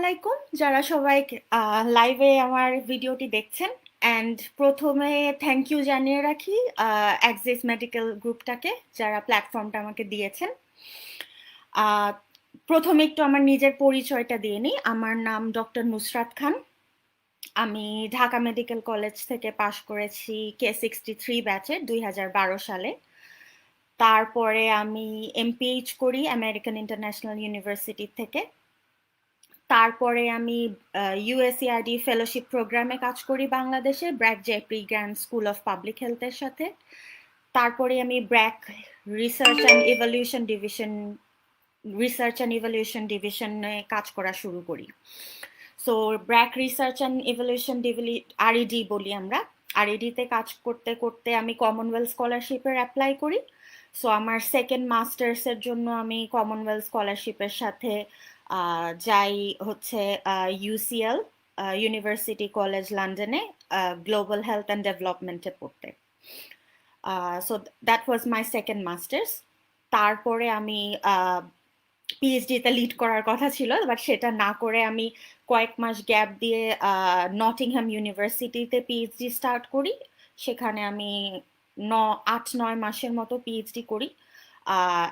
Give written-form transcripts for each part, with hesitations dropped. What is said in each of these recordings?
আলাইকুম যারা সবাই লাইভে আমার ভিডিওটি দেখছেন। অ্যান্ড প্রথমে থ্যাংক ইউ জানিয়ে রাখি অ্যাক্সিস মেডিকেল গ্রুপটাকে, যারা প্ল্যাটফর্মটা আমাকে দিয়েছেন। আহ, প্রথমে একটু আমার নিজের পরিচয়টা দিয়ে নিই। আমার নাম ডক্টর নুসরাত খান। আমি ঢাকা মেডিকেল কলেজ থেকে পাশ করেছি K63 ব্যাচে 2012 সালে। তারপরে আমি এমপিএইচ করি আমেরিকান ইন্টারন্যাশনাল ইউনিভার্সিটি থেকে। তারপরে আমি ইউএসএআইডি ফেলোশিপ প্রোগ্রামে কাজ করি বাংলাদেশে, BRAC Jeffrey grand school of public হেলথের সাথে। তারপরে আমি ব্র্যাক রিসার্চ অ্যান্ড ইভ্যালুয়েশন ডিভিশনে কাজ করা শুরু করি। So BRAC research and evaluation আরইডি বলি আমরা। আরইডিতে কাজ করতে করতে আমি কমনওয়েলথ স্কলারশিপের অ্যাপ্লাই করি। সো আমার সেকেন্ড মাস্টার্সের জন্য আমি কমনওয়েলথ স্কলারশিপের সাথে যাই হচ্ছে ইউসিএল, ইউনিভার্সিটি কলেজ লন্ডনে, গ্লোবাল হেলথ অ্যান্ড ডেভেলপমেন্টে পড়তে। So that was my second masters. তারপরে আমি পিএইচডিতে লিড করার কথা ছিল, বাট সেটা না করে আমি কয়েক মাস গ্যাপ দিয়ে নটিংহ্যাম ইউনিভার্সিটিতে পিএইচডি স্টার্ট করি। সেখানে আমি 8-9 মাসের মতো পিএইচডি করি।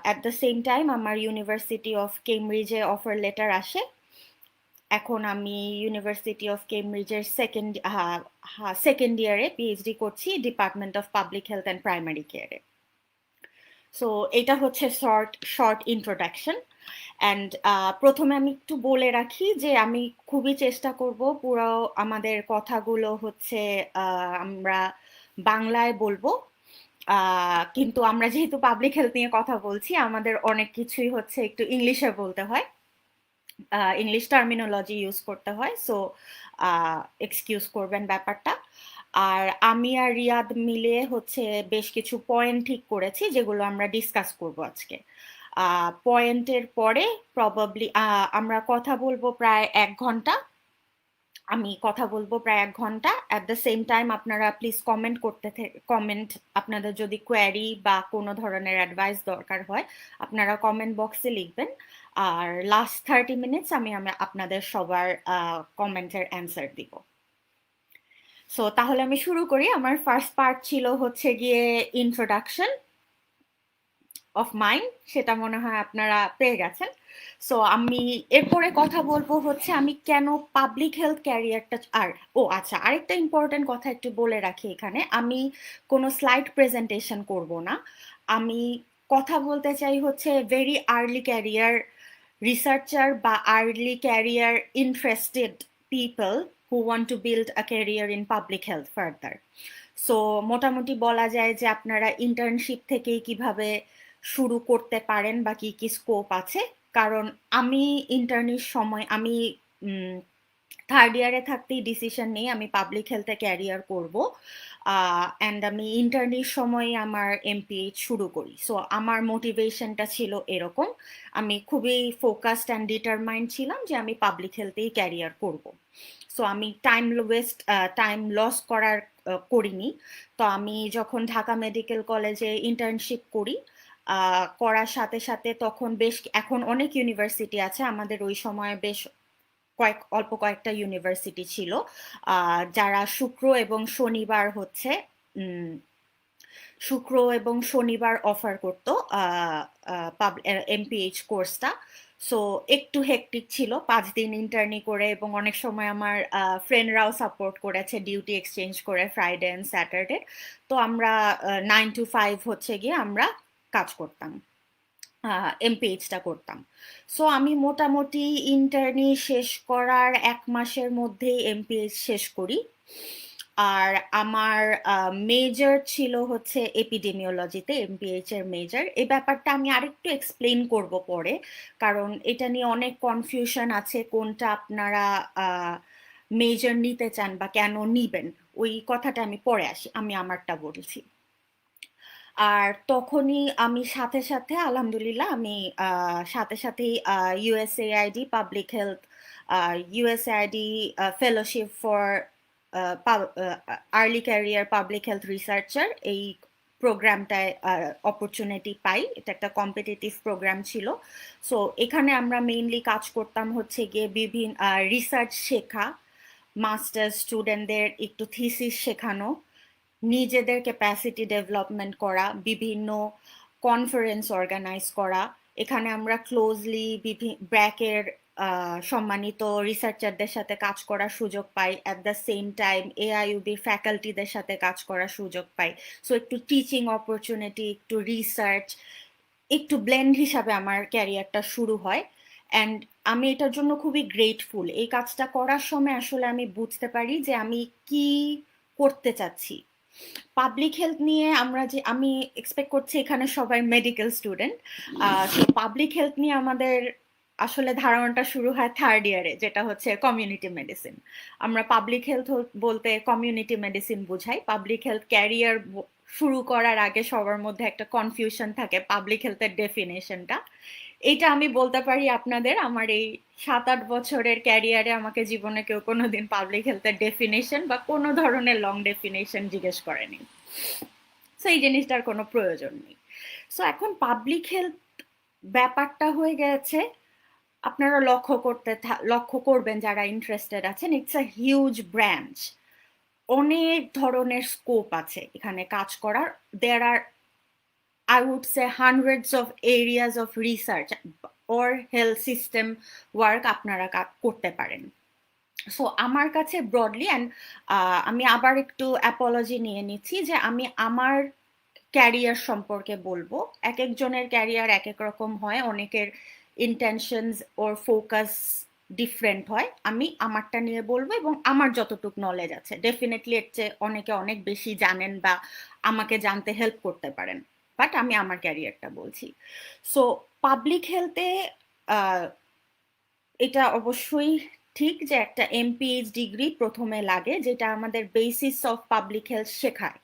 অ্যাট দ্য সেম টাইম আমার ইউনিভার্সিটি অফ কেমব্রিজে অফার লেটার আসে। এখন আমি ইউনিভার্সিটি অফ কেমব্রিজের সেকেন্ড ইয়ারে পিএইচডি করছি department of public health and primary কেয়ারে। সো এটা হচ্ছে শর্ট ইন্ট্রোডাকশন। অ্যান্ড প্রথমে আমি একটু বলে রাখি যে আমি খুবই চেষ্টা করব পুরো আমাদের কথাগুলো হচ্ছে আমরা বাংলায় বলবো। কিন্তু আমরা যেহেতু পাবলিক হেলথ নিয়ে কথা বলছি, আমাদের অনেক কিছুই হচ্ছে একটু ইংলিশে বলতে হয়, ইংলিশ টার্মিনোলজি ইউজ করতে হয়। সো এক্সকিউজ করবেন ব্যাপারটা। আর আমি আর রিয়াদ মিলে হচ্ছে বেশ কিছু পয়েন্ট ঠিক করেছি যেগুলো আমরা ডিসকাস করব আজকে। পয়েন্টের পরে প্রবাবলি আমরা কথা বলবো প্রায় 1 ঘন্টা। আমি কথা বলবো প্রায় 1 ঘন্টা। অ্যাট দ্য সেম টাইম আপনারা প্লিজ কমেন্ট, আপনাদের যদি কোয়ারি বা কোনো ধরনের অ্যাডভাইস দরকার হয় আপনারা কমেন্ট বক্সে লিখবেন। আর লাস্ট 30 মিনিটস আমি আপনাদের সবার কমেন্টের অ্যান্সার দিব। সো তাহলে আমি শুরু করি। আমার ফার্স্ট পার্ট ছিল হচ্ছে গিয়ে ইন্ট্রোডাকশন অফ মাইন্ড, সেটা মনে হয় আপনারা পেয়ে গেছেন। সো আমি এরপরে কথা বলবো হচ্ছে আমি কেন পাবলিক হেলথ ক্যারিয়ারটা। আচ্ছা, আরেকটা ইম্পর্টেন্ট কথা একটু বলে রাখি এখানে, আমি কোনো স্লাইড প্রেজেন্টেশন করব না। আমি কথা বলতে চাই হচ্ছে ভেরি আর্লি ক্যারিয়ার রিসার্চার বা early career interested people who want to build a career in public health further. So মোটামুটি বলা যায় যে আপনারা ইন্টার্নশিপ থেকেই কিভাবে শুরু করতে পারেন বা কি কি স্কোপ আছে। কারণ আমি ইন্টার্নির সময় আমি থার্ড ইয়ারে থাকতেই ডিসিশন নিই আমি পাবলিক হেলথে ক্যারিয়ার করব। অ্যান্ড আমি ইন্টার্নির সময় আমার এমপিএইচ শুরু করি। সো আমার মোটিভেশনটা ছিল এরকম, আমি খুবই ফোকাসড অ্যান্ড ডিটারমাইন্ড ছিলাম যে আমি পাবলিক হেলথেই ক্যারিয়ার করব। সো আমি টাইম লস করিনি। তো আমি যখন ঢাকা মেডিকেল কলেজে ইন্টার্নশিপ করি, করার সাথে সাথে তখন এখন অনেক ইউনিভার্সিটি আছে, আমাদের ওই সময় বেশ অল্প কয়েকটা ইউনিভার্সিটি ছিল যারা শুক্র এবং শনিবার অফার করতো এমপিএইচ কোর্সটা। সো একটু হেক্টিক ছিল 5 দিন ইন্টার্নি করে, এবং অনেক সময় আমার ফ্রেন্ডরাও সাপোর্ট করেছে ডিউটি এক্সচেঞ্জ করে ফ্রাইডে অ্যান্ড স্যাটারডে। তো আমরা 9 to 5 হচ্ছে গিয়ে আমরা কাজ করতাম, এমপিএইচটা করতাম। সো আমি মোটামুটি ইন্টার্নি শেষ করার 1 মাসের মধ্যেই এমপিএইচ শেষ করি। আর আমার মেজর ছিল হচ্ছে এপিডেমিওলজিতে, এমপিএইচ এর মেজর। এই ব্যাপারটা আমি আরেকটু এক্সপ্লেন করব পরে, কারণ এটা নিয়ে অনেক কনফিউশন আছে কোনটা আপনারা মেজর নিতে চান বা কেন নিবেন, ওই কথাটা আমি পরে আসি, আমি আমারটা বলছি। আর তখনই আমি সাথে সাথে আলহামদুলিল্লাহ আমি সাথে সাথেই USAID public health, USAID fellowship for early career public health researcher, এই প্রোগ্রামটায় অপরচুনিটি পাই। এটা একটা কম্পিটিটিভ প্রোগ্রাম ছিল। সো এখানে আমরা মেইনলি কাজ করতাম হচ্ছে গিয়ে বিভিন্ন রিসার্চ শেখা, মাস্টার স্টুডেন্টদের একটু থিসিস শেখানো, নিজেদের ক্যাপাসিটি ডেভেলপমেন্ট করা, বিভিন্ন কনফারেন্স অর্গানাইজ করা। এখানে আমরা ক্লোজলি ব্র্যাকের সম্মানিত রিসার্চারদের সাথে কাজ করার সুযোগ পাই, অ্যাট দ্য সেম টাইম এআইইউবির ফ্যাকাল্টিদের সাথে কাজ করার সুযোগ পাই। সো একটু টিচিং অপরচুনিটি, একটু রিসার্চ, একটু ব্লেন্ড হিসাবে আমার ক্যারিয়ারটা শুরু হয়। অ্যান্ড আমি এটার জন্য খুবই গ্রেটফুল। এই কাজটা করার সময় আসলে আমি বুঝতে পারি যে আমি কি করতে চাচ্ছি। পাবলিক হেলথ নিয়ে আমি এক্সপেক্ট করছি এখানে সবাই medical student. So public health নিয়ে আমাদের আসলে ধারণাটা শুরু হয় থার্ড ইয়ারে, যেটা হচ্ছে কমিউনিটি মেডিসিন। আমরা পাবলিক হেলথ বলতে কমিউনিটি মেডিসিন বুঝাই। পাবলিক হেলথ ক্যারিয়ার শুরু করার আগে সবার মধ্যে একটা কনফিউশন থাকে পাবলিক হেলথের ডেফিনেশনটা। এইটা আমি বলতে পারি আপনাদের, আমার এই 7-8 বছরের ক্যারিয়ারে আমাকে জীবনে কেউ কোনোদিন পাবলিক হেলথের ডেফিনেশন বা কোনো ধরনের লং ডেফিনেশন জিজ্ঞেস করেনি। সো এই জিনিসটার কোনো প্রয়োজন নেই। সো এখন পাবলিক হেলথ ব্যাপারটা হয়ে গেছে, আপনারা লক্ষ্য করবেন যারা ইন্টারেস্টেড আছেন, ইটস আ হিউজ ব্রাঞ্চ। অনেক ধরনের স্কোপ আছে এখানে কাজ করার। দেয়ার আর, I would say, hundreds of areas of research or health system work আপনারা করতে পারেন। সো আমার কাছে ব্রডলি, অ্যান্ড আমি আবার একটু অ্যাপোলজি নিয়ে নিচ্ছি যে আমি আমার ক্যারিয়ার সম্পর্কে বলবো। এক একজনের ক্যারিয়ার এক এক রকম হয়, অনেকের ইন্টেনশনস ওর ফোকাস ডিফারেন্ট হয়। আমি আমারটা নিয়ে বলবো এবং আমার যতটুকু নলেজ আছে, ডেফিনেটলি এর চেয়ে অনেকে অনেক বেশি জানেন বা আমাকে জানতে হেল্প করতে পারেন, বাট আমি আমার ক্যারিয়ারটা বলছি। সো পাবলিক হেলথে এটা অবশ্যই ঠিক যে একটা এমপিএইচ ডিগ্রি প্রথমে লাগে, যেটা আমাদের বেসিস অফ পাবলিক হেলথ শেখায়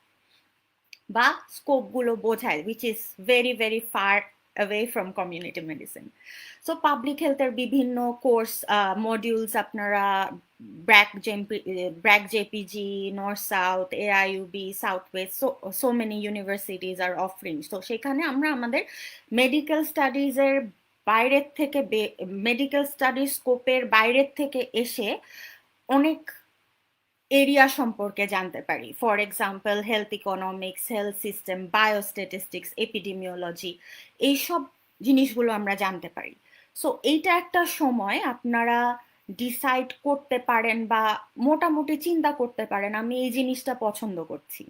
বা স্কোপগুলো বোঝায়, which is very very far away from community medicine. So public health এর বিভিন্ন কোর্স মডিউলস আপনারা BRAC JPG, north south, AIUB, south West, so many universities আর অফারিং। তো সেখানে আমরা আমাদের মেডিকেল স্টাডিজের বাইরের থেকে, মেডিকেল স্টাডিজ স্কোপের বাইরের থেকে এসে অনেক এরিয়া সম্পর্কে জানতে পারি। For example health economics, health system, biostatistics, epidemiology, এইসব জিনিসগুলো আমরা জানতে পারি। সো এইটা একটা সময় আপনারা ডিসাইড করতে পারেন বা মোটামুটি চিন্তা করতে পারেন আমি এই জিনিসটা পছন্দ করছি।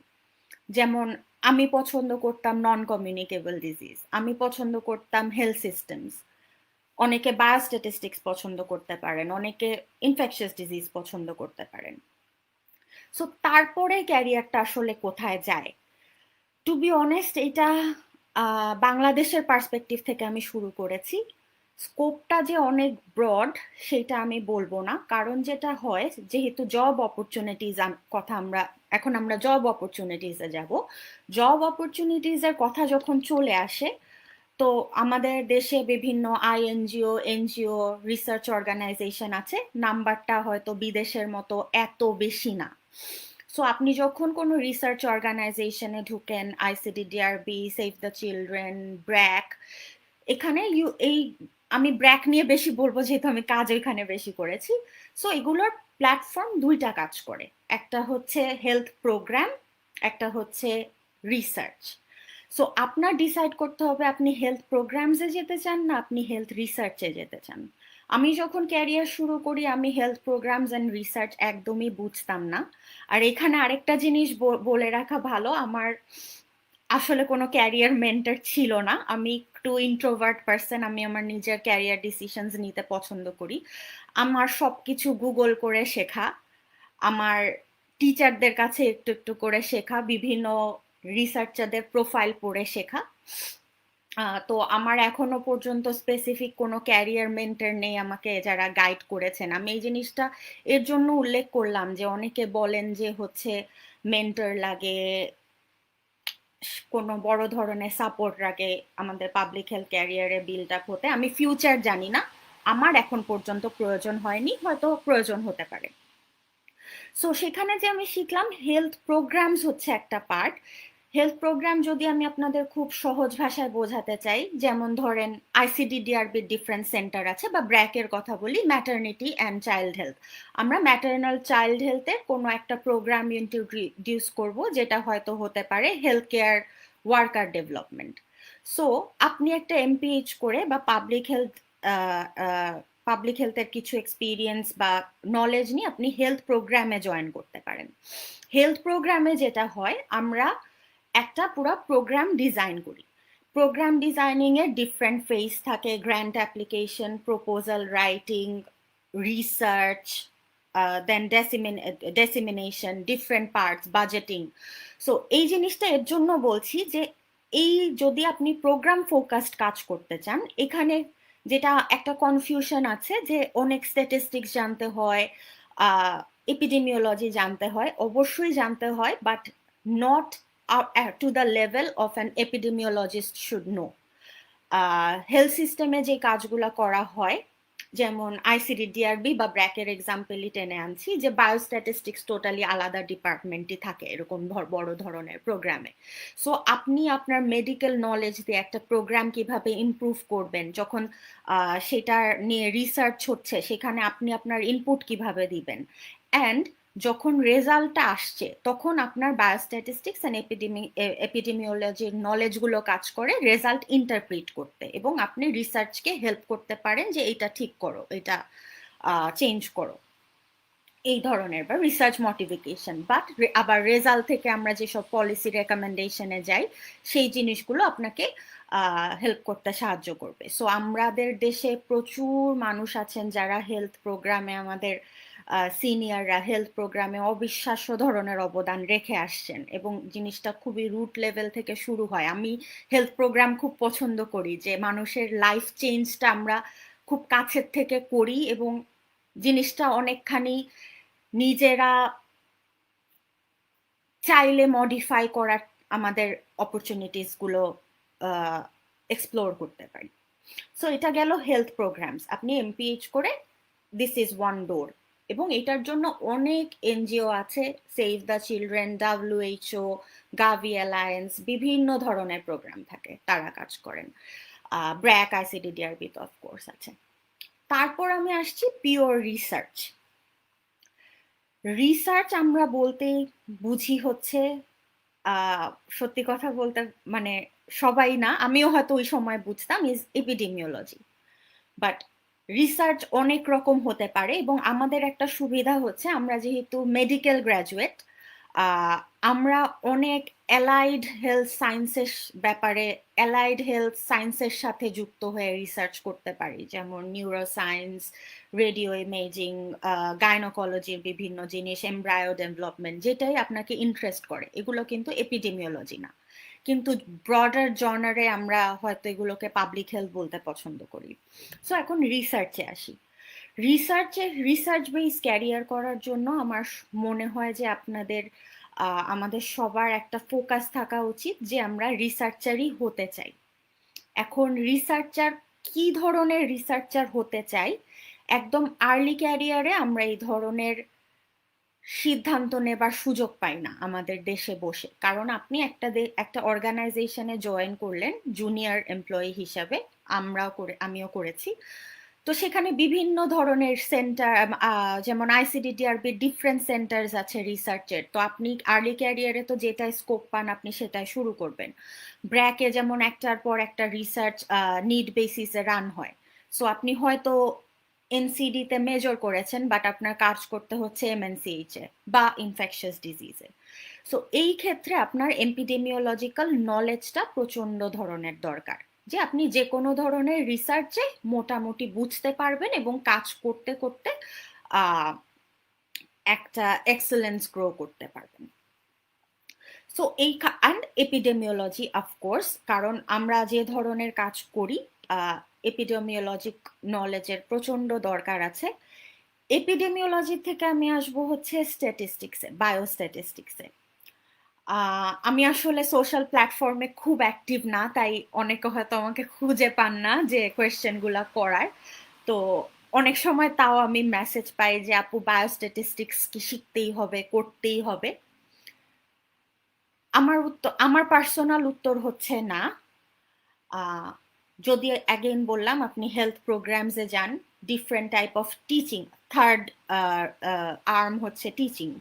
যেমন আমি পছন্দ করতাম নন কমিউনিকেবল ডিজিজ, আমি পছন্দ করতাম হেলথ সিস্টেমস, অনেকে বায়োস্ট্যাটিস্টিক্স পছন্দ করতে পারেন, অনেকে ইনফেকশাস ডিজিজ পছন্দ করতে পারেন। সো তারপরে ক্যারিয়ারটা আসলে কোথায় যায়, টু বি অনেস্ট এটা বাংলাদেশের পার্সপেক্টিভ থেকে আমি শুরু করেছি। স্কোপটা যে অনেক ব্রড সেটা আমি বলবো না, কারণ যেটা হয়, যেহেতু জব অপরচুনিটিজ কথা আমরা জব অপরচুনিটিসে যাব, জব অপরচুনিটিসের কথা যখন চলে আসে, তো আমাদের দেশে বিভিন্ন আইএনজিও, এনজিও, রিসার্চ অর্গানাইজেশন আছে, নাম্বারটা হয়তো বিদেশের মতো এত বেশি না। সো আপনি যখন কোনো রিসার্চ অর্গানাইজেশনে ঢুকেন, ICDDRB, save the children, BRAC, এখানে আমি ব্র্যাক নিয়ে বেশি বলবো যেহেতু আমি কাজ এখানে বেশি করেছি। সো এগুলোর প্ল্যাটফর্ম দুইটা কাজ করে, একটা হচ্ছে হেলথ প্রোগ্রাম, একটা হচ্ছে রিসার্চ। সো আপনার ডিসাইড করতে হবে আপনি হেলথ প্রোগ্রামসে যেতে চান না আপনি হেলথ রিসার্চে যেতে চান। আমি যখন ক্যারিয়ার শুরু করি আমি হেলথ প্রোগ্রামস অ্যান্ড রিসার্চ একদমই বুঝতাম না। আর এখানে আরেকটা জিনিস বলে রাখা ভালো, আমার আসলে কোনো ক্যারিয়ার মেন্টর ছিল না। আমি একটু ইন্ট্রোভার্ট পার্সন, আমি আমার নিজের ক্যারিয়ার ডিসিশনস নিতে পছন্দ করি। আমার সবকিছু গুগল করে শেখা, আমার টিচারদের কাছে একটু একটু করে শেখা, বিভিন্ন রিসার্চারদের প্রোফাইল পড়ে শেখা। তো আমার এখনো পর্যন্ত স্পেসিফিক কোনো ক্যারিয়ার মেন্টর নেই আমাকে যারা গাইড করেছেন। আমি এই জিনিসটা এর জন্য উল্লেখ করলাম যে অনেকে বলেন যে হচ্ছে মেন্টর লাগে, কোনো বড় ধরনের সাপোর্ট লাগে আমাদের পাবলিক হেলথ ক্যারিয়ারে বিল্ড আপ হতে। আমি ফিউচার জানি না, আমার এখন পর্যন্ত প্রয়োজন হয়নি, হয়তো প্রয়োজন হতে পারে। সো সেখানে যে আমি শিখলাম হেলথ প্রোগ্রামস হচ্ছে একটা পার্ট, হেলথ প্রোগ্রাম যদি আমি আপনাদের খুব সহজ ভাষায় বোঝাতে চাই, যেমন ধরেন আইসিডিডিআরবির ডিফারেন্ট সেন্টার আছে, বা ব্র্যাকের কথা বলি, ম্যাটারনিটি অ্যান্ড চাইল্ড হেলথ। আমরা ম্যাটারনাল চাইল্ড হেলথে কোনো একটা প্রোগ্রাম ইন্ট্রোডিউস করব, যেটা হয়তো হতে পারে health care worker development. So আপনি একটা এমপিএইচ করে বা পাবলিক হেলথের কিছু এক্সপিরিয়েন্স বা নলেজ নিয়ে আপনি হেলথ প্রোগ্রামে জয়েন করতে পারেন। হেলথ প্রোগ্রামে যেটা হয়, আমরা একটা পুরো প্রোগ্রাম ডিজাইন করি। প্রোগ্রাম ডিজাইনিং এর ডিফারেন্ট ফেজ থাকে: grant application, proposal writing, research, then dissemination, different parts, budgeting. So এই জিনিসটা এর জন্য বলছি যে এই যদি আপনি প্রোগ্রাম ফোকাসড কাজ করতে চান, এখানে যেটা একটা কনফিউশন আছে যে অনেক স্ট্যাটিস্টিক্স জানতে হয়, এপিডেমিওলজি জানতে হয়, অবশ্যই জানতে হয়, but not to the level of an epidemiologist should know. Health সিস্টেমে যে কাজগুলো করা হয়, যেমন আইসিডিডিআরবি বা ব্র্যাকের এক্সাম্পলই টেনে আনছি, যে বায়োস্ট্যাটিস্টিক্স টোটালি আলাদা ডিপার্টমেন্টই থাকে এরকম বড় ধরনের প্রোগ্রামে। সো আপনি আপনার মেডিকেল নলেজ দিয়ে একটা প্রোগ্রাম কিভাবে ইমপ্রুভ করবেন, যখন সেটা নিয়ে রিসার্চ হচ্ছে, সেখানে আপনি আপনার ইনপুট কিভাবে দিবেন, অ্যান্ড যখন রেজাল্টটা আসছে তখন আপনার বায়োস্ট্যাটিস্টিক্স অ্যান্ড এপিডেমিওলজির নলেজগুলো কাজ করে রেজাল্ট ইন্টারপ্রিট করতে, এবং আপনি রিসার্চকে হেল্প করতে পারেন যে এটা ঠিক করো, এটা চেঞ্জ করো, এই ধরনের, বা রিসার্চ মোটিফিকেশন। বাট আবার রেজাল্ট থেকে আমরা যেসব পলিসি রেকমেন্ডেশনে যাই, সেই জিনিসগুলো আপনাকে হেল্প করতে সাহায্য করবে। সো আমাদের দেশে প্রচুর মানুষ আছেন যারা হেলথ প্রোগ্রামে, আমাদের সিনিয়ররা হেলথ প্রোগ্রামে অবিশ্বাস্য ধরনের অবদান রেখে আসছেন, এবং জিনিসটা খুবই রুট লেভেল থেকে শুরু হয়। আমি হেলথ প্রোগ্রাম খুব পছন্দ করি, যে মানুষের লাইফ চেঞ্জটা আমরা খুব কাছের থেকে করি, এবং জিনিসটা অনেকখানি নিজেরা চাইলে মডিফাই করার আমাদের অপরচুনিটিস গুলো এক্সপ্লোর করতে পারি। সো এটা গেল হেলথ প্রোগ্রামস। আপনি এমপিএইচ করে দিস ইজ ওয়ান ডোর, এবং এটার জন্য অনেক এনজিও আছে, সেভ দ্য চিলড্রেন, ডাব্লিউএইচও, গাভি অ্যালায়েন্স, বিভিন্ন ধরনের প্রোগ্রাম থাকে, তারা কাজ করেন। ব্র্যাক, আইসিডিডিআরবি তো অফকোর্স আছে। তারপর আমি আসছি পিওর রিসার্চ। রিসার্চ আমরা বলতে বুঝি হচ্ছে, সত্যি কথা বলতে মানে সবাই না, আমিও হয়তো ওই সময় বুঝতাম, ইজ এপিডেমিওলজি। বাট রিসার্চ অনেক রকম হতে পারে, এবং আমাদের একটা সুবিধা হচ্ছে আমরা যেহেতু মেডিকেল গ্র্যাজুয়েট, আমরা অনেক অ্যালাইড হেলথ সায়েন্সের ব্যাপারে, অ্যালাইড হেলথ সায়েন্সের সাথে যুক্ত হয়ে রিসার্চ করতে পারি, যেমন নিউরো সায়েন্স, রেডিও ইমেজিং, গাইনোকোলজির বিভিন্ন জিনিস, এমব্রায়ো ডেভেলপমেন্ট, যেটাই আপনাকে ইন্টারেস্ট করে, এগুলো কিন্তু এপিডেমিওলজি না। কিন্তু ব্রডার জনারে আমরা হয়তো এগুলোকে পাবলিক হেলথ বলতে পছন্দ করি। সো এখন রিসার্চে আসি। রিসার্চ বেস ক্যারিয়ার করার জন্য আমার মনে হয় যে আমাদের সবার একটা ফোকাস থাকা উচিত যে আমরা রিসার্চারই হতে চাই। এখন রিসার্চার, কি ধরনের রিসার্চার হতে চাই, একদম আর্লি ক্যারিয়ারে আমরা এই ধরনের সিদ্ধান্ত নেবার সুযোগ পাই না আমাদের দেশে বসে। কারণ আপনি একটা অর্গানাইজেশনে জয়েন করলেন জুনিয়র এমপ্লয়ি হিসাবে, আমিও করেছি। তো সেখানে বিভিন্ন ধরনের সেন্টার, যেমন আইসিডিডিআরবির ডিফারেন্ট সেন্টার্স আছে রিসার্চের, তো আপনি আর্লি ক্যারিয়ারে তো যেটাই স্কোপ পান আপনি সেটাই শুরু করবেন। ব্র্যাকে যেমন একটার পর একটা রিসার্চ নিড বেসিসে রান হয়। সো আপনি হয়তো এনসিডিতে মেজর করেছেন, বাট আপনার কাজ করতে হচ্ছে এমএনসিএইচ এ বা ইনফেকশাস ডিজিজে। সো এই ক্ষেত্রে আপনার এপিডেমিওলজিক্যাল নলেজটা প্রচন্ড ধরনের দরকার, যে আপনি যে কোনো ধরনের রিসার্চে মোটামুটি বুঝতে পারবেন এবং কাজ করতে করতে একটা এক্সেলেন্স গ্রো করতে পারবেন। সো এই অ্যান্ড এপিডেমিওলজি অফকোর্স, কারণ আমরা যে ধরনের কাজ করি এপিডেমিওলজিক নলেজের প্রচন্ড দরকার আছে। এপিডেমিওলজি থেকে আমি আসবো হচ্ছে স্ট্যাটিস্টিক্সে, বায়োস্ট্যাটিস্টিক্সে। আমি আসলে সোশ্যাল প্ল্যাটফর্মে খুব অ্যাক্টিভ না, তাই অনেকে হয়তো আমাকে খুঁজে পান না যে কোয়েশ্চেনগুলো করার। তো অনেক সময় তাও আমি মেসেজ পাই যে আপু বায়োস্ট্যাটিস্টিক্স কি শিখতেই হবে, করতেই হবে। আমার পার্সোনাল উত্তর হচ্ছে না। যদি অ্যাগেন বললাম আপনি হেলথ প্রোগ্রামসে যান, different type of teaching, third arm হচ্ছে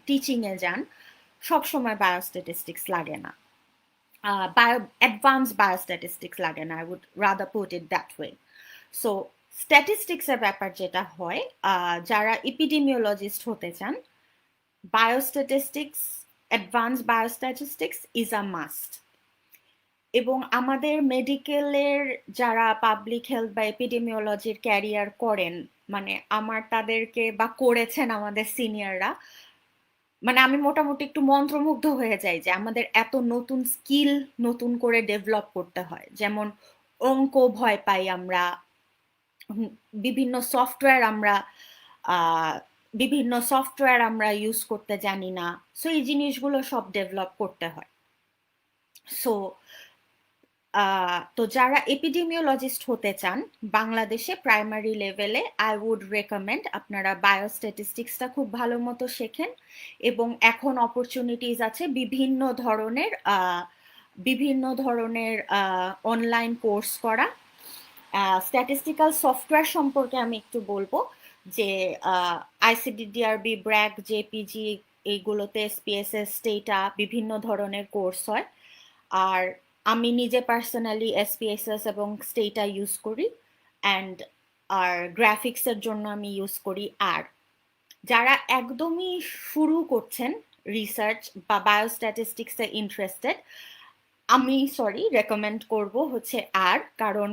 টিচিংয়ে যান, সবসময় বায়োস্ট্যাটিস্টিক্স লাগে না, অ্যাডভান্স বায়োস্ট্যাটিস্টিক্স লাগে না, I would rather put it that way. So স্ট্যাটিস্টিক্সের ব্যাপার যেটা হয়, যারা এপিডেমিওলজিস্ট হতে চান, biostatistics, advance biostatistics is a must. এবং আমাদের মেডিকেলের যারা পাবলিক হেলথ বা এপিডেমিওলজির ক্যারিয়ার করেন, মানে আমার তাদেরকে বা করেছেন আমাদের সিনিয়ররা, মানে আমি মোটামুটি একটু মন্ত্রমুগ্ধ হয়ে যাই যে আমাদের এত নতুন স্কিল নতুন করে ডেভেলপ করতে হয়। যেমন অঙ্ক ভয় পাই আমরা, বিভিন্ন সফটওয়্যার আমরা ইউজ করতে জানি না। সো এই জিনিসগুলো সব ডেভেলপ করতে হয়। সো তো যারা এপিডেমিওলজিস্ট হতে চান বাংলাদেশে প্রাইমারি লেভেলে, আই উড রেকমেন্ড আপনারা বায়োস্ট্যাটিস্টিক্সটা খুব ভালো মতো শেখেন। এবং এখন অপরচুনিটিস আছে বিভিন্ন ধরনের অনলাইন কোর্স করা। স্ট্যাটিস্টিক্যাল সফটওয়্যার সম্পর্কে আমি একটু বলবো যে আইসিডিডিআরবি, ব্র্যাক, জেপিজি, এইগুলোতে এসপিএসএস, স্টেটা, বিভিন্ন ধরনের কোর্স হয়। আর আমি নিজে পার্সোনালি এসপিএসএস এবং স্টেটা ইউজ করি, অ্যান্ড আর গ্রাফিক্সের জন্য আমি ইউজ করি। আর যারা একদমই শুরু করছেন রিসার্চ বা বায়োস্ট্যাটিস্টিক্সে ইন্টারেস্টেড, আমি রেকমেন্ড করব হচ্ছে আর, কারণ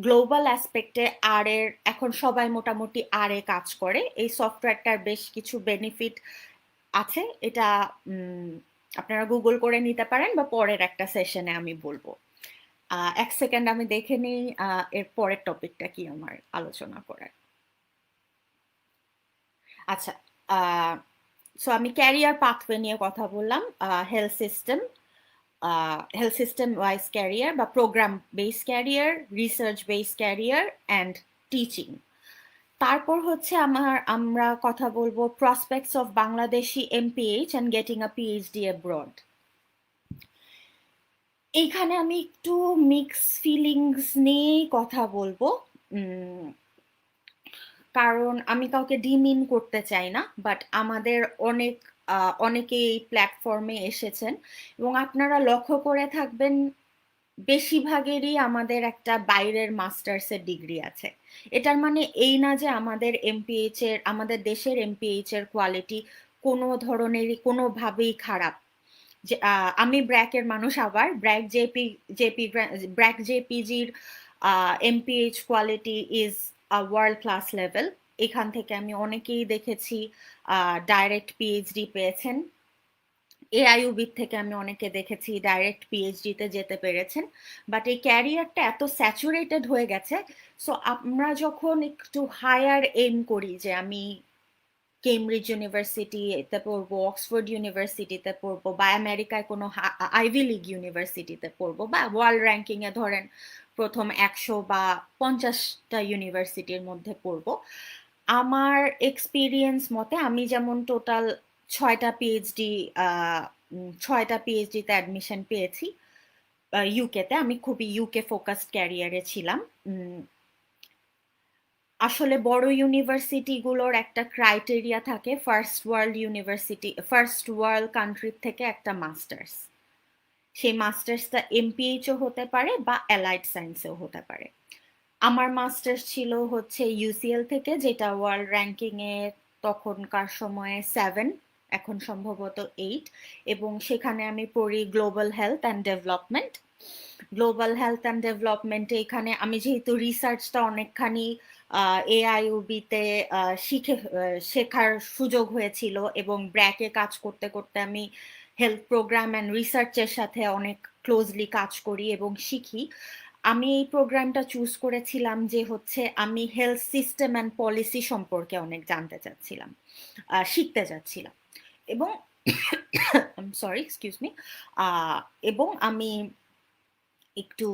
গ্লোবাল অ্যাসপেক্টে আর এর এখন সবাই মোটামুটি আর এ কাজ করে। এই সফটওয়্যারটার বেশ কিছু বেনিফিট আছে, এটা আপনারা গুগল করে নিতে পারেন বা পরের একটা সেশনে আমি বলবো। এক সেকেন্ড আমি দেখে নিই এর পরের টপিকটা কি আমার আলোচনা করার। আচ্ছা, সো আমি ক্যারিয়ার পাথওয়ে নিয়ে কথা বললাম। হেলথ সিস্টেম ওয়াইজ ক্যারিয়ার বা program base career, research base career and teaching. তারপর হচ্ছে আমরা কথা বলবো prospects of Bangladeshi MPH and getting a PhD abroad. এইখানে আমি একটু মিক্স ফিলিংস নিয়েই কথা বলবো, কারণ আমি কাউকে ডিমিন করতে চাই না, বাট আমাদের অনেকে এই প্ল্যাটফর্মে এসেছেন এবং আপনারা লক্ষ্য করে থাকবেন বেশিরভাগেরই আমাদের একটা বাইরের মাস্টার্সের ডিগ্রি আছে। এটার মানে এই না যে আমাদের দেশের এমপিএইচ এর কোয়ালিটি কোনো ধরনেরই কোনোভাবেই খারাপ। আমি ব্র্যাকের মানুষ, আবার ব্র্যাক জেপিজির MPH quality is world class level. এখান থেকে আমি অনেকেই দেখেছি ডাইরেক্ট পিএইচডি পেয়েছেন। এআইইউবির থেকে আমি অনেকে দেখেছি ডাইরেক্ট পিএইচডিতে যেতে পেরেছেন। বাট এই ক্যারিয়ারটা এত স্যাচুরেটেড হয়ে গেছে, সো আমরা যখন একটু হায়ার এম করি যে আমি কেমব্রিজ ইউনিভার্সিটিতে পড়বো, অক্সফোর্ড ইউনিভার্সিটিতে পড়বো, বা আমেরিকায় কোনো আইভি লিগ ইউনিভার্সিটিতে পড়বো, বা ওয়ার্ল্ড র্যাঙ্কিংয়ে ধরেন প্রথম 100 বা 50টা ইউনিভার্সিটির মধ্যে পড়বো, আমার এক্সপিরিয়েন্স মতে আমি যেমন টোটাল 6টা পিএইচডিতে অ্যাডমিশন পেয়েছি ইউকেতে। আমি খুবই ইউকে ফোকাসড ক্যারিয়ারে ছিলাম। আসলে বড় ইউনিভার্সিটিগুলোর একটা ক্রাইটেরিয়া থাকে, ফার্স্ট ওয়ার্ল্ড কান্ট্রি থেকে একটা মাস্টার্স। সেই মাস্টার্সটা এমপিএইচও হতে পারে বা অ্যালাইড সায়েন্সেও হতে পারে। আমার মাস্টার্স ছিল হচ্ছে ইউসিএল থেকে, যেটা ওয়ার্ল্ড র্যাঙ্কিংয়ে তখনকার সময়ে 7, এখন সম্ভবত 8, এবং সেখানে আমি পড়ি গ্লোবাল হেলথ অ্যান্ড ডেভেলপমেন্টে। এখানে আমি যেহেতু রিসার্চটা অনেকখানি এআইইউবিতে শেখার সুযোগ হয়েছিল, এবং ব্র্যাকে কাজ করতে করতে আমি হেলথ প্রোগ্রাম অ্যান্ড রিসার্চের সাথে অনেক ক্লোজলি কাজ করি এবং শিখি। আমি এই প্রোগ্রামটা চুজ করেছিলাম যে হচ্ছে আমি হেলথ সিস্টেম অ্যান্ড পলিসি সম্পর্কে অনেক জানতে চাচ্ছিলাম, শিখতে চাচ্ছিলাম। এবং এক্সকিউজ মি, এবং আমি একটু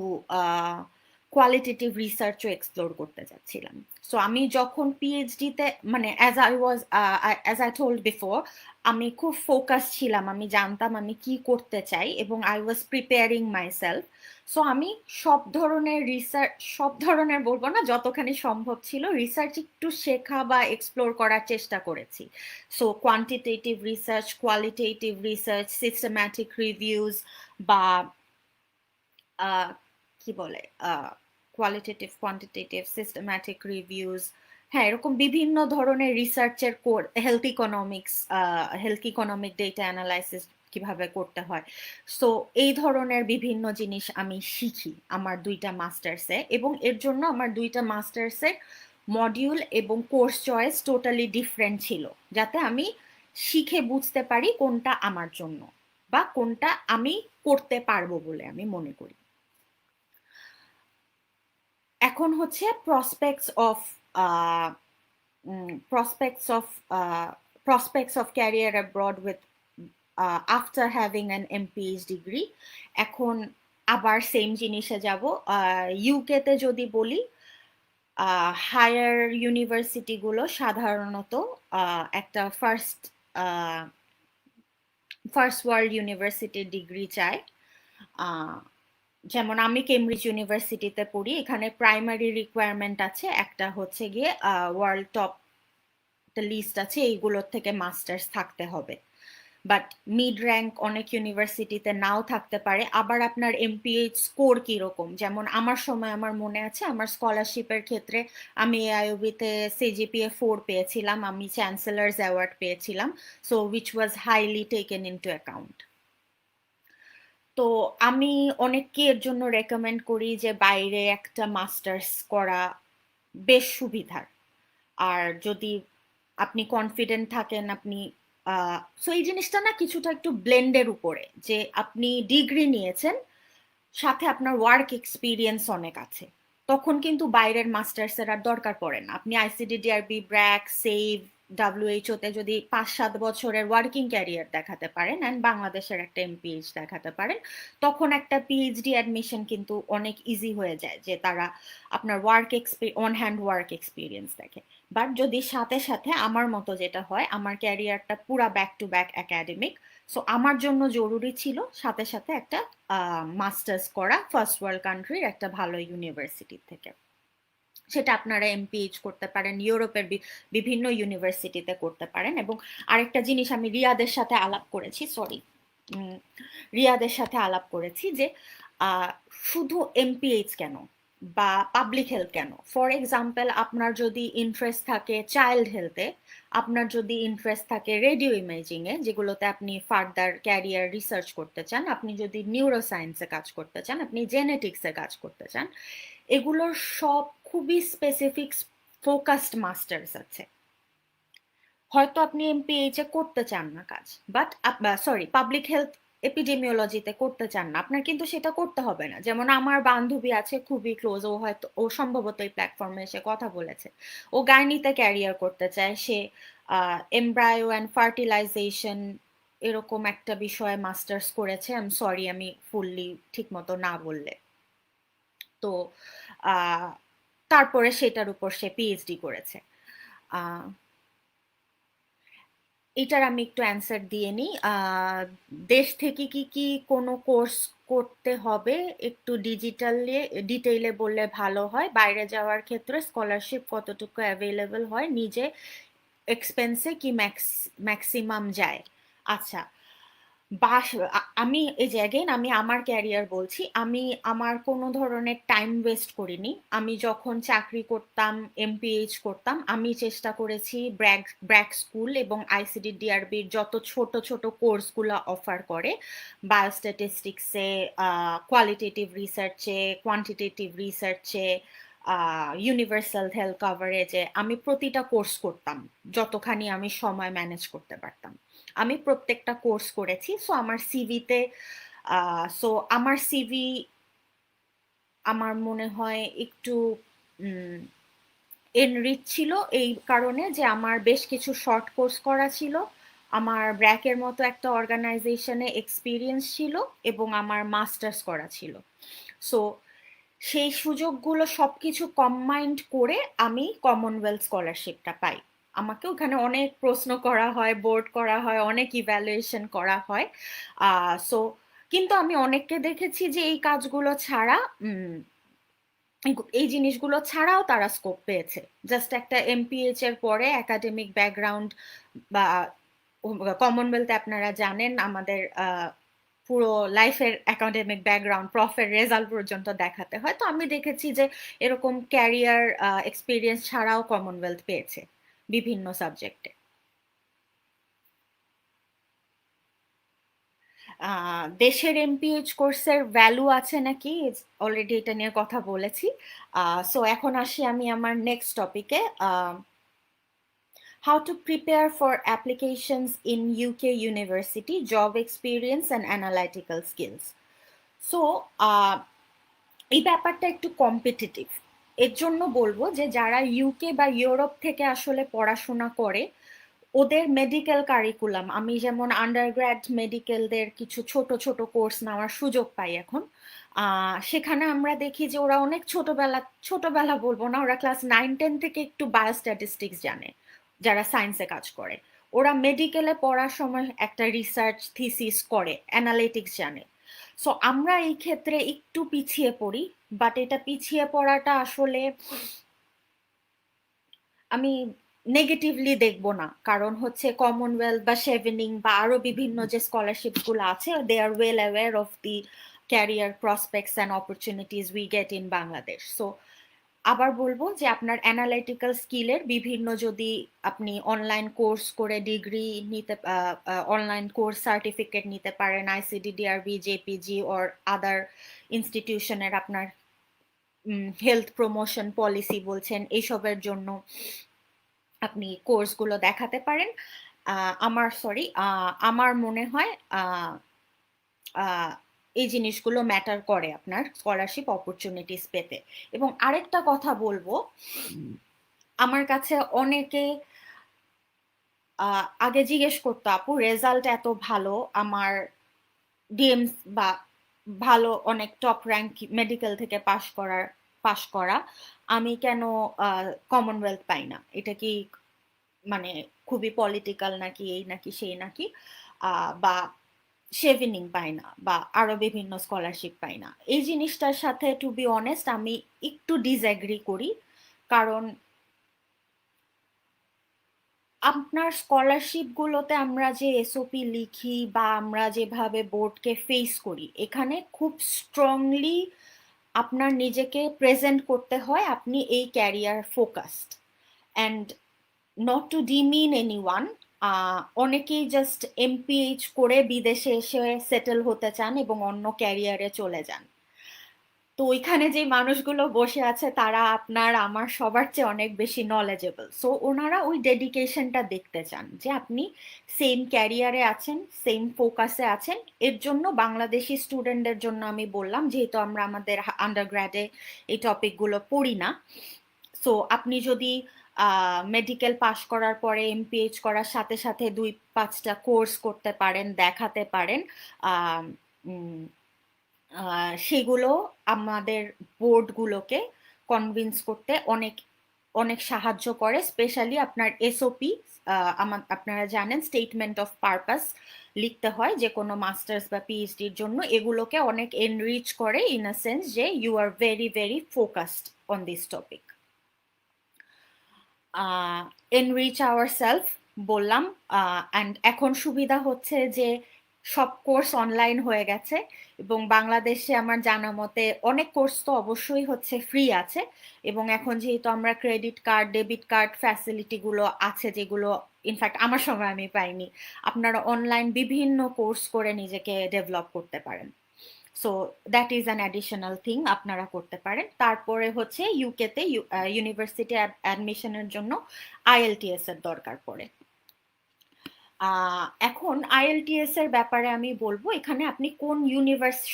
কোয়ালিটেটিভ রিসার্চও এক্সপ্লোর করতে যাচ্ছিলাম। সো আমি যখন পিএইচডিতে মানে অ্যাজ আই টোল্ড বিফোর, আমি খুব ফোকাস ছিলাম, আমি জানতাম আমি কি করতে চাই এবং I was preparing my self. So আমি সব ধরনের বলবো না, যতখানি সম্ভব ছিল রিসার্চ একটু শেখা বা এক্সপ্লোর করার চেষ্টা করেছি। So quantitative research, qualitative research, systematic reviews বা কি বলে কোয়ালিটেটিভ, কোয়ান্টিটেটিভ, সিস্টেম্যাটিক রিভিউজ, হ্যাঁ এরকম বিভিন্ন ধরনের রিসার্চের হেলথ ইকোনমিক ডেটা অ্যানালাইসিস কিভাবে করতে হয়। সো এই ধরনের বিভিন্ন জিনিস আমি শিখি আমার 2টা মাস্টার্সে, এবং এর জন্য আমার 2টা মাস্টার্সের মডিউল এবং কোর্স চয়েস টোটালি ডিফারেন্ট ছিল, যাতে আমি শিখে বুঝতে পারি কোনটা আমার জন্য বা কোনটা আমি করতে পারবো বলে আমি মনে করি। এখন হচ্ছে prospects of prospects of career abroad with after having an MPH degree. এখন আবার সেম জিনিসে যাব। ইউকেতে যদি বলি, হায়ার ইউনিভার্সিটিগুলো সাধারণত একটা ফার্স্ট ওয়ার্ল্ড ইউনিভার্সিটির ডিগ্রি চায়। যেমন আমি কেমব্রিজ ইউনিভার্সিটিতে পড়ি, এখানে প্রাইমারি রিকোয়ারমেন্ট আছে, একটা হচ্ছে গিয়ে ওয়ার্ল্ড টপ লিস্ট আছে, এইগুলোর থেকে মাস্টার্স থাকতে হবে। বাট মিড র্যাঙ্ক অনেক ইউনিভার্সিটিতে নাও থাকতে পারে। আবার আপনার এমপিএইচ স্কোর কিরকম, যেমন আমার সময় আমার মনে আছে আমার স্কলারশিপের ক্ষেত্রে আমি এআইওবিতে সিজিপিএ 4 পেয়েছিলাম, আমি চ্যান্সেলার্স অ্যাওয়ার্ড পেয়েছিলাম, so which was highly taken into account. তো আমি অনেককে এর জন্য রেকমেন্ড করি যে বাইরে একটা মাস্টার্স করা বেশ সুবিধার। আর যদি আপনি কনফিডেন্ট থাকেন, আপনি সো এই জিনিসটা না কিছুটা একটু ব্লেন্ডের উপরে, যে আপনি ডিগ্রি নিয়েছেন সাথে আপনার ওয়ার্ক এক্সপিরিয়েন্স অনেক আছে, তখন কিন্তু বাইরের মাস্টার্সের আর দরকার পড়ে না। আপনি আইসিডিডিআরবি, ব্র্যাক, সেভ, ডাব্লিউএইচও তে যদি 5-7 বছরের ওয়ার্কিং ক্যারিয়ার দেখাতে পারেন অ্যান্ড বাংলাদেশের একটা এমপিএইচ দেখাতে পারেন, তখন একটা পিএইচডি অ্যাডমিশন কিন্তু অনেক ইজি হয়ে যায়, যে তারা আপনার অন হ্যান্ড ওয়ার্ক এক্সপিরিয়েন্স দেখে। বাট যদি সাথে সাথে আমার মতো যেটা হয়, আমার ক্যারিয়ারটা পুরা back to back academic, so আমার জন্য জরুরি ছিল সাথে সাথে একটা মাস্টার্স করা ফার্স্ট ওয়ার্ল্ড কান্ট্রির একটা ভালো ইউনিভার্সিটি থেকে। সেটা আপনারা এমপিএইচ করতে পারেন, ইউরোপের বিভিন্ন ইউনিভার্সিটিতে করতে পারেন। এবং আরেকটা জিনিস আমি রিয়াদের সাথে আলাপ করেছি যে শুধু এমপিএইচ কেন বা পাবলিক হেলথ কেন, ফর এক্সাম্পল আপনার যদি ইন্টারেস্ট থাকে চাইল্ড হেলথে, আপনার যদি ইন্টারেস্ট থাকে রেডিও ইমেজিংয়ে, যেগুলোতে আপনি ফার্দার ক্যারিয়ার রিসার্চ করতে চান, আপনি যদি নিউরোসায়েন্সে কাজ করতে চান, আপনি জেনেটিক্সে কাজ করতে চান, এগুলোর সব খুবই স্পেসিফিক ফোকাসড মাস্টার্স আছে। হয়তো আপনি এমপিএইচ এ করতে চান না কাজ, বাট পাবলিক হেলথ এপিডেমিওলজিতে করতে চান না, আপনার কিন্তু সেটা করতে হবে না। যেমন আমার বান্ধবী আছে খুবই ক্লোজ, ও সম্ভবত এই প্ল্যাটফর্মে এসে কথা বলেছে, ও গাইনিতে ক্যারিয়ার করতে চায়, সে এমব্রায়ো অ্যান্ড ফার্টিলাইজেশন এরকম একটা বিষয়ে মাস্টার্স করেছে। আই এম সরি আমি ফুললি ঠিক মতো না বললে। তো তারপরে সেটার উপর সে পিএইচডি করেছে। এটার আমি একটু অ্যান্সার দিয়ে নিই। দেশ থেকে কি কোনো কোর্স করতে হবে একটু ডিটেইলে বললে ভালো হয়। বাইরে যাওয়ার ক্ষেত্রে স্কলারশিপ কতটুকু অ্যাভেলেবল হয়, নিজে এক্সপেন্সে কি ম্যাক্সিমাম যায়? আচ্ছা, আমি এই যে অ্যাগেন আমি আমার ক্যারিয়ার বলছি, আমি আমার কোনো ধরনের টাইম ওয়েস্ট করিনি। আমি যখন চাকরি করতাম, এমপিএইচ করতাম, আমি চেষ্টা করেছি ব্র্যাক স্কুল এবং আইসিডিডিআরবির যত ছোট ছোট কোর্সগুলো অফার করে, বায়োস্ট্যাটিস্টিক্সে, কোয়ালিটেটিভ রিসার্চে, কোয়ান্টিটেটিভ রিসার্চে, ইউনিভার্সাল হেলথ কাভারেজে, আমি প্রতিটা কোর্স করতাম যতখানি আমি সময় ম্যানেজ করতে পারতাম। আমি প্রত্যেকটা কোর্স করেছি। সো আমার সিভি আমার মনে হয় একটু এনরিচ ছিল এই কারণে যে আমার বেশ কিছু শর্ট কোর্স করা ছিল, আমার ব্র্যাকের মতো একটা অর্গানাইজেশনে এক্সপিরিয়েন্স ছিল এবং আমার মাস্টার্স করা ছিল। সো সেই সুযোগগুলো সবকিছু কম্বাইন্ড করে আমি কমনওয়েলথ স্কলারশিপটা পাই। আমাকে ওখানে অনেক প্রশ্ন করা হয়, বোর্ড করা হয়, অনেক ইভ্যালুয়েশন করা হয়। সো কিন্তু আমি অনেককে দেখেছি যে এই কাজগুলো ছাড়া এই জিনিসগুলো ছাড়াও তারা স্কোপ পেয়েছে। জাস্ট একটা এমপিএইচ এর পরে একাডেমিক ব্যাকগ্রাউন্ড বা কমনওয়েলথে আপনারা জানেন আমাদের পুরো লাইফের একাডেমিক ব্যাকগ্রাউন্ড প্রফের রেজাল্ট পর্যন্ত দেখাতে হয়। তো আমি দেখেছি যে এরকম ক্যারিয়ার এক্সপিরিয়েন্স ছাড়াও কমনওয়েলথ পেয়েছে বিভিন্ন সাবজেক্টে। দেশের এমপিএইচ কোর্সের ভ্যালু আছে নাকি অলরেডি এটা নিয়ে কথা বলেছি। সো এখন আসি আমি আমার নেক্সট টপিকে, how to prepare for applications in UK university, job experience and analytical skills. So এই ব্যাপারটা একটু কম্পিটিটিভ। এর জন্য বলবো যে যারা ইউকে বা ইউরোপ থেকে আসলে পড়াশোনা করে ওদের মেডিকেল কারিকুলাম, আমি যেমন আন্ডারগ্র্যাড মেডিকেলদের কিছু ছোট ছোট কোর্স নেওয়ার সুযোগ পাই এখন। সেখানে আমরা দেখি যে ওরা অনেক ছোটবেলা বলবো না, ওরা ক্লাস 9-10 থেকে একটু বায়োস্ট্যাটিস্টিক্স জানে যারা সায়েন্সে কাজ করে। ওরা মেডিকেলে পড়ার সময় একটা রিসার্চ থিসিস করে, অ্যানালিটিক্স জানে। সো আমরা এই ক্ষেত্রে একটু পিছিয়ে পড়ি, বাট এটা পিছিয়ে পড়াটা আসলে আমি নেগেটিভলি দেখবো না, কারণ হচ্ছে কমনওয়েলথ বা শেভেনিং বা আরো বিভিন্ন যে স্কলারশিপ গুলো আছে, they are well aware of the career prospects and opportunities we get in Bangladesh. So আবার বলবো যে আপনার অ্যানালাইটিক্যাল স্কিলের বিভিন্ন যদি আপনি অনলাইন কোর্স করে ডিগ্রি নিতে, অনলাইন কোর্স সার্টিফিকেট নিতে পারেন ICDDRB, JPG or other ইনস্টিটিউশনের, আপনার হেলথ প্রমোশন পলিসি বলছেন এইসবের জন্য আপনি কোর্সগুলো দেখাতে পারেন। আমার মনে হয় এই জিনিসগুলো ম্যাটার করে আপনার স্কলারশিপ অপরচুনিটিস পেতে। এবং আরেকটা কথা বলবো, আমার কাছে অনেকে আগে জিজ্ঞেস করতো আপু রেজাল্ট এত ভালো, আমার ডিএমস বা ভালো অনেক টপ র্যাঙ্ক মেডিকেল থেকে পাশ করা, আমি কেন কমনওয়েলথ পাই না? এটা কি মানে খুবই পলিটিক্যাল নাকি, এই নাকি সেই নাকি, বা শেভিনিং পাই না বা আরো বিভিন্ন স্কলারশিপ পাই না? এই জিনিসটার সাথে টু বি অনেস্ট আমি একটু ডিসএগ্রি করি। কারণ আপনার স্কলারশিপ গুলোতে আমরা যে এসওপি লিখি বা আমরা যেভাবে বোর্ডকে ফেস করি, এখানে খুব স্ট্রংলি আপনার নিজেকে প্রেজেন্ট করতে হয় আপনি এই career focused. And not to demean anyone, অনেকেই জাস্ট এমপিএইচ করে বিদেশে এসে সেটেল হতে চান এবং অন্য ক্যারিয়ারে চলে যান। তো ওইখানে যে মানুষগুলো বসে আছে তারা আপনার আমার সবার চেয়ে অনেক বেশি নলেজেবল। সো ওনারা ওই ডেডিকেশনটা দেখতে চান যে আপনি সেম ক্যারিয়ারে আছেন, সেম ফোকাসে আছেন। এর জন্য বাংলাদেশি স্টুডেন্টদের জন্য আমি বললাম, যেহেতু আমরা আমাদের আন্ডারগ্র্যাডে এই টপিকগুলো পড়ি না, সো আপনি যদি মেডিকেল পাশ করার পরে এমপিএইচ করার সাথে সাথে 2-5টা কোর্স করতে পারেন, দেখাতে পারেন, সেগুলো আমাদের বোর্ডগুলোকে কনভিন্স করতে অনেক অনেক সাহায্য করে। স্পেশালি আপনার এসওপি, আপনারা জানেন স্টেটমেন্ট অফ পারপাস লিখতে হয় যে কোনো মাস্টার্স বা পিএইচডির জন্য, এগুলোকে অনেক এনরিচ করে ইন আ সেন্স যে you are very very focused on this topic. Enrich our self বললাম। অ্যান্ড এখন সুবিধা হচ্ছে যে সব কোর্স অনলাইন হয়ে গেছে এবং বাংলাদেশে আমার জানা মতে অনেক কোর্স তো অবশ্যই হচ্ছে ফ্রি আছে, এবং এখন যেহেতু আমরা ক্রেডিট কার্ড, ডেবিট কার্ড ফ্যাসিলিটিগুলো আছে যেগুলো ইনফ্যাক্ট আমার সময় আমি পাইনি, আপনারা অনলাইন বিভিন্ন কোর্স করে নিজেকে ডেভেলপ করতে পারেন। So that is an additional thing আপনারা করতে পারেন। তারপরে হচ্ছে ইউকেতে ইউনিভার্সিটি অ্যাডমিশনের জন্য আইএলটিএস এর দরকার পড়ে। এখন আইএলটিএস এর ব্যাপারে আমি বলবো, এখানে আপনি কোন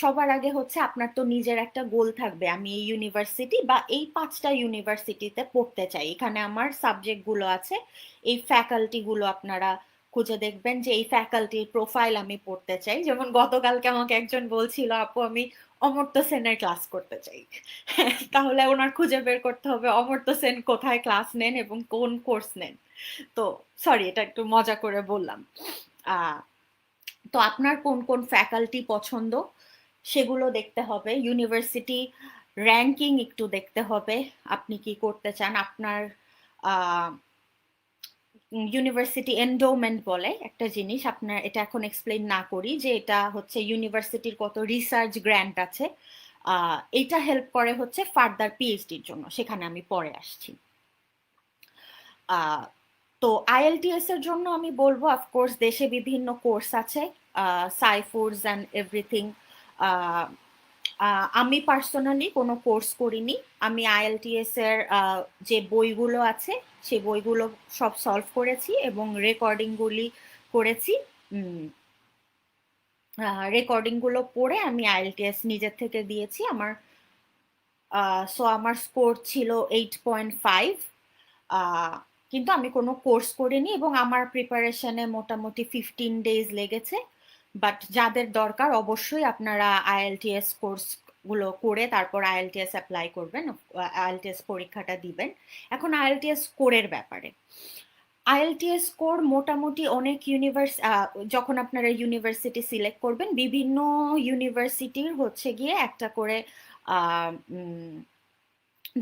সবার আগে হচ্ছে আপনার তো নিজের একটা গোল থাকবে, আমি এই ইউনিভার্সিটি বা এই 5টা ইউনিভার্সিটিতে পড়তে চাই, এখানে আমার সাবজেক্ট গুলো আছে, এই ফ্যাকাল্টি গুলো আপনারা খুঁজে দেখবেন যে এই ফ্যাকাল্টির প্রোফাইল আমি পড়তে চাই। যেমন গতকালকে আমাকে একজন বলছিল আপু আমি অমর্ত্য সেনের ক্লাস করতে চাই। তাহলে ওনার খুঁজে বের করতে হবে অমর্ত্য সেন কোথায় ক্লাস নেন এবং কোন কোর্স নেন। তো সরি, এটা একটু মজা করে বললাম। আহ, তো আপনার কোন কোন ফ্যাকাল্টি পছন্দ সেগুলো দেখতে হবে, ইউনিভার্সিটি র্যাঙ্কিং একটু দেখতে হবে, আপনি কি করতে চান। আপনার ইউনিভার্সিটি এন্ডোমেন্ট বলে একটা জিনিস, আপনার এটা এখন এক্সপ্লেন না করি, যে এটা হচ্ছে ইউনিভার্সিটির কত রিসার্চ গ্র্যান্ট আছে, এটা হেল্প করে হচ্ছে ফার্দার পিএইচডির জন্য, সেখানে আমি পরে আসছি। তো আইএলটিএস এর জন্য আমি বলবো অফকোর্স দেশে বিভিন্ন কোর্স আছে, সাইফুডস অ্যান্ড এভরিথিং। আমি পার্সোনালি কোনো কোর্স করিনি, আমি আইএলটিএস এর যে বইগুলো আছে সেই বইগুলো সব সলভ করেছি এবং রেকর্ডিংগুলি করেছি। রেকর্ডিংগুলো পড়ে আমি আইএলটিএস নিজের থেকে দিয়েছি। আমার স্কোর ছিল 8.5, কিন্তু আমি কোনো কোর্স করিনি এবং আমার প্রিপারেশনে মোটামুটি 15 days লেগেছে। বাট যাদের দরকার অবশ্যই আপনারা আইএলটিএস কোর্সগুলো করে তারপর আইএলটিএস অ্যাপ্লাই করবেন, আইএলটিএস পরীক্ষাটা দিবেন। এখন আইএলটিএস স্কোরের ব্যাপারে, আইএলটিএস স্কোর মোটামুটি অনেক যখন আপনারা ইউনিভার্সিটি সিলেক্ট করবেন, বিভিন্ন ইউনিভার্সিটির হচ্ছে গিয়ে একটা করে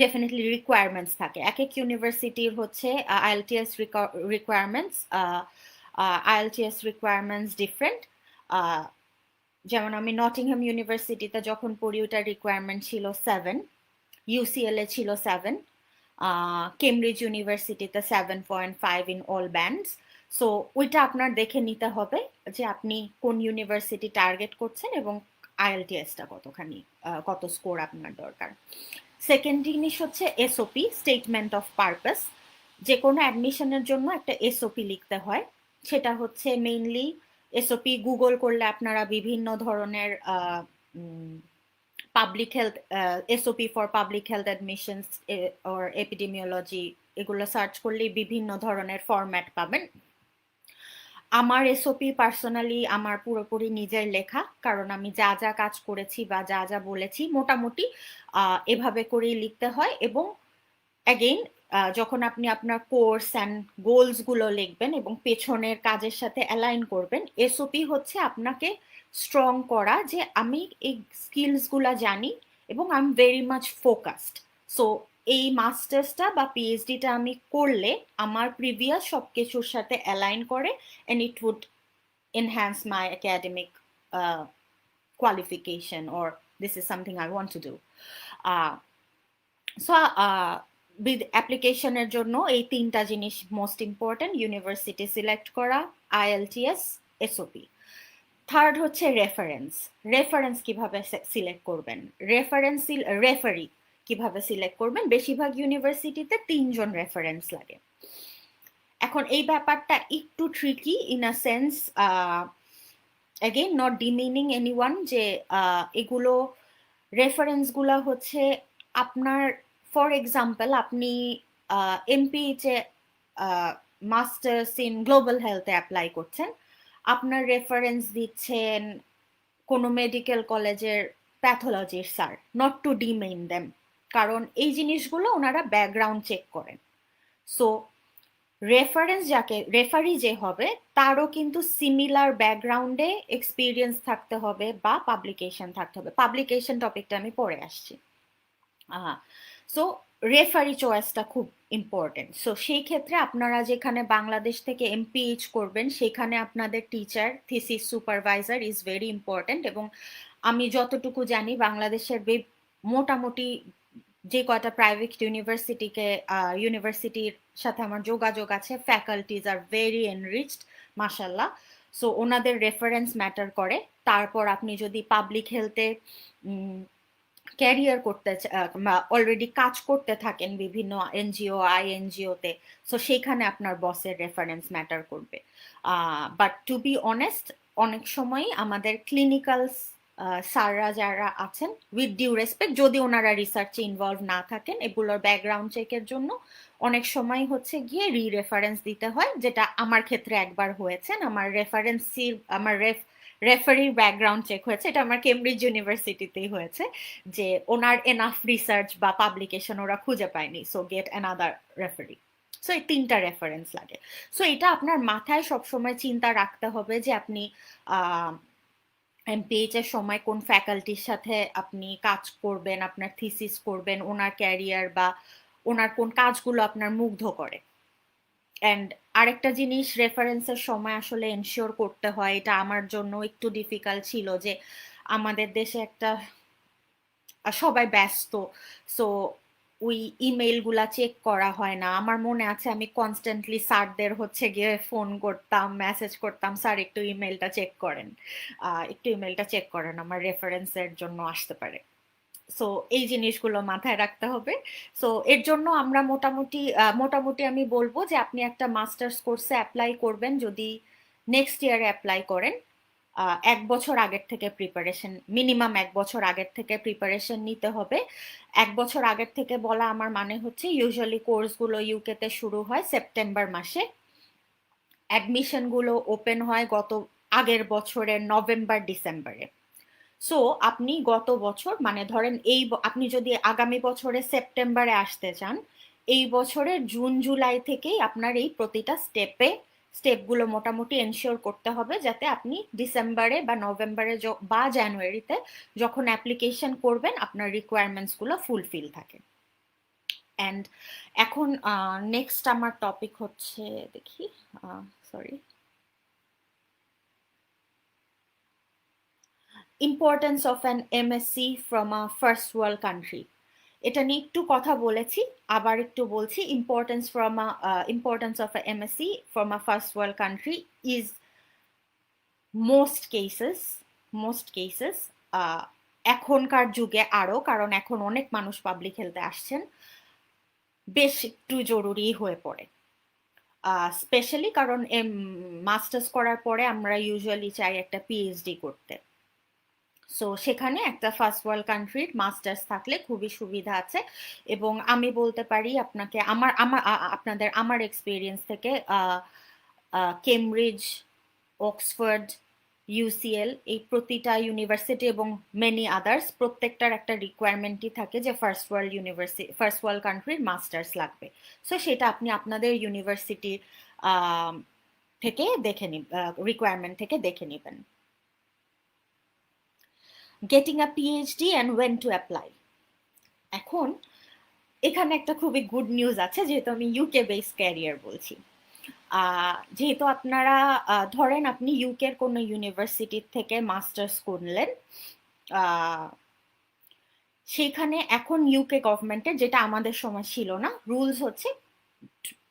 ডেফিনেটলি রিকোয়ারমেন্টস থাকে। এক এক ইউনিভার্সিটির হচ্ছে আইএলটিএস রিকোয়ারমেন্টস ডিফারেন্ট। যেমন আমি নটিংহাম ইউনিভার্সিটিতে যখন পড়ি ওটার রিকোয়ারমেন্ট ছিল 7, ইউসিএল এ ছিল 7, কেমব্রিজ ইউনিভার্সিটিতে 7.5 ইন অল ব্যান্ডস। সো ওইটা আপনার দেখে নিতে হবে যে আপনি কোন ইউনিভার্সিটি টার্গেট করছেন এবং আইএলটিএসটা কতখানি, কত স্কোর আপনার দরকার। সেকেন্ড জিনিস হচ্ছে এসওপি, স্টেটমেন্ট অফ পারপাস। যে কোনো অ্যাডমিশনের জন্য একটা এসওপি লিখতে হয়, সেটা হচ্ছে মেইনলি এসওপি গুগল করলে আপনারা বিভিন্ন ধরনের public health, SOP for public health admissions or epidemiology, এগুলো সার্চ করলেই বিভিন্ন ধরনের ফরম্যাট পাবেন। আমার এসওপি পার্সোনালি আমার পুরোপুরি নিজের লেখা, কারণ আমি যা যা কাজ করেছি বা যা যা বলেছি মোটামুটি এভাবে করেই লিখতে হয়। এবং অ্যাগেইন যখন আপনি আপনার কোর্স অ্যান্ড গোলস গুলো লিখবেন এবং পেছনের কাজের সাথে অ্যালাইন করবেন, এসওপি হচ্ছে আপনাকে স্ট্রং করা যে আমি এই স্কিলস গুলা জানি এবং I am very much focused. So এই মাস্টার্সটা বা পিএইচডিটা আমি করলে আমার প্রিভিয়াস সব কিছুর সাথে অ্যালাইন করে, and it would enhance my academic qualification, or this is something I want to do. So with অ্যাপ্লিকেশনের জন্য এই তিনটা জিনিস মোস্ট ইম্পর্টেন্ট: ইউনিভার্সিটি সিলেক্ট করা, আইএলটিএস, এসওপি। থার্ড হচ্ছে রেফারেন্স কিভাবে সিলেক্ট করবেন, রেফারি কিভাবে সিলেক্ট করবেন। বেশিরভাগ ইউনিভার্সিটিতে 3 জন রেফারেন্স লাগে। এখন এই ব্যাপারটা একটু tricky in a sense, again not demeaning anyone, যে এগুলো রেফারেন্সগুলো হচ্ছে আপনার, ফর এক্সাম্পল আপনি এমপিএইচ এ মাস্টার্স ইন গ্লোবাল হেলথে অ্যাপ্লাই করছেন, আপনার রেফারেন্স দিচ্ছেন কোনো মেডিকেল কলেজের প্যাথোলজির sir, not to demean them, কারণ এই জিনিসগুলো ওনারা ব্যাকগ্রাউন্ড চেক করেন। সো রেফারি যে হবে তারও কিন্তু সিমিলার ব্যাকগ্রাউন্ডে এক্সপিরিয়েন্স থাকতে হবে বা পাবলিকেশন থাকতে হবে। পাবলিকেশন টপিকটা আমি পরে আসছি। সো রেফারি চয়েসটা খুব ইম্পর্টেন্ট। সো সেই ক্ষেত্রে আপনারা যেখানে বাংলাদেশ থেকে এমপিএইচ করবেন সেখানে আপনাদের teacher, thesis supervisor is very important. এবং আমি যতটুকু জানি বাংলাদেশের মোটামুটি যে কয়টা প্রাইভেট ইউনিভার্সিটির সাথে আমার যোগাযোগ আছে, ফ্যাকাল্টিজ আর ভেরি এনরিচড মাশাল্লাহ। সো ওনাদের রেফারেন্স ম্যাটার করে। তারপর আপনি যদি পাবলিক হেলথে ক্যারিয়ার করতে অলরেডি কাজ করতে থাকেন বিভিন্ন এনজিও, আইএনজিওতে, সো সেইখানে আপনার বসের রেফারেন্স ম্যাটার করবে। বাট টু বি অনেস্ট, অনেক সময়ই আমাদের ক্লিনিক্যাল স্যাররা যারা আছেন, উইথ ডিউ রেসপেক্ট, যদি ওনারা রিসার্চে ইনভলভ না থাকেন, এগুলোর ব্যাকগ্রাউন্ড চেকের জন্য অনেক সময় হচ্ছে গিয়ে রেফারেন্স দিতে হয়, যেটা আমার ক্ষেত্রে একবার হয়েছে। আমার রেফারির ব্যাকগ্রাউন্ড চেক হয়েছে, এটা আমার কেমব্রিজ ইউনিভার্সিটিতেই হয়েছে, যে ওনার এনাফ রিসার্চ বা পাবলিকেশন ওরা খুঁজে পায়নি, so get another referee. So এই 3টা রেফারেন্স লাগে। সো এটা আপনার মাথায় সবসময় চিন্তা রাখতে হবে যে আপনি এমপিএইচ এর সময় কোন ফ্যাকাল্টির সাথে আপনি কাজ করবেন, আপনার থিসিস করবেন, ওনার ক্যারিয়ার বা ওনার কোন কাজগুলো আপনার মুগ্ধ করে। অ্যান্ড আরেকটা জিনিস রেফারেন্সের সময় আসলে এনশিওর করতে হয়, এটা আমার জন্য একটু ডিফিকাল্ট ছিল, যে আমাদের দেশে একটা সবাই ব্যস্ত, সো ওই ইমেইল গুলা চেক করা হয় না। আমার মনে আছে আমি কনস্ট্যান্টলি স্যারদের হচ্ছে গিয়ে ফোন করতাম, মেসেজ করতাম, স্যার একটু ইমেইলটা চেক করেন, একটু ইমেইলটা চেক করেন, আমার রেফারেন্সের জন্য আসতে পারে। সো এই জিনিসগুলো মাথায় রাখতে হবে। সো এর জন্য আমরা মোটামুটি আমি বলবো যে আপনি একটা মাস্টার্স কোর্সে অ্যাপ্লাই করবেন যদি নেক্সট ইয়ারে অ্যাপ্লাই করেন, 1 বছর আগের থেকে প্রিপারেশন, মিনিমাম 1 বছর আগের থেকে প্রিপারেশন নিতে হবে। 1 বছর আগের থেকে বলা আমার মানে হচ্ছে ইউজুয়ালি কোর্সগুলো ইউকেতে শুরু হয় সেপ্টেম্বর মাসে, অ্যাডমিশনগুলো ওপেন হয় আগের বছরের নভেম্বর ডিসেম্বরে। সো আপনি গত বছর মানে ধরেন আপনি যদি আগামী বছরে সেপ্টেম্বরে আসতে চান, এই বছরের জুন জুলাই থেকেই আপনার এই প্রতিটা স্টেপগুলো মোটামুটি এনশিওর করতে হবে, যাতে আপনি ডিসেম্বরে বা নভেম্বরে বা জানুয়ারিতে যখন অ্যাপ্লিকেশন করবেন আপনার রিকোয়ারমেন্টসগুলো ফুলফিল থাকে। অ্যান্ড এখন নেক্সট আমার টপিক হচ্ছে, দেখি, sorry, importance of an MSc from a first world country. এটা নিয়ে একটু কথা বলেছি, আবার একটু বলছি। Importance of a MSc from a first world country is most cases এখনকার যুগে আরো, কারণ এখন অনেক মানুষ পাবলিক হেলথে আসছেন, বেশ একটু জরুরি হয়ে পড়ে। স্পেশালি কারণ মাস্টার্স করার পরে আমরা ইউজুয়ালি চাই একটা পিএইচডি করতে। সো সেখানে একটা ফার্স্ট ওয়ার্ল্ড কান্ট্রির মাস্টার্স থাকলে খুবই সুবিধা আছে। এবং আমি বলতে পারি আপনাকে আমার এক্সপিরিয়েন্স থেকে, কেমব্রিজ, অক্সফোর্ড, ইউসিএল, এই প্রতিটা ইউনিভার্সিটি এবং মেনি আদার্স প্রত্যেকটার একটা রিকোয়ারমেন্টই থাকে যে ফার্স্ট ওয়ার্ল্ড কান্ট্রির মাস্টার্স লাগবে। সো সেটা আপনি আপনাদের ইউনিভার্সিটি থেকে রিকোয়ারমেন্ট থেকে দেখে নেবেন। Getting a PhD and went to apply. এখন এখানে একটা খুবই গুড নিউজ আছে, যেহেতু আমি ইউকে বেস ক্যারিয়ার বলছি। যেহেতু আপনারা ধরেন আপনি ইউকের কোনো ইউনিভার্সিটি থেকে মাস্টার্স করলেন, সেখানে এখন ইউকে গভর্নমেন্টের, যেটা আমাদের সময় ছিল না, রুলস হচ্ছে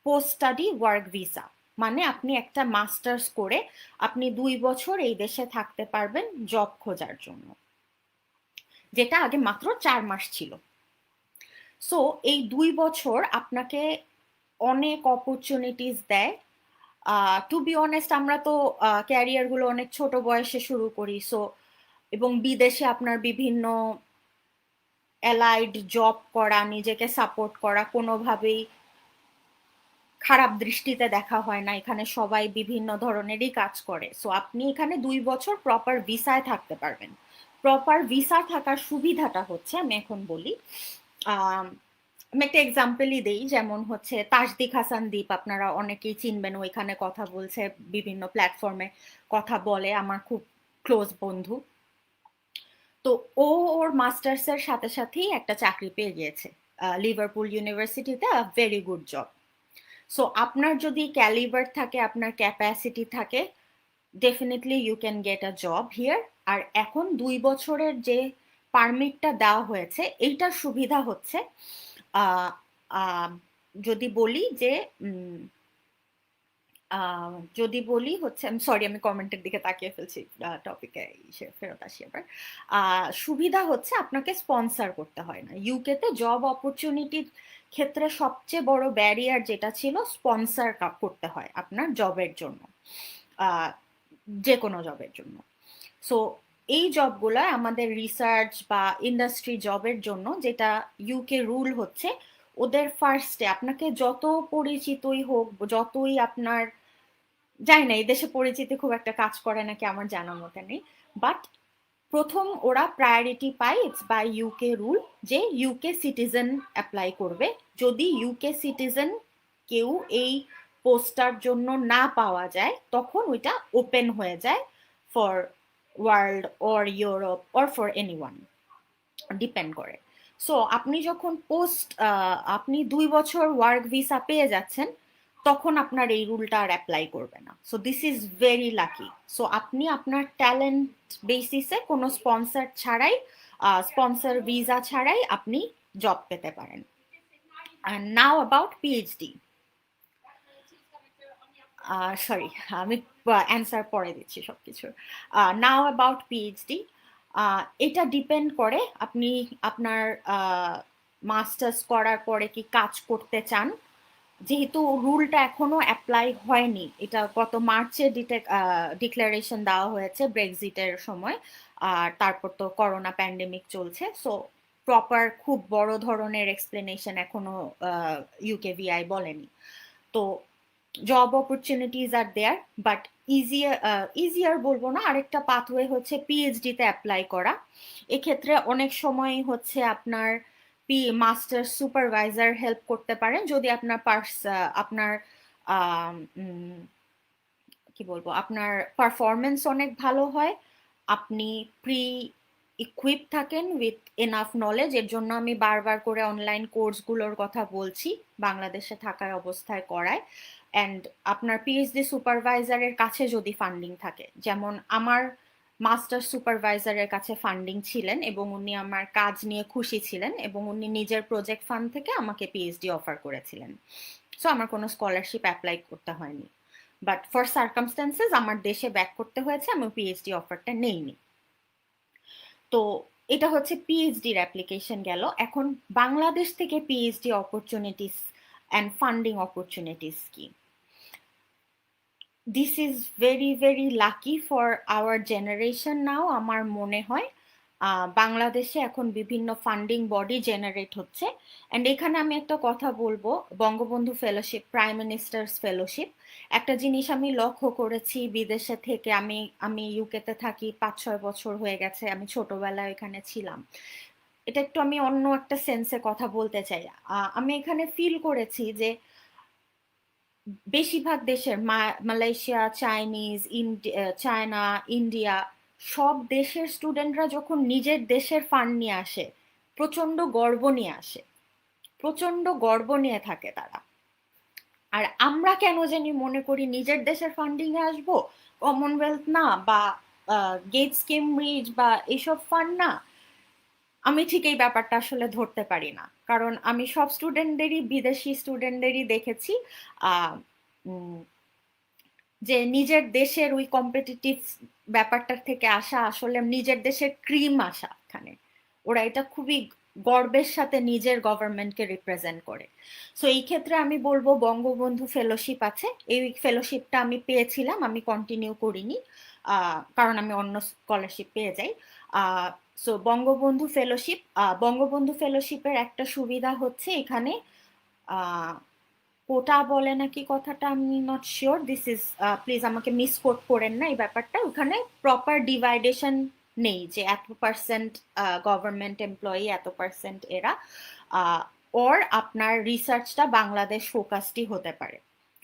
পোস্ট স্টাডি ওয়ার্ক ভিসা। মানে আপনি একটা মাস্টার্স করে আপনি 2 বছর এই দেশে থাকতে পারবেন জব খোঁজার জন্য, যেটা আগে মাত্র 4 মাস ছিল। সো এই 2 বছর আপনাকে অনেক অপরচুনিটিস দেয়। টু বি অনেস্ট, আমরা তো ক্যারিয়ার গুলো অনেক ছোট বয়সে শুরু করি, সো এবং বিদেশে আপনার বিভিন্ন অ্যালাইড জব করা, নিজেকে সাপোর্ট করা কোনোভাবেই খারাপ দৃষ্টিতে দেখা হয় না। এখানে সবাই বিভিন্ন ধরনেরই কাজ করে। সো আপনি এখানে 2 বছর প্রপার ভিসায় থাকতে পারবেন। প্রপার ভিসা থাকার সুবিধাটা হচ্ছে, আমি এখন বলি, আমি একটা এক্সাম্পলই দিই, যেমন হচ্ছে তাসদিক হাসান দ্বীপ, আপনারা অনেকেই চিনবেন, ওইখানে কথা বলছে, বিভিন্ন প্ল্যাটফর্মে কথা বলে, আমার খুব ক্লোজ বন্ধু। তো ওর মাস্টার্সের সাথে সাথেই একটা চাকরি পেয়ে গিয়েছে লিভারপুল ইউনিভার্সিটিতে, ভেরি গুড জব। সো আপনার যদি ক্যালিবার থাকে, আপনার ক্যাপাসিটি থাকে, definitely you can get a job here. আর এখন 2 বছরের যে পারমিটটা দেওয়া হয়েছে, এইটার সুবিধা হচ্ছে, যদি বলি যে হচ্ছে, আমি সরি, আমি কমেন্টের দিকে তাকিয়ে ফেলছি, টপিকে ফেরত আসি আবার। সুবিধা হচ্ছে আপনাকে স্পন্সর করতে হয় না। ইউকেতে জব অপরচুনিটির ক্ষেত্রে সবচেয়ে বড় ব্যারিয়ার যেটা ছিল, স্পন্সর করতে হয় আপনার জবের জন্য, যে কোনো জবের জন্য। সো এই জবগুলো আমাদের রিসার্চ বা ইন্ডাস্ট্রি জবের জন্য, যেটা ইউকে রুল হচ্ছে, ওদের ফার্স্টে আপনাকে যত পরিচিতই হোক, যতই আপনার জানি না এই দেশে পরিচিতি খুব একটা কাজ করে নাকি, আমার জানা মতে নেই। বাট প্রথম ওরা প্রায়োরিটি পায়, ইটস বাই ইউকে রুল, যে ইউকে সিটিজেন অ্যাপ্লাই করবে। যদি ইউকে সিটিজেন কেউ এই পোস্টার জন্য না পাওয়া যায়, তখন ওইটা ওপেন হয়ে যায় for world or Europe or for anyone, depend করে। সো আপনি যখন আপনি 2 বছর ওয়ার্ক ভিসা পেয়ে যাচ্ছেন, তখন আপনার এই রুলটা আর অ্যাপ্লাই করবে না। So this is very lucky. So আপনি আপনার ট্যালেন্ট বেসিসে কোনো স্পন্সর ছাড়াই, স্পন্সর ভিসা ছাড়াই আপনি জব পেতে পারেন। And now about PhD. Sorry, আমি অ্যান্সার পরে দিচ্ছি সবকিছুর। নাও অ্যাবাউট পিএইচডি, এটা ডিপেন্ড করে আপনি আপনার মাস্টার্স করার পরে কি কাজ করতে চান। যেহেতু রুলটা এখনো অ্যাপ্লাই হয়নি, এটা গত মার্চে ডিক্লারেশন দেওয়া হয়েছে ব্রেক্সিটের সময়, আর তারপর তো করোনা প্যান্ডেমিক চলছে। সো প্রপার খুব বড় ধরনের এক্সপ্লেনেশন এখনো ইউকেভিআই বলেনি। তো job opportunities are there, but easier বলবো না, আরেকটা পাথওয়ে হচ্ছে পিএইচডি তে অ্যাপ্লাই করা। এক্ষেত্রে অনেক সময় হচ্ছে আপনার মাস্টার সুপারভাইজার হেল্প করতে পারেন, যদি আপনার আপনার কি বলবো, আপনার পারফরমেন্স অনেক ভালো হয়, আপনি প্রি ইকুইপ থাকেন উইথ এনাফ নলেজ। এর জন্য আমি বারবার করে অনলাইন কোর্সগুলোর কথা বলছি, বাংলাদেশে থাকার অবস্থায় করায়। অ্যান্ড আপনার পিএইচডি সুপারভাইজারের কাছে যদি ফান্ডিং থাকে, যেমন আমার মাস্টার সুপারভাইজারের কাছে ফান্ডিং ছিলেন এবং উনি আমার কাজ নিয়ে খুশি ছিলেন এবং উনি নিজের প্রজেক্ট ফান্ড থেকে আমাকে পিএইচডি অফার করেছিলেন। সো আমার কোনো স্কলারশিপ অ্যাপ্লাই করতে হয়নি, বাট ফর সার্কামস্টেন্সেস আমার দেশে ব্যাক করতে হয়েছে, আমি পিএইচডি অফারটা নেইনি। তো এটা হচ্ছে পিএইচডির অ্যাপ্লিকেশন গেল। এখন বাংলাদেশ থেকে PhD opportunities and funding opportunities কি? This is very very lucky for our generation now. আমার মনে হয় বাংলাদেশে এখন বিভিন্ন ফান্ডিং বডি জেনারেট হচ্ছে। অ্যান্ড এখানে আমি একটা কথা বলবো, Bangabandhu fellowship, prime minister's fellowship, একটা জিনিস আমি লক্ষ্য করেছি বিদেশে থেকে। আমি ইউকেতে থাকি 5-6 বছর হয়ে গেছে, আমি ছোটবেলায় এখানে ছিলাম। এটা একটু আমি অন্য একটা সেন্সে কথা বলতে চাই। আমি এখানে ফিল করেছি যে বেশিরভাগ দেশের, মালয়েশিয়া, চায়না, ইন্ডিয়া, সব দেশের স্টুডেন্টরা যখন নিজের দেশের ফান্ড নিয়ে আসে, প্রচন্ড গর্ব নিয়ে আসে, প্রচন্ড গর্ব নিয়ে থাকে তারা। আর আমরা কেন জানি মনে করি নিজের দেশের ফান্ডিং এ আসবো, কমনওয়েলথ না বা গেটস কেমব্রিজ বা এইসব ফান্ড না। আমি ঠিক এই ব্যাপারটা আসলে ধরতে পারি না, কারণ আমি সব স্টুডেন্টদেরই, বিদেশি স্টুডেন্টদেরই দেখেছি যে নিজের দেশের ওই কম্পিটিটিভ ব্যাপারটার থেকে আসা, আসলে নিজের দেশের ক্রিম আসা এখানে। ওরা এটা খুবই গর্বের সাথে নিজের গভর্নমেন্টকে রিপ্রেজেন্ট করে। সো এই ক্ষেত্রে আমি বলবো বঙ্গবন্ধু ফেলোশিপ আছে, এই ফেলোশিপটা আমি পেয়েছিলাম, আমি কন্টিনিউ করিনি কারণ আমি অন্য স্কলারশিপ পেয়ে যাই। সো বঙ্গবন্ধু ফেলোশিপের একটা সুবিধা হচ্ছে এখানে কোটা বলে নাকি কথাটা, আমি not sure, this is, please আমাকে মিসকোট করেন না এই ব্যাপারটা। ওখানে প্রপার ডিভাইডেশন নেই যে এত পার্সেন্ট গভর্নমেন্ট এমপ্লয়ি, এত পার্সেন্ট এরা, ওর আপনার রিসার্চটা বাংলাদেশ ফোকাসডই হতে পারে।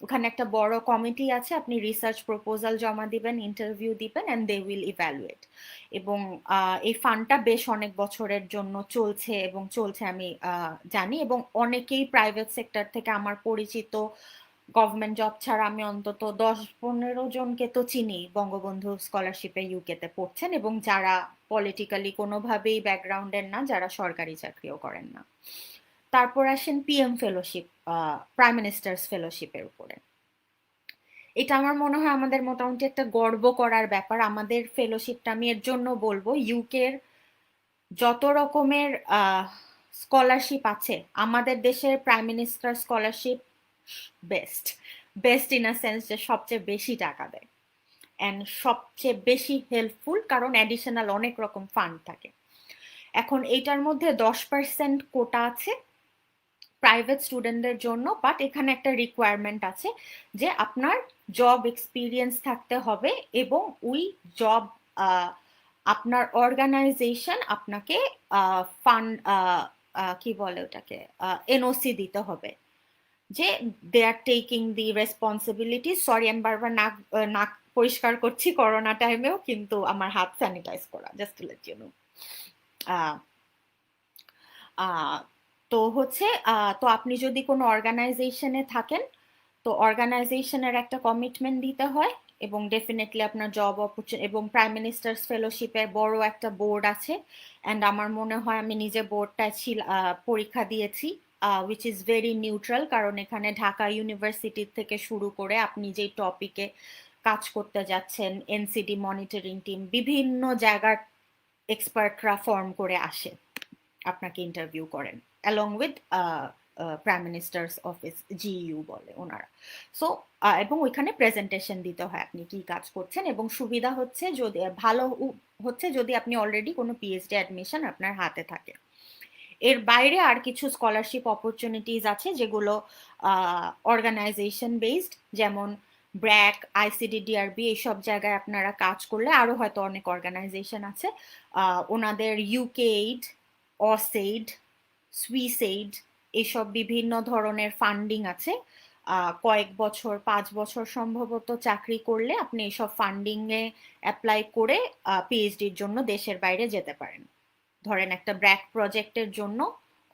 ওখানে একটা বড় কমিটি আছে, আপনি রিসার্চ প্রপোজাল জমা দিবেন, ইন্টারভিউ দিবেন, অ্যান্ড দে উইল ইভ্যালুয়েট। এবং এই ফান্ডটা বেশ অনেক বছরের জন্য চলছে এবং চলছে আমি জানি। এবং অনেকেই প্রাইভেট সেক্টর থেকে আমার পরিচিত, গভর্নমেন্ট জব ছাড়া আমি অন্তত 10-15 জনকে তো চিনি বঙ্গবন্ধু স্কলারশিপে ইউকেতে পড়ছেন, এবং যারা পলিটিক্যালি কোনোভাবেই ব্যাকগ্রাউন্ডের না, যারা সরকারি চাকরিও করেন না। তারপর আসেন পিএম ফেলোশিপ, প্রাইম মিনিস্টার্স ফেলোশিপের উপরে। এটা আমার মনে হয় আমাদের মোটামুটি একটা গর্ব করার ব্যাপার। আমাদের ফেলোশিপটা আমি এর জন্য বলবো, ইউকের যত রকমের স্কলারশিপ আছে, আমাদের দেশের prime minister scholarship best, best in a sense যে সবচেয়ে বেশি টাকা দেয় অ্যান্ড সবচেয়ে বেশি হেল্পফুল, কারণ অ্যাডিশনাল অনেক রকম ফান্ড থাকে। এখন এইটার মধ্যে 10% কোটা আছে প্রাইভেট স্টুডেন্টদের জন্য, বাট এখানে একটা রিকোয়ারমেন্ট আছে যে আপনার জব এক্সপিরিয়েন্স থাকতে হবে এবং ওই জব আপনার অর্গানাইজেশন আপনাকে ফান্ড কি বলে ওটাকে এনওসি দিতে হবে যে they are taking the responsibility. Sorry আমি বারবার নাক নাক পরিষ্কার করছি করোনা টাইমেও, কিন্তু আমার হাত স্যানিটাইজ করা, just to let you know. তো হচ্ছে তো আপনি যদি কোনো অর্গানাইজেশনে থাকেন তো অর্গানাইজেশনের একটা কমিটমেন্ট দিতে হয় এবং ডেফিনেটলি আপনার জব অপরচুনিটি, এবং প্রাইম মিনিস্টার্স ফেলোশিপের বড় একটা বোর্ড আছে অ্যান্ড আমার মনে হয় আমি নিজে বোর্ডটায় পরীক্ষা দিয়েছি, উইচ ইজ ভেরি নিউট্রাল, কারণ এখানে ঢাকা ইউনিভার্সিটি থেকে শুরু করে আপনি যেই টপিকে কাজ করতে যাচ্ছেন, এনসিডি মনিটরিং টিম, বিভিন্ন জায়গার এক্সপার্টরা ফর্ম করে আসে, আপনাকে ইন্টারভিউ করেন along with prime ministers office, GU বলে ওনারা। সো এবং ওইখানে প্রেজেন্টেশন দিতে হয় আপনি কি কাজ করছেন, এবং সুবিধা হচ্ছে যদি ভালো হচ্ছে যদি আপনি অলরেডি কোনো পিএইচডি অ্যাডমিশন আপনার হাতে থাকে। এর বাইরে আর কিছু স্কলারশিপ অপরচুনিটিস আছে যেগুলো অর্গানাইজেশন বেসড, যেমন ব্র্যাক, আইসিডি, ডিআরবি, এইসব জায়গায় আপনারা কাজ করলে, আরো হয়তো অনেক অর্গানাইজেশন আছে, ওনাদের ইউকে এইড, অসেইড, সুইস এইড, এইসব বিভিন্ন ধরনের ফান্ডিং আছে। কয়েক বছর, 5 বছর সম্ভবত চাকরি করলে আপনি এইসব ফান্ডিং এ অ্যাপ্লাই করে পিএইচডির জন্য দেশের বাইরে যেতে পারেন। ধরেন একটা ব্র্যাক প্রজেক্টের জন্য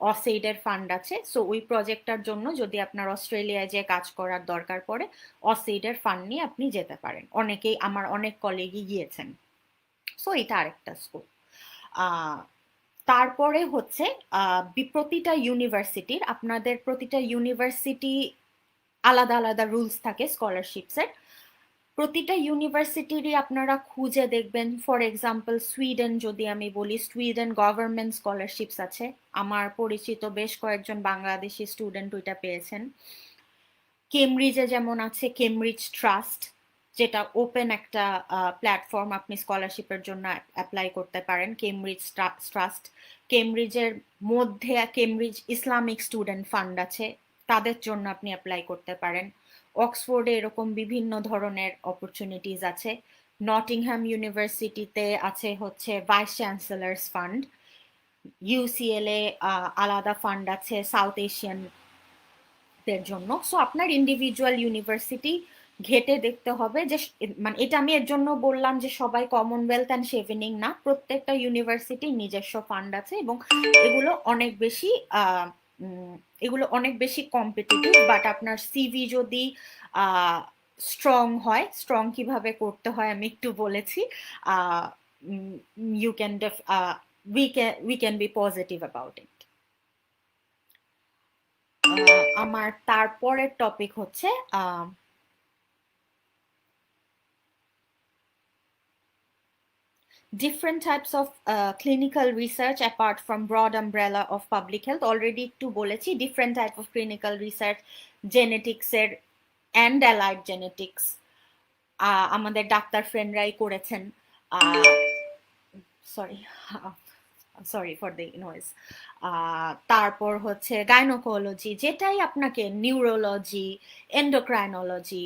অসেইডের ফান্ড আছে, সো ওই প্রজেক্টটার জন্য যদি আপনার অস্ট্রেলিয়ায় যে কাজ করার দরকার পড়ে, অসেইডের ফান্ড নিয়ে আপনি যেতে পারেন। অনেকেই, আমার অনেক কলিগই গিয়েছেন। সো এটা আরেকটা স্কোপ। তারপরে হচ্ছে প্রতিটা ইউনিভার্সিটির, আপনাদের প্রতিটা ইউনিভার্সিটি আলাদা আলাদা রুলস থাকে স্কলারশিপসের। প্রতিটা ইউনিভার্সিটিরই আপনারা খুঁজে দেখবেন, ফর এক্সাম্পল সুইডেন যদি আমি বলি, সুইডেন গভর্নমেন্ট স্কলারশিপস আছে, আমার পরিচিত বেশ কয়েকজন বাংলাদেশি স্টুডেন্ট ওইটা পেয়েছেন। কেমব্রিজে যেমন আছে কেমব্রিজ ট্রাস্ট, যেটা ওপেন একটা প্ল্যাটফর্ম, আপনি স্কলারশিপের জন্য অ্যাপ্লাই করতে পারেন। কেমব্রিজ ট্রাস্ট, কেমব্রিজের মধ্যে কেমব্রিজ ইসলামিক স্টুডেন্ট ফান্ড আছে, তাদের জন্য আপনি অ্যাপ্লাই করতে পারেন। অক্সফোর্ডে এরকম বিভিন্ন ধরনের অপরচুনিটিস আছে। নটিংহ্যাম ইউনিভার্সিটিতে আছে হচ্ছে ভাইস চ্যান্সেলার্স ফান্ড। ইউসিএলএ আলাদা ফান্ড আছে সাউথ এশিয়ান দের জন্য। সো আপনার ইন্ডিভিজুয়াল ইউনিভার্সিটি ঘেটে দেখতে হবে যে, মানে এটা আমি এর জন্য বললাম যে সবাই কমনওয়েলথ অ্যান্ড শেভেনিং না, প্রত্যেকটা ইউনিভার্সিটির নিজস্ব ফান্ড আছে এবং এগুলো অনেক বেশি এগুলো অনেক বেশি কম্পিটিটিভ। বাট আপনার সিভি যদি স্ট্রং হয়, স্ট্রং কিভাবে করতে হয় আমি একটু বলেছি, you can we can be positive about it. আমার তারপরের টপিক হচ্ছে different types of clinical research apart from broad umbrella of public health. Already একটু বলেছি different type of clinical research, genetics এর and allied genetics আমাদের doctor ফ্রেন্ডরাই করেছেন। Sorry for the noise. তারপর হচ্ছে গাইনোকোলজি, যেটাই আপনাকে, নিউরোলজি, এন্ডোক্রাইনোলজি,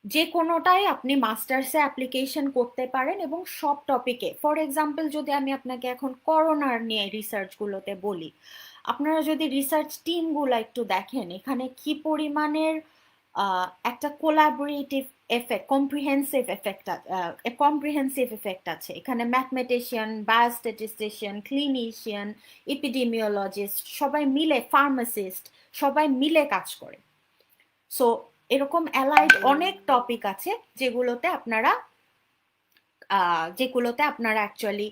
যে কোনোটাই আপনি মাস্টার্সে অ্যাপ্লিকেশন করতে পারেন এবং সব টপিকে। ফর এক্সাম্পল যদি আমি আপনাকে এখন করোনার নিয়ে রিসার্চগুলোতে বলি, আপনারা যদি রিসার্চ টিমগুলো একটু দেখেন, এখানে কি পরিমাণের একটা কোলাবোরেটিভ এফেক্ট, কম্প্রিহেন্সিভ এফেক্ট আছে এখানে। ম্যাথমেটিশিয়ান, বায়োস্ট্যাটিস্টিশিয়ান, ক্লিনিশিয়ান, এপিডেমিওলজিস্ট সবাই মিলে, ফার্মাসিস্ট সবাই মিলে কাজ করে। সো এরকম অ্যালাইড অনেক টপিক আছে যেগুলোতে আপনারা অ্যাকচুয়ালি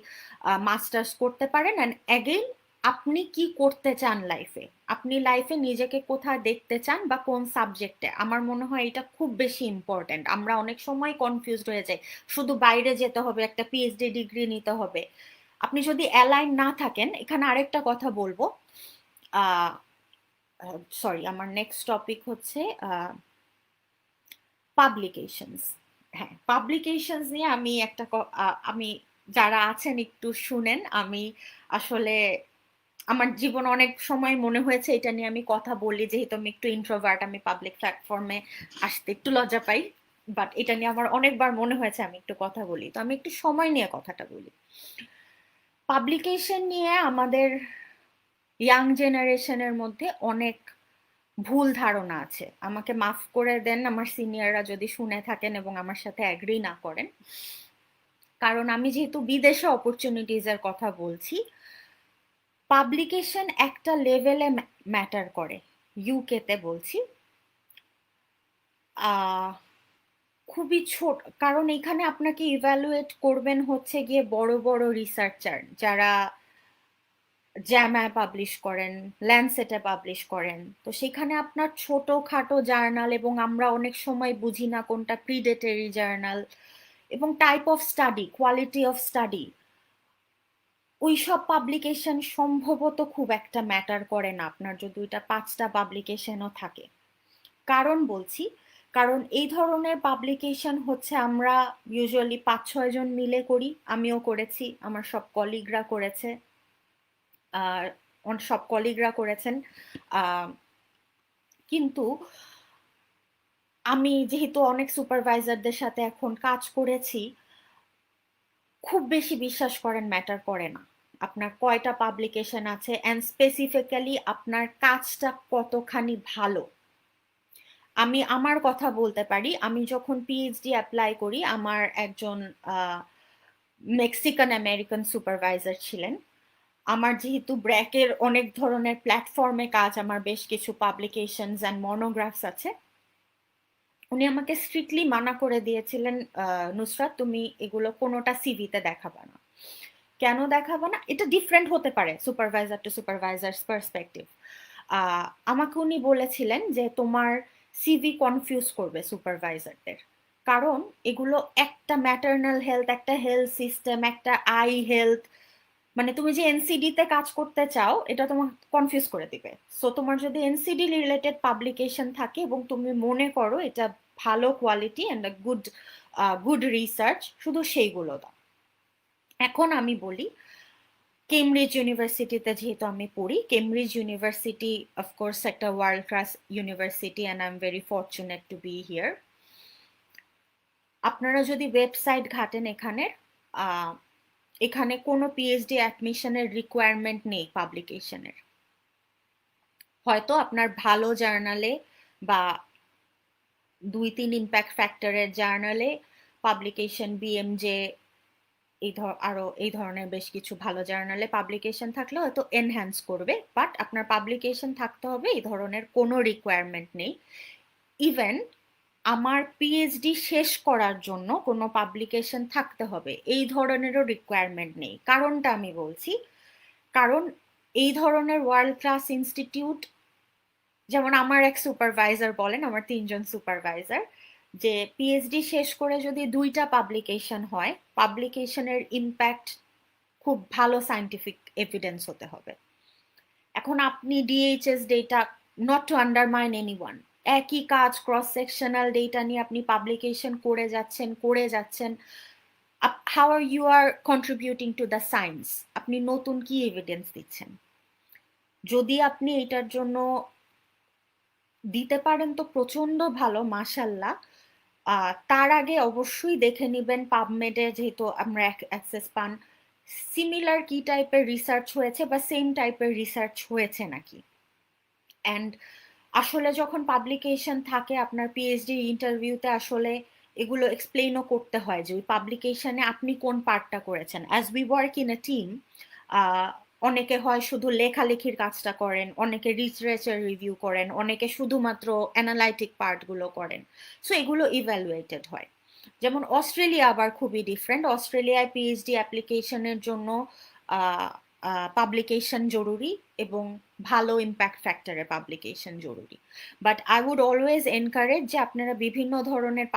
মাস্টার্স করতে পারেন। অ্যান্ড অ্যাগেইন, আপনি কি করতে চান লাইফে, আপনি লাইফে নিজেকে কোথায় দেখতে চান বা কোন সাবজেক্টে, আমার মনে হয় এটা খুব বেশি ইম্পর্টেন্ট। আমরা অনেক সময় কনফিউজড হয়ে যাই, শুধু বাইরে যেতে হবে, একটা পিএইচডি ডিগ্রি নিতে হবে। আপনি যদি অ্যালাইন না থাকেন, এখানে আরেকটা কথা বলবো, সরি আমার নেক্সট টপিক হচ্ছে পাবলিকেশনস। হ্যাঁ, পাবলিকেশনস নিয়ে আমি আমি, যারা আছেন একটু শুনেন, আমি আসলে আমার জীবন অনেক সময় মনে হয়েছে এটা নিয়ে আমি কথা বলি, যেহেতু আমি একটু ইন্ট্রোভার্ট, আমি পাবলিক প্ল্যাটফর্মে আসতে একটু লজ্জা পাই। বাট এটা নিয়ে আমার অনেকবার মনে হয়েছে আমি একটু কথা বলি, তো আমি একটু সময় নিয়ে কথাটা বলি। পাবলিকেশন নিয়ে আমাদের ইয়াং জেনারেশনের মধ্যে অনেক ভুল ধারণা আছে। আমাকে মাফ করে দেন আমার সিনিয়ররা যদি শুনে থাকেন এবং আমার সাথে অ্যাগ্রি না করেন, কারণ আমি যেহেতু বিদেশে অপরচুনিটিজ এর কথা বলছি, পাবলিকেশন একটা লেভেলে ম্যাটার করে। ইউকে তে বলছি, আহ খুবই ছোট, কারণ এখানে আপনাকে ইভ্যালুয়েট করবেন হচ্ছে গিয়ে বড় বড় রিসার্চার যারা জ্যামায় পাবলিশ করেন, ল্যান্সেটে পাবলিশ করেন। তো সেখানে আপনার ছোটখাটো জার্নাল, এবং আমরা অনেক সময় বুঝি না কোনটা প্রিডেটরি জার্নাল, এবং type of study, quality of study, ওইসব পাবলিকেশন সম্ভবত খুব একটা ম্যাটার করে না আপনার যদি ওইটা 5টা পাবলিকেশনও থাকে। কারণ বলছি, কারণ এই ধরনের পাবলিকেশন হচ্ছে আমরা ইউজুয়ালি 5-6 জন মিলে করি, আমিও করেছি, আমার সব কলিগরা করেছে, সব কলিগরা করেছেন। আহ, কিন্তু আমি যেহেতু অনেক সুপারভাইজারদের সাথে এখন কাজ করেছি, খুব বেশি বিশ্বাস করেন ম্যাটার করে না আপনার কয়টা পাবলিকেশন আছে, অ্যান্ড স্পেসিফিক্যালি আপনার কাজটা কতখানি ভালো। আমি আমার কথা বলতে পারি, আমি যখন পিএইচডি অ্যাপ্লাই করি, আমার একজন মেক্সিকান আমেরিকান সুপারভাইজার ছিলেন। আমার যেহেতু ব্র্যাকের অনেক ধরনের প্ল্যাটফর্মে কাজ, আমার বেশ কিছু পাবলিকেশনস অ্যান্ড মনোগ্রাফস আছে, উনি আমাকে স্ট্রিক্টলি মানা করে দিয়েছিলেন, নুসরাত তুমি এগুলো কোনোটা সিভিতে দেখাবা না। কেন দেখাবা না? এটা ডিফারেন্ট হতে পারে সুপারভাইজার টু সুপারভাইজার পার্সপেক্টিভ। আমাকে উনি বলেছিলেন যে তোমার সিভি কনফিউজ করবে সুপারভাইজারদের, কারণ এগুলো একটা ম্যাটারনাল হেলথ, একটা হেলথ সিস্টেম, একটা আই হেলথ, মানে তুমি যে এনসিডি তে কাজ করতে চাও এটা তোমার কনফিউজ করে দিবে। সো তোমার যদি এনসিডি রিলেটেড পাবলিকেশন থাকে এবং তুমি মনে করো এটা ভালো quality and good good research, শুধু সেইগুলো দাও। এখন আমি বলি, কেমব্রিজ ইউনিভার্সিটিতে যেহেতু আমি পড়ি, কেমব্রিজ ইউনিভার্সিটি অফকোর্স একটা world class university and I am very fortunate two B here. আপনারা যদি ওয়েবসাইট ঘাটেন এখানের, এখানে কোনো পিএইচডি অ্যাডমিশনের রিকোয়ারমেন্ট নেই পাবলিকেশনের। হয়তো আপনার ভালো জার্নালে বা 2-3 ইম্প্যাক্ট ফ্যাক্টরের জার্নালে পাবলিকেশন, বিএমজে, আরো এই ধরনের বেশ কিছু ভালো জার্নালে পাবলিকেশন থাকলে হয়তো এনহ্যান্স করবে, বাট আপনার পাবলিকেশন থাকতে হবে এই ধরনের কোনো রিকোয়ারমেন্ট নেই। ইভেন আমার পিএইচডি শেষ করার জন্য কোনো পাবলিকেশন থাকতে হবে এই ধরনেরও রিকোয়ারমেন্ট নেই। কারণটা আমি বলছি, কারণ এই ধরনের ওয়ার্ল্ড ক্লাস ইনস্টিটিউট, যেমন আমার এক সুপারভাইজার বলেন, আমার 3 জন সুপারভাইজার, যে পিএইচডি শেষ করে যদি 2টা পাবলিকেশন হয়, পাবলিকেশনের ইম্প্যাক্ট খুব ভালো সায়েন্টিফিক এভিডেন্স হতে হবে। এখন আপনি DHS data, not to undermine anyone, একই কাজ ক্রস সেকশনাল ডেটা নিয়ে আপনি পাবলিকেশন করে যাচ্ছেন, how are you are contributing to the science? আপনি নতুন কি এভিডেন্স দিচ্ছেন? যদি আপনি এটার জন্য দিতে পারেন তো প্রচন্ড ভালো, মাশাল্লাহ। তার আগে অবশ্যই দেখে নিবেন পাবমেডে, যেহেতু আমরা অ্যাক্সেস পান, সিমিলার কি টাইপের রিসার্চ হয়েছে বা সেম টাইপের রিসার্চ হয়েছে নাকি। অ্যান্ড আসলে যখন পাবলিকেশন থাকে আপনার পিএইচডি ইন্টারভিউতে, আসলে এগুলো এক্সপ্লেইনও করতে হয় যে ওই পাবলিকেশনে আপনি কোন পার্টটা করেছেন। As we work in a team, অনেকে হয় শুধু লেখালেখির কাজটা করেন, অনেকে লিটারেচার রিভিউ করেন, অনেকে শুধুমাত্র অ্যানালাইটিক পার্টগুলো করেন। সো এগুলো ইভ্যালুয়েটেড হয়। যেমন অস্ট্রেলিয়া আবার খুবই ডিফারেন্ট। অস্ট্রেলিয়ায় পিএইচডি অ্যাপ্লিকেশনের জন্য পাবলিকেশন জরুরি এবং ভালো ইম্প্যাক্ট ফ্যাক্টরের পাবলিকেশন জরুরি। But I would always encourage যে আপনারা বিভিন্ন ধরনের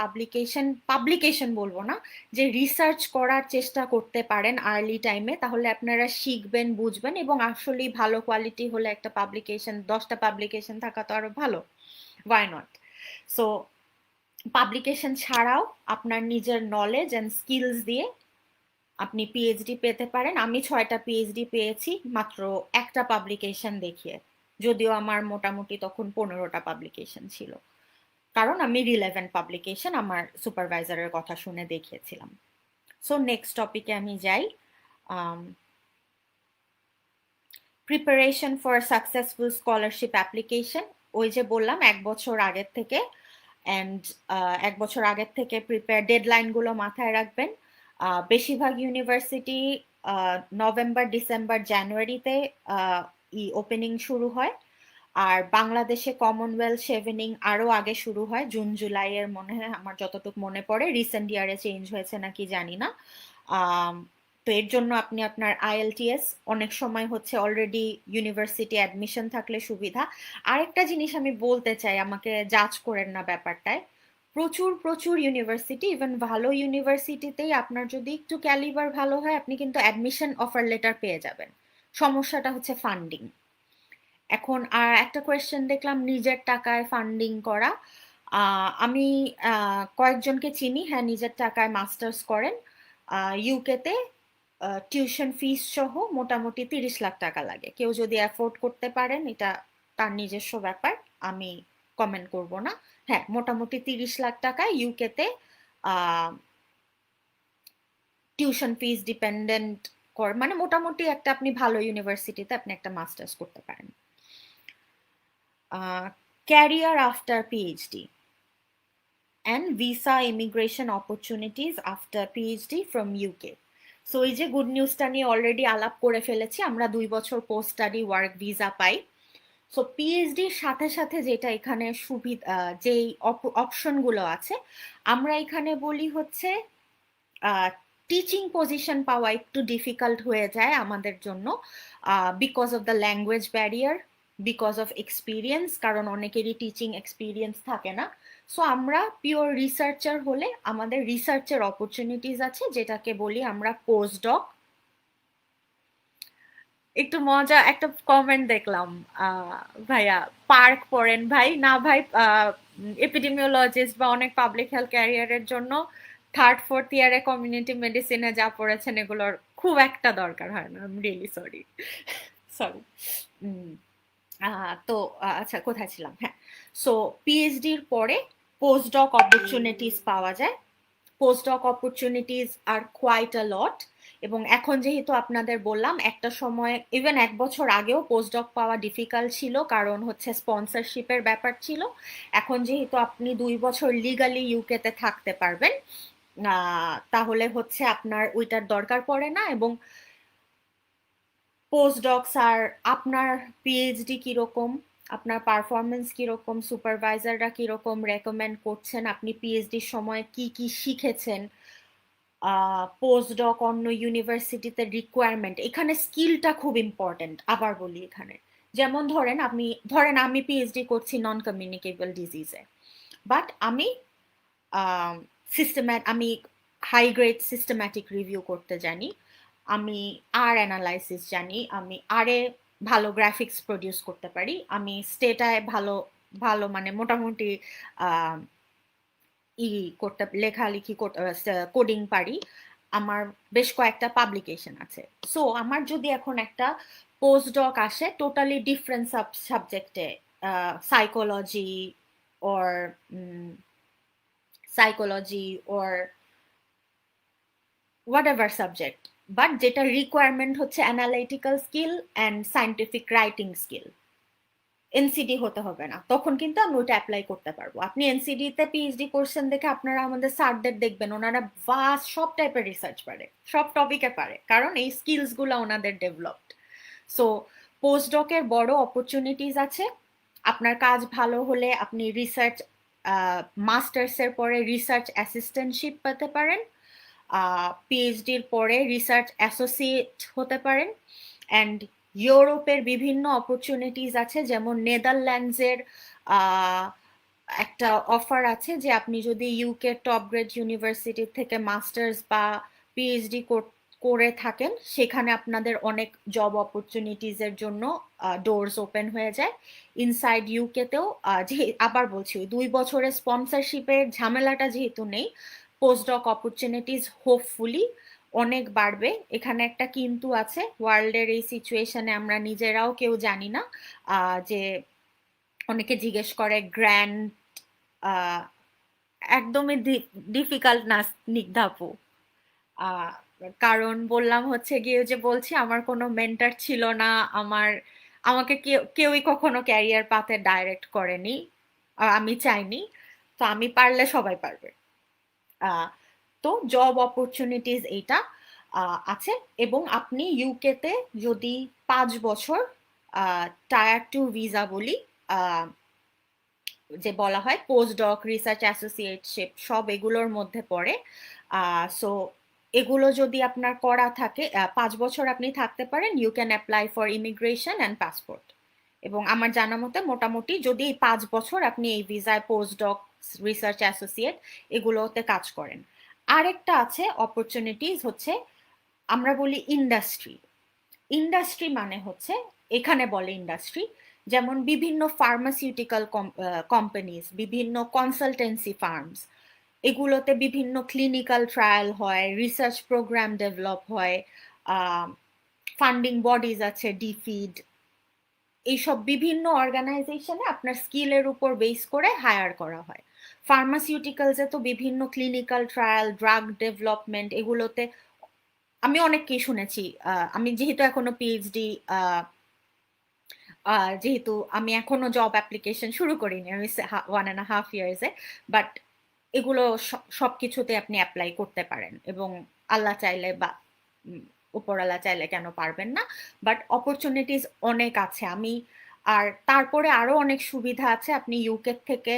পাবলিকেশন বলবো না, যে রিসার্চ করার চেষ্টা করতে পারেন আর্লি টাইমে, তাহলে আপনারা শিখবেন, বুঝবেন, এবং আসলেই ভালো কোয়ালিটি হলে একটা পাবলিকেশন, 10টা পাবলিকেশন থাকা তো আরো ভালো, ওয়াই নট? সো পাবলিকেশন ছাড়াও আপনার নিজের নলেজ অ্যান্ড স্কিলস দিয়ে আপনি পিএইচডি পেতে পারেন। আমি 6টা পিএইচডি পেয়েছি মাত্র একটা পাবলিকেশন দেখিয়ে, যদিও আমার মোটামুটি তখন 15টা পাবলিকেশন ছিল। কারণ আমি রিলেভেন্ট পাবলিকেশন আমার সুপারভাইজারের কথা শুনে দেখিয়েছিলাম। সো নেক্সট টপিকে আমি যাই। Preparation for successful scholarship application, ওই যে বললাম 1 বছর আগের থেকে, অ্যান্ড 1 বছর আগের থেকে প্রিপেয়ার, ডেডলাইনগুলো মাথায় রাখবেন। বেশিরভাগ ইউনিভার্সিটি নভেম্বর, ডিসেম্বর, জানুয়ারিতে ওপেনিং শুরু হয়। আর বাংলাদেশে কমনওয়েলথ শেভেনিং আরো আগে শুরু হয়, জুন জুলাইয়ের মনে হয়, আমার যতটুকু মনে পড়ে। রিসেন্ট ইয়ারে চেঞ্জ হয়েছে নাকি জানি না। তো এর জন্য আপনি আপনার আইএলটিএস, অনেক সময় হচ্ছে অলরেডি ইউনিভার্সিটি অ্যাডমিশন থাকলে সুবিধা। আরেকটা জিনিস আমি বলতে চাই, আমাকে জাজ করেন না ব্যাপারটায়, প্রচুর প্রচুর ইউনিভার্সিটি, ইভেন ভালো ইউনিভার্সিটিতেই আপনার যদি একটু ক্যালিবার ভালো হয়, আপনি কিন্তু অ্যাডমিশন অফার লেটার পেয়ে যাবেন। সমস্যাটা হচ্ছে ফান্ডিং। এখন আর একটা কোয়েশ্চেন দেখলাম, নিজের টাকায় ফান্ডিং করা। আমি কয়েকজনকে চিনি, হ্যাঁ, নিজের টাকায় মাস্টার্স করেন। ইউকেতে টিউশন ফিস সহ মোটামুটি 30 লাখ টাকা লাগে। কেউ যদি অ্যাফোর্ড করতে পারেন, এটা তার নিজস্ব ব্যাপার, আমি কমেন্ট করব না। হ্যাঁ, মোটামুটি 30 লাখ টাকায় ইউকেতে টিউশন ফিস ডিপেন্ডেন্ট মানে মোটামুটি একটা আপনি ভালো ইউনিভার্সিটিতে আপনি একটা মাস্টার্স করতে পারেন। Career after PhD and visa immigration opportunities after PhD from UK. So এই যে গুড নিউজটা নিয়ে অলরেডি আলাপ করে ফেলেছি, আমরা 2 বছর পোস্ট স্টাডি ওয়ার্ক ভিসা পাই। সো পিএইচডির সাথে সাথে যেটা এখানে সুবিধা, যেই অপশনগুলো আছে, আমরা এখানে বলি হচ্ছে টিচিং পজিশন পাওয়া একটু ডিফিকাল্ট হয়ে যায় আমাদের জন্য, because of the language barrier, because of experience, কারণ অনেকেরই টিচিং এক্সপিরিয়েন্স থাকে না। সো আমরা পিওর রিসার্চার হলে আমাদের রিসার্চের অপরচুনিটিস আছে, যেটাকে বলি আমরা পোস্টডক। একটু মজা একটা কমেন্ট দেখলাম, ভাইয়া পার্ক পড়েন ভাই, না ভাই এপিডেমিওলজিস্ট বা অনেক পাবলিক হেলথ ক্যারিয়ারের জন্য থার্ড ফোর্থ ইয়ারে কমিউনিটি মেডিসিনে যা পড়েছেন এগুলোর খুব একটা দরকার হয় না। I am really sorry, sorry. তো আচ্ছা, কোথায় ছিলাম? হ্যাঁ, সো পিএইচডির পরে পোস্টডক অপরচুনিটিস পাওয়া যায়। Postdoc opportunities are quite a lot. এবং এখন যেহেতু আপনাদের বললাম, একটা সময় ইভেন 1 বছর আগেও পোস্টডক পাওয়া ডিফিকাল্ট ছিল, কারণ হচ্ছে স্পন্সরশিপের ব্যাপার ছিল। এখন যেহেতু আপনি 2 বছর লিগালি ইউকেতে থাকতে পারবেন, তাহলে হচ্ছে আপনার ওইটার দরকার পড়ে না। এবং পোস্টডক্স আর আপনার পিএইচডি কিরকম, আপনার পারফরমেন্স কিরকম, সুপারভাইজাররা কিরকম রেকমেন্ড করছেন, আপনি পিএইচডির সময় কি কি শিখেছেন, পোস্টডক অন্য ইউনিভার্সিটিতে রিকোয়ারমেন্ট, এখানে স্কিলটা খুব ইম্পর্টেন্ট। আবার বলি, এখানে যেমন ধরেন আমি পিএইচডি করছি নন কমিউনিকেবল ডিজিজে, বাট আমি আমি হাই গ্রেড সিস্টেম্যাটিক রিভিউ করতে জানি, আমি আর অ্যানালাইসিস জানি, আমি আরে ভালো গ্রাফিক্স প্রডিউস করতে পারি, আমি স্টেটায় ভালো ভালো মানে মোটামুটি করতে, লেখালেখি কোডিং পারি, আমার বেশ কয়েকটা পাবলিকেশন আছে। সো আমার যদি এখন একটা পোস্টডক আসে টোটালি ডিফারেন্ট সাবজেক্টে, psychology or psychology or whatever subject, but যেটা রিকোয়ারমেন্ট হচ্ছে analytical skill and scientific writing skill, NCD হতে হবে না, তখন কিন্তু আমি ওটা অ্যাপ্লাই করতে পারবো। আপনি এনসিডি তে পিএইচডি করছেন দেখে আপনারা আমাদের স্যারদের দেখবেন, ওনারা ভাস্ট সব টাইপের রিসার্চ পারে, সব টপিকে পারে, কারণ এই স্কিলস গুলো ওনাদের ডেভেলপড। সো পোস্টডকের বড় অপরচুনিটিস আছে। আপনার কাজ ভালো হলে আপনি রিসার্চ মাস্টার্সের পরে রিসার্চ অ্যাসিস্ট্যান্টশিপ পেতে পারেন, পিএইচডির পরে রিসার্চ অ্যাসোসিয়েট হতে পারেন। অ্যান্ড ইউরোপের বিভিন্ন অপরচুনিটিস আছে, যেমন নেদারল্যান্ডসের একটা অফার আছে যে আপনি যদি ইউকে টপ গ্রেড ইউনিভার্সিটি থেকে মাস্টার্স বা পিএইচডি করে থাকেন, সেখানে আপনাদের অনেক জব অপরচুনিটিসের জন্য ডোরস ওপেন হয়ে যায় ইনসাইড ইউকেতেও। যে আবার বলছি, 2 বছরের স্পন্সরশিপের ঝামেলাটা যেহেতু নেই, পোস্টডক অপরচুনিটিস হোপফুলি অনেক বাড়বে। এখানে একটা কিন্তু আছে, ওয়ার্ল্ডের এই সিচুয়েশনে আমরা নিজেরাও কেউ জানি না, যে অনেকে জিজ্ঞেস করে গ্র্যান্ট আহ, একদমই ডিফিকাল্ট না স্নিগ্ধা আপু। আহ, কারণ বললাম হচ্ছে গিয়ে যে বলছি আমার কোনো মেন্টর ছিল না। আমার আমাকে কেউই কখনো ক্যারিয়ার পাথে ডাইরেক্ট করেনি। আমি চাইনি। তো আমি পারলে সবাই পারবে। আহ, তো জব অপরচুনিটিজ এইটা আছে। এবং আপনি ইউকে তে যদি 5 বছর টায়ার টু ভিসা বলি, আহ, যে বলা হয় পোস্ট ডক, রিসার্চ অ্যাসোসিয়েটশিপ, সব এগুলোর মধ্যে পড়ে। সো এগুলো যদি আপনার করা থাকে, 5 বছর আপনি থাকতে পারেন, you can apply for immigration and passport. এবং আমার জানা মতে মোটামুটি যদি এই 5 বছর আপনি এই ভিসায় পোস্ট ডক, রিসার্চ অ্যাসোসিয়েট এগুলোতে কাজ করেন। আরেকটা আছে অপরচুনিটিস হচ্ছে, আমরা বলি ইন্ডাস্ট্রি। ইন্ডাস্ট্রি মানে হচ্ছে, এখানে বলে ইন্ডাস্ট্রি, যেমন বিভিন্ন ফার্মাসিউটিক্যাল কোম্পানিজ, বিভিন্ন কনসালটেন্সি ফার্মস, এগুলোতে বিভিন্ন ক্লিনিক্যাল ট্রায়াল হয়, রিসার্চ প্রোগ্রাম ডেভেলপ হয়, ফান্ডিং বডিজ আছে, ডিফিড, এইসব বিভিন্ন অর্গানাইজেশনে আপনার স্কিলের উপর বেস করে হায়ার করা হয়। ফার্মাসিউটিক্যালসে তো বিভিন্ন ক্লিনিক্যাল ট্রায়াল, ড্রাগ ডেভেলপমেন্ট, এগুলোতে আমি অনেককেই শুনেছি। আমি যেহেতু এখনো পিএইচডি, যেহেতু আমি এখনো জব অ্যাপ্লিকেশন শুরু করিনি, আমি 1.5 ইয়ার্সে, বাট এগুলো সবকিছুতে আপনি অ্যাপ্লাই করতে পারেন। এবং আল্লাহ চাইলে বা উপরওয়ালা চাইলে কেন পারবেন না। বাট অপরচুনিটিস অনেক আছে। আর তারপরে আরো অনেক সুবিধা আছে। আপনি ইউকে থেকে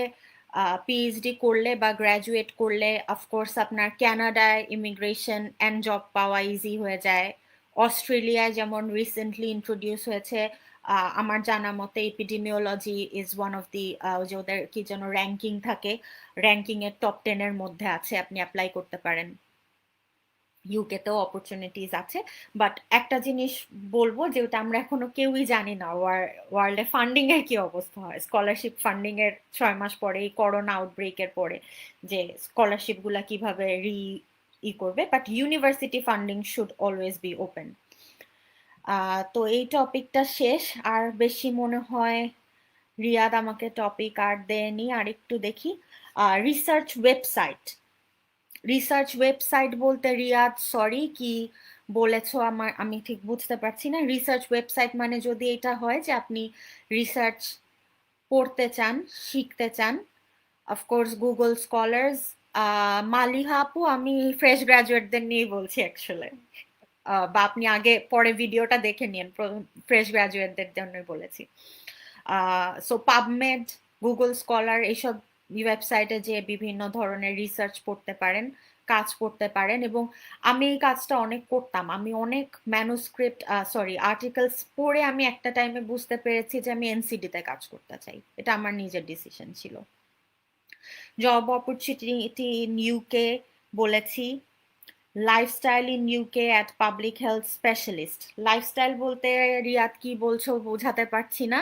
পিএইচডি করলে বা গ্র্যাজুয়েট করলে অফকোর্স আপনার কানাডায় ইমিগ্রেশন অ্যান্ড জব পাওয়া ইজি হয়ে যায়। অস্ট্রেলিয়ায় যেমন রিসেন্টলি ইন্ট্রোডিউস হয়েছে, আমার জানা মতে epidemiology is one of the, যে ওদের কি যেন র্যাঙ্কিং থাকে, র্যাঙ্কিং এর টপ 10-এর মধ্যে আছে, আপনি অ্যাপ্লাই করতে পারেন। ইউকেতেও অপরচুনিটিস আছে। বাট একটা জিনিস বলবো, যেটা আমরা এখনো কেউই জানি না, ওয়ার্ল্ডে ফান্ডিং এর কি অবস্থা হয়। স্কলারশিপ ফান্ডিং এর 6 মাস পরে, এই করোনা আউটব্রেকের পরে, যে স্কলারশিপ গুলা কিভাবে করবে। But university funding should always be open. তো এই টপিকটা শেষ। আর বেশি মনে হয় রিয়াদ আমাকে টপিক আর দেয়নি। আর একটু দেখি, রিসার্চ ওয়েবসাইট। রিসার্চ ওয়েবসাইট বলতে রিয়াদ, সরি, কি বলেছো আমি ঠিক বুঝতে পারছি না। রিসার্চ ওয়েবসাইট মানে যদি এটা হয় যে আপনি রিসার্চ পড়তে চান, শিখতে চান, অফকোর্স গুগল স্কলার্স, মালিহা আপু, আমি ফ্রেশ গ্রাজুয়েটদের নিয়েই বলছি অ্যাকচুয়ালি। বা আপনি আগে পরে ভিডিওটা দেখে নিন, ফ্রেশ গ্রাজুয়েটদের জন্য বলেছি। সো পাবমেড, গুগল স্কলার, এইসব ওয়েবসাইটে যে বিভিন্ন ধরনের রিসার্চ পড়তে পারেন, কাজ করতে পারেন। এবং আমি এই কাজটা অনেক করতাম। আমি অনেক ম্যানুস্ক্রিপ্ট, সরি, আর্টিকেলস পড়ে আমি একটা টাইমে বুঝতে পেরেছি যে আমি এনসিডিতে কাজ করতে চাই। এটা আমার নিজের ডিসিশন ছিল। জব অপরচুনিটি ইন ইউকে বলেছি। Lifestyle in UK at public health specialist. Lifestyle বলতে রিয়াদ কি বলছো বোঝাতে পারছি না।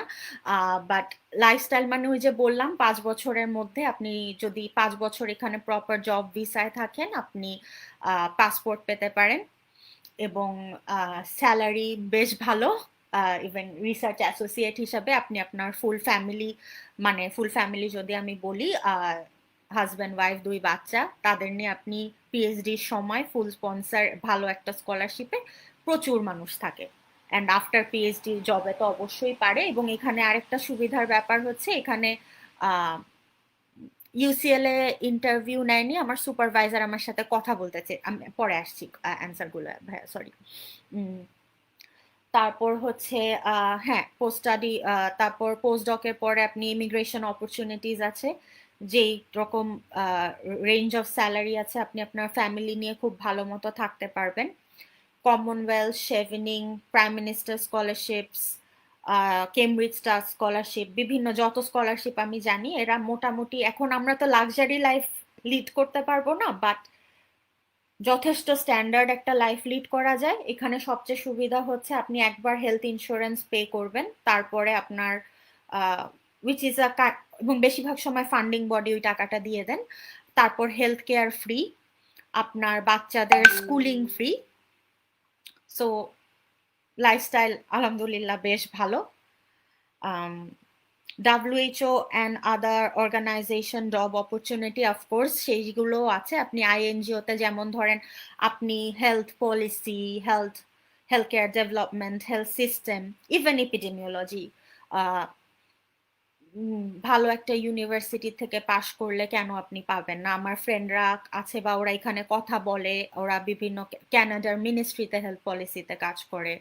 বাট লাইফস্টাইল মানে ওই যে বললাম 5 বছরের মধ্যে আপনি যদি 5 বছর এখানে প্রপার জব ভিসায় থাকেন, আপনি পাসপোর্ট পেতে পারেন। এবং স্যালারি বেশ ভালো। ইভেন রিসার্চ অ্যাসোসিয়েট হিসাবে আপনি আপনার ফুল ফ্যামিলি, মানে ফুল ফ্যামিলি যদি আমি বলি, হাজব্যান্ড ওয়াইফ 2 বাচ্চা, তাদের নিয়ে আপনি পিএইচডির সময় ফুল স্পন্সর ভালো একটা স্কলারশিপে প্রচুর মানুষ থাকে। অ্যান্ড আফটার পিএইচডি জবে তো অবশ্যই পারে। এবং এখানে আরেকটা সুবিধার ব্যাপার হচ্ছে, এখানে ইউসিএল এ ইন্টারভিউ নেয়নি। আমার সুপারভাইজার আমার সাথে কথা বলতেছে, আমি পরে আসছি অ্যান্সার গুলো, ভাইয়া সরি। তারপর হচ্ছে হ্যাঁ, পোস্ট স্টাডি, তারপর পোস্ট ডকের পরে আপনি ইমিগ্রেশন অপরচুনিটিস আছে। যেই রকম রেঞ্জ অফ স্যালারি আছে, আপনি আপনার ফ্যামিলি নিয়ে খুব ভালো মতো থাকতে পারবেন। Commonwealth, Chevening, prime minister scholarships, Cambridge star scholarship, বিভিন্ন যত স্কলারশিপ আমি জানি, এরা মোটামুটি, এখন আমরা তো লাক্সারি লাইফ লিড করতে পারবো না, বাট যথেষ্ট স্ট্যান্ডার্ড একটা লাইফ লিড করা যায়। এখানে সবচেয়ে সুবিধা হচ্ছে আপনি একবার হেলথ ইন্স্যুরেন্স পে করবেন, তারপরে আপনার উইচ ইজ এবং বেশিরভাগ সময় ফান্ডিং বডি ওই টাকাটা দিয়ে দেন। তারপর হেলথ কেয়ার ফ্রি, আপনার বাচ্চাদের স্কুলিং ফ্রি। সো লাইফস্টাইল আলহামদুলিল্লাহ বেশ ভালো। WHO and other organization job opportunity of course সেইগুলো আছে। আপনি INGO-তে যেমন ধরেন আপনি health policy, health care development, health system, even epidemiology ভালো একটা ইউনিভার্সিটি থেকে পাশ করলে কেন আপনি পাবেন না? আমার ফ্রেন্ডরা আছে বা ওরা এখানে কথা বলে, ওরা বিভিন্ন ক্যানাডার মিনিস্ট্রিতে হেলথ পলিসিতে কাজ করে।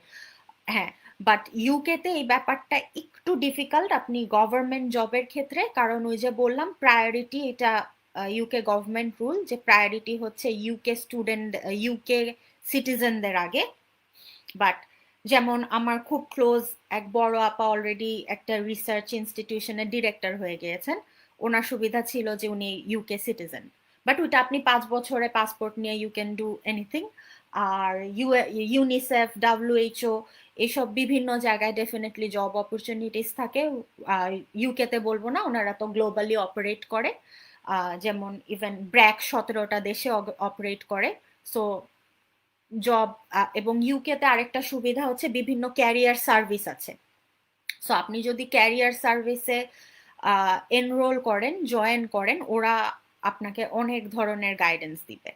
হ্যাঁ, বাট ইউকেতে এই ব্যাপারটা একটু ডিফিকাল্ট আপনি গভর্নমেন্ট জবের ক্ষেত্রে, কারণ ওই যে বললাম প্রায়োরিটি, এটা ইউকে গভর্নমেন্ট রুল যে প্রায়োরিটি হচ্ছে ইউকে স্টুডেন্ট, ইউকে সিটিজেনদের আগে। বাট যেমন আমার খুব ক্লোজ এক বড় আপা অলরেডি একটা রিসার্চ ইনস্টিটিউশনের ডিরেক্টর হয়ে গিয়েছেন। ওনার সুবিধা ছিল যে উনি ইউকে সিটিজেন, বাট ওইটা আপনি 5 বছরে পাসপোর্ট নিয়ে ইউ ক্যান ডু এনিথিং। আর ইউনিসেফ, WHO এইসব বিভিন্ন জায়গায় ডেফিনেটলি জব অপরচুনিটিস থাকে। ইউকেতে বলবো না, ওনারা তো গ্লোবালি অপারেট করে, যেমন ইভেন ব্র্যাক 17টা দেশে অপারেট করে। সো জব, এবং ইউকেতে আরেকটা সুবিধা হচ্ছে বিভিন্ন ক্যারিয়ার সার্ভিস আছে। সো আপনি যদি ক্যারিয়ার সার্ভিসে এনরোল করেন, জয়েন করেন, ওরা আপনাকে অনেক ধরনের গাইডেন্স দিবে।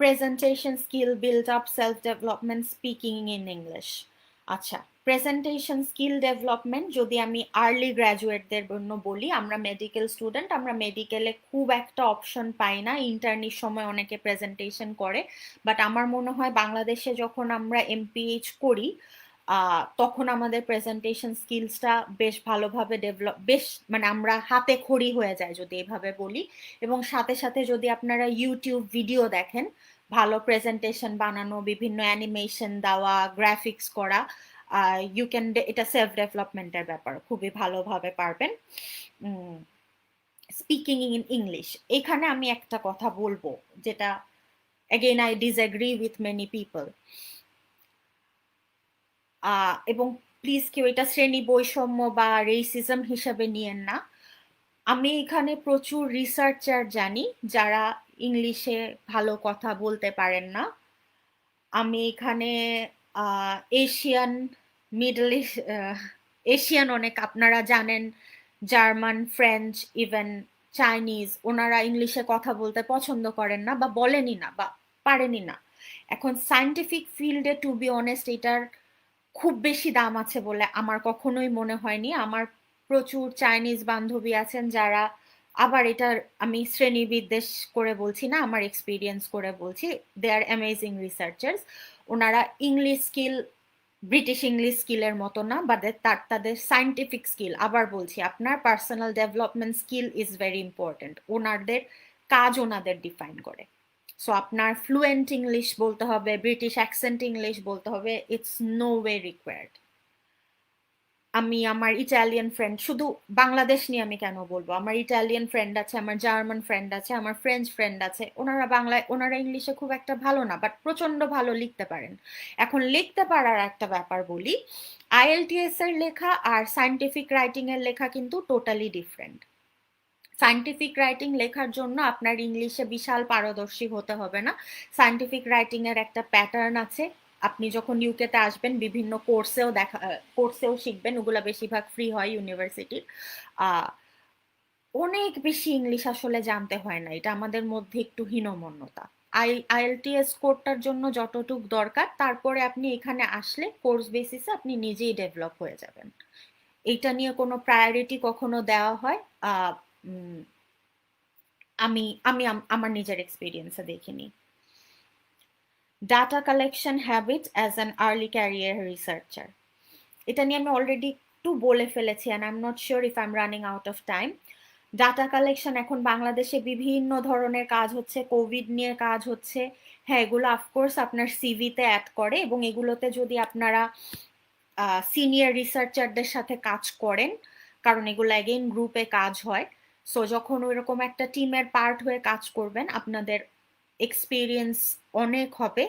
Presentation skill build up, self development, speaking in English. আচ্ছা, প্রেজেন্টেশন স্কিল ডেভেলপমেন্ট যদি আমি আর্লি গ্র্যাজুয়েটদের জন্য বলি, আমরা মেডিকেল স্টুডেন্ট, আমরা মেডিকেলে খুব একটা অপশন পাই না, ইন্টার্নির সময় অনেকে প্রেজেন্টেশন করে, বাট আমার মনে হয় বাংলাদেশে যখন আমরা MPH করি তখন আমাদের প্রেজেন্টেশন স্কিলসটা বেশ ভালোভাবে ডেভেলপ, বেশ মানে আমরা হাতে খড়ি হয়ে যায় যদি এভাবে বলি। এবং সাথে সাথে যদি আপনারা ইউটিউব ভিডিও দেখেন, ভালো প্রেজেন্টেশন বানানো, বিভিন্ন অ্যানিমেশন দেওয়া, গ্রাফিক্স করা, ইউ ক্যান, এটা সেলফ ডেভেলপমেন্টের ব্যাপার, খুবই ভালোভাবে পারবেন। স্পিকিং ইন ইংলিশ, এখানে আমি একটা কথা বলবো যেটা again I disagree with many people, এবং প্লিজ কেউ এটা শ্রেণী বৈষম্য বা রেসিজম হিসাবে নিয়েন না। আমি এখানে প্রচুর রিসার্চার জানি যারা ইংলিশে ভালো কথা বলতে পারেন না। আমি এখানে এশিয়ান, মিডল ইস্ট, এশিয়ান অনেক, আপনারা জানেন জার্মান, ফ্রেঞ্চ, ইভেন চাইনিজ, ওনারা ইংলিশে কথা বলতে পছন্দ করেন না বা বলেনই না বা পারেনই না। এখন সায়েন্টিফিক ফিল্ডে টু বি অনেস্ট এটার খুব বেশি দাম আছে বলে আমার কখনোই মনে হয়নি। আমার প্রচুর চাইনিজ বান্ধবী আছেন যারা, আবার এটা আমি শ্রেণী বিদ্বেষ করে বলছি না, আমার এক্সপিরিয়েন্স করে বলছি, দে আর অ্যামেজিং রিসার্চার্স। ওনারা ইংলিশ স্কিল ব্রিটিশ ইংলিশ স্কিলের মতো না, বা তাদের সায়েন্টিফিক স্কিল, আবার বলছি আপনার personal development skill is very important, ওনাদের কাজ ওনাদের ডিফাইন করে। সো আপনার ফ্লুয়েন্ট ইংলিশ বলতে হবে, ব্রিটিশ অ্যাকসেন্ট ইংলিশ বলতে হবে, ইটস নো ওয়ে রিকোয়ার্ড। আমি আমার ইটালিয়ান ফ্রেন্ড, শুধু বাংলাদেশ নিয়ে আমি কেন বলবো, আমার ইটালিয়ান ফ্রেন্ড আছে, আমার জার্মান ফ্রেন্ড আছে, আমার ফ্রেঞ্চ ফ্রেন্ড আছে, ওনারা বাংলায়, ওনারা ইংলিশে খুব একটা ভালো না, বাট প্রচন্ড ভালো লিখতে পারেন। এখন লিখতে পারার একটা ব্যাপার বলি, IELTS এর লেখা আর সায়েন্টিফিক রাইটিং এর লেখা কিন্তু টোটালি ডিফারেন্ট। সায়েন্টিফিক রাইটিং লেখার জন্য আপনার ইংলিশে বিশাল পারদর্শী হতে হবে না। সায়েন্টিফিক রাইটিং এর একটা প্যাটার্ন আছে, আপনি যখন ইউকেতে আসবেন বিভিন্ন কোর্সেও শিখবেন, ওগুলা বেশিরভাগ ফ্রি হয় ইউনিভার্সিটির। অনেক বেশি ইংলিশ আসলে জানতে হয় না, এটা আমাদের মধ্যে একটু হীনমন্যতা। IELTS কোর্সটার জন্য যতটুক দরকার, তারপরে আপনি এখানে আসলে কোর্স বেসিসে আপনি নিজেই ডেভেলপ হয়ে যাবেন। এইটা নিয়ে কোনো প্রায়োরিটি কখনো দেওয়া হয় আমি আমি আমার নিজের এক্সপিরিয়েন্সে দেখিনি। Data collection habit as an early career researcher, এটা নিয়ে আমি অলরেডি একটু বলে ফেলেছি, and I am not sure if I am running out of time. Data collection, এখন বাংলাদেশে বিভিন্ন ধরনের কাজ হচ্ছে, কোভিড নিয়ে কাজ হচ্ছে, হ্যাঁ এগুলো অফকোর্স আপনার সিভিতে অ্যাড করে, এবং এগুলোতে যদি আপনারা সিনিয়র রিসার্চারদের সাথে কাজ করেন, কারণ এগুলো অ্যাগেইন গ্রুপে কাজ হয়, সো যখন ওইরকম একটা টিমের পার্ট হয়ে কাজ করবেন আপনাদের এক্সপিরিয়েন্স অনেক হবে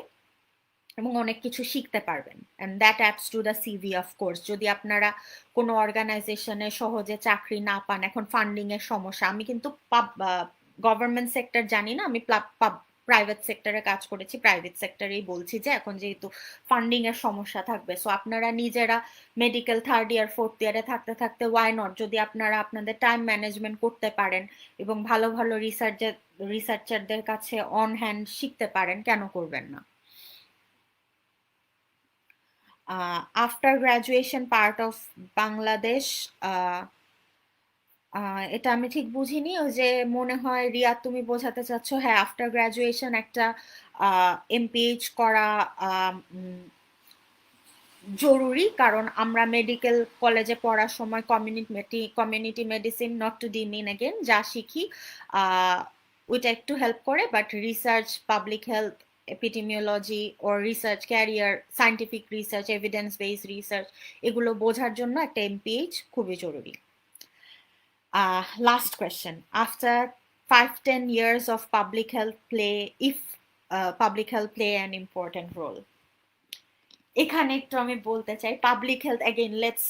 এবং অনেক কিছু শিখতে পারবেন, and that ads to the CV of course. যদি আপনারা কোনো অর্গানাইজেশনে সহজে চাকরি না পান, এখন ফান্ডিং এর সমস্যা, আমি কিন্তু গভর্নমেন্ট সেক্টর জানি না, আমি প্রাইভেট সেক্টরে কাজ করেছি, প্রাইভেট সেক্টরেই বলছি যে এখন যেহেতু ফান্ডিং এর সমস্যা থাকবে, সো আপনারা নিজেরা মেডিকেল থার্ড ইয়ার ফোর্থ ইয়ারে থাকতে থাকতে ওয়াই নট, যদি আপনারা আপনাদের টাইম ম্যানেজমেন্ট করতে পারেন এবং ভালো ভালো রিসার্চারদের কাছে অন হ্যান্ড শিখতে পারেন, কেন করবেন না? After graduation part of Bangladesh, এটা আমি ঠিক বুঝিনি। ওই যে মনে হয় রিয়া তুমি বোঝাতে চাচ্ছ, হ্যাঁ আফটার গ্রাজুয়েশন একটা এমপিএইচ করা জরুরি, কারণ আমরা মেডিকেল কলেজে পড়ার সময় community medicine, not to demean again, যা শিখি ওইটা একটু হেল্প করে, but research, public health, epidemiology or research career, scientific research, evidence based research, এগুলো বোঝার জন্য একটা এমপিএইচ খুবই জরুরি। Last question. After 5-10 years of public health public health play an important role? এখানে একটু আমি বলতে চাই, public health, again, let's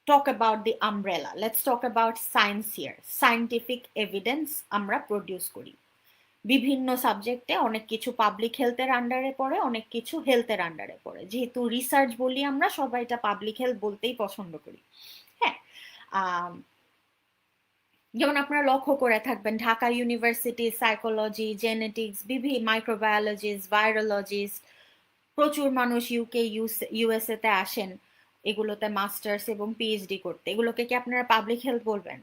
talk about the umbrella. Let's talk about science here. Scientific evidence আমরা প্রডিউস করি বিভিন্ন সাবজেক্টে, অনেক কিছু পাবলিক হেলথের আন্ডারে পড়ে, অনেক কিছু হেলথের আন্ডারে পড়ে। যেহেতু রিসার্চ বলি আমরা, সবাই এটা পাবলিক হেলথ বলতেই পছন্দ করি। হ্যাঁ, যেমন আপনারা লক্ষ্য করে থাকবেন Dhaka university psychology, genetics, microbiologist, virologist, প্রচুর মানুষ ইউকে ইউএসএ তে আসেন এগুলোতে মাস্টার্স এবং পিএইচডি করতে। এগুলোকে কি আপনারা পাবলিক হেলথ বলবেন?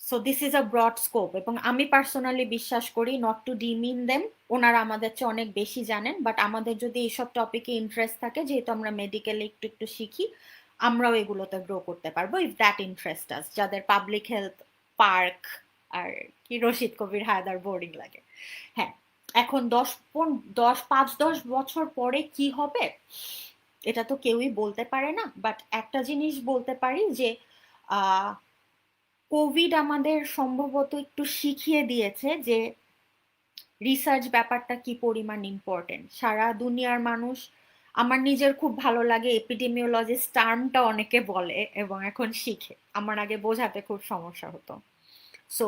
So this is a broad scope, এবং আমি পার্সোনালি বিশ্বাস করি নট টু ডিমিন দেম, ওনারা আমাদের চেয়ে অনেক বেশি জানেন, বাট আমাদের যদি এইসব টপিকে ইন্টারেস্ট থাকে, যেহেতু আমরা মেডিকেলে একটু একটু শিখি, আমরাও এগুলোতে গ্রো করতে পারবো ইফ দ্যাট ইন্টারেস্ট আস। যাদের পাবলিক হেলথ, পার্ক আর কি রশিদ কবির হায়দার বোরিং লাগে। হ্যাঁ, এখন 5-10 বছর পরে কি হবে এটা তো কেউই বলতে পারে না, বাট একটা জিনিস বলতে পারি যে কোভিড আমাদের সম্ভবত একটু শিখিয়ে দিয়েছে যে রিসার্চ ব্যাপারটা কি পরিমাণ ইম্পর্টেন্ট। সারা দুনিয়ার মানুষ, আমার নিজের খুব ভালো লাগে এপিডেমিওলজিস্ট টার্মটা অনেকে বলে এবং এখন শিখে, আমার আগে বোঝাতে খুব সমস্যা হতো। সো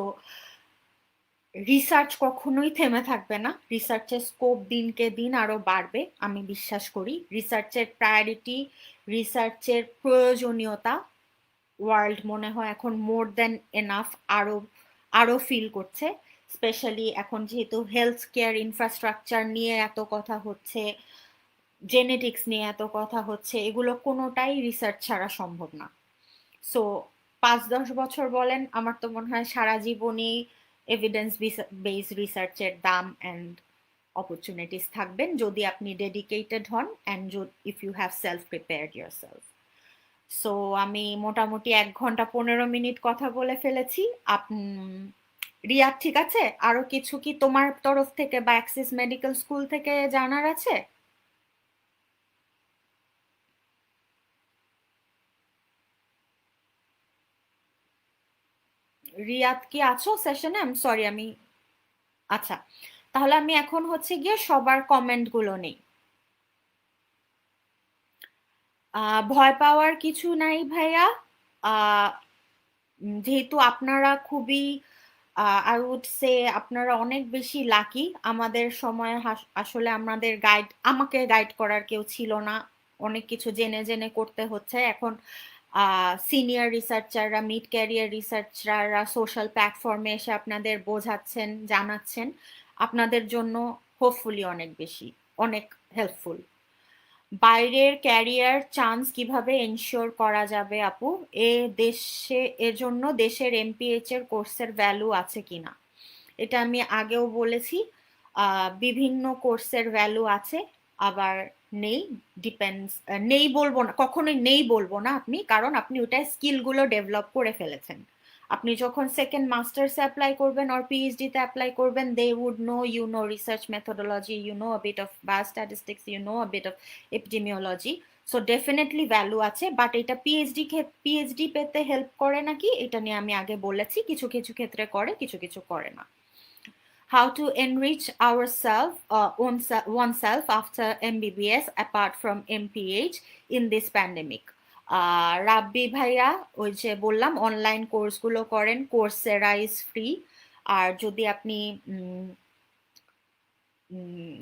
রিসার্চ কখনোই থেমে থাকবে না, রিসার্চের স্কোপ দিনকে দিন আরো বাড়বে, আমি বিশ্বাস করি। রিসার্চের প্রায়োরিটি, রিসার্চের প্রয়োজনীয়তা ওয়ার্ল্ড মনে হয় এখন মোর দেন এনাফ আরো ফিল করছে, স্পেশালি এখন যেহেতু হেলথ কেয়ার ইনফ্রাস্ট্রাকচার নিয়ে এত কথা হচ্ছে, জেনেটিক্স নিয়ে এত কথা হচ্ছে, এগুলো কোনোটাই রিসার্চ ছাড়া সম্ভব না। সো 5-10 বছর বলেন, আমার তো মনে হয় সারা জীবনই এভিডেন্স বেসড রিসার্চের দাম অ্যান্ড অপরচুনিটিস থাকবেন, যদি আপনি ডেডিকেটেড হন and if you have self prepared yourself. So আমি মোটামুটি 1 ঘন্টা 15 মিনিট কথা বলে ফেলেছি। রিয়াদ, ঠিক আছে? আরো কিছু কি তোমার তরফ থেকে বা অ্যাক্সিস মেডিকেল স্কুল থেকে জানার আছে? রিয়াদ কি আছো সেশনে? আমি সরি, আমি আচ্ছা, তাহলে আমি এখন হচ্ছে গিয়ে সবার কমেন্ট গুলো নেই। ভয় পাওয়ার কিছু নাই ভাইয়া। যেহেতু আপনারা খুবই আই উড সে আপনারা অনেক বেশি লাকি, আমাদের সময় আসলে আমাকে গাইড করার কেউ ছিল না, অনেক কিছু জেনে জেনে করতে হচ্ছে। এখন সিনিয়র রিসার্চাররা, মিড ক্যারিয়ার রিসার্চাররা সোশ্যাল প্ল্যাটফর্মে এসে আপনাদের বোঝাচ্ছেন, জানাচ্ছেন, আপনাদের জন্য হোপফুলি অনেক হেল্পফুল। বাইরের ক্যারিয়ার চান্স কিভাবে এনশিওর করা যাবে আপু? এর জন্য দেশের এমপিএইচ এর কোর্সের ভ্যালু আছে কিনা? এটা আমি আগেও বলেছি, বিভিন্ন কোর্সের ভ্যালু আছে, আবার নেই, ডিপেন্ডস। নেই বলবো না, কখনোই নেই বলবো না আপনি, কারণ আপনি ওটাই স্কিলগুলো ডেভেলপ করে ফেলেছেন। আপনি যখন সেকেন্ড মাস্টার্সে অ্যাপ্লাই করবেন আর পিএইচডি তে অ্যাপ্লাই করবেন, they would no you know research methodology, you know a bit of biostatistics, you know a bit of epidemiology. So definitely value আছে, বাট এটা পিএইচডি পেতে হেল্প করে নাকি এটা নিয়ে আমি আগে বলেছি, কিছু কিছু ক্ষেত্রে করে, কিছু কিছু করে না। How to enrich oneself after MBBS apart from MPH in this pandemic? রাব্বি ভাইয়া, ওই যে বললাম অনলাইন কোর্সগুলো করেন, কোর্সেরা ইজ ফ্রি। আর যদি আপনি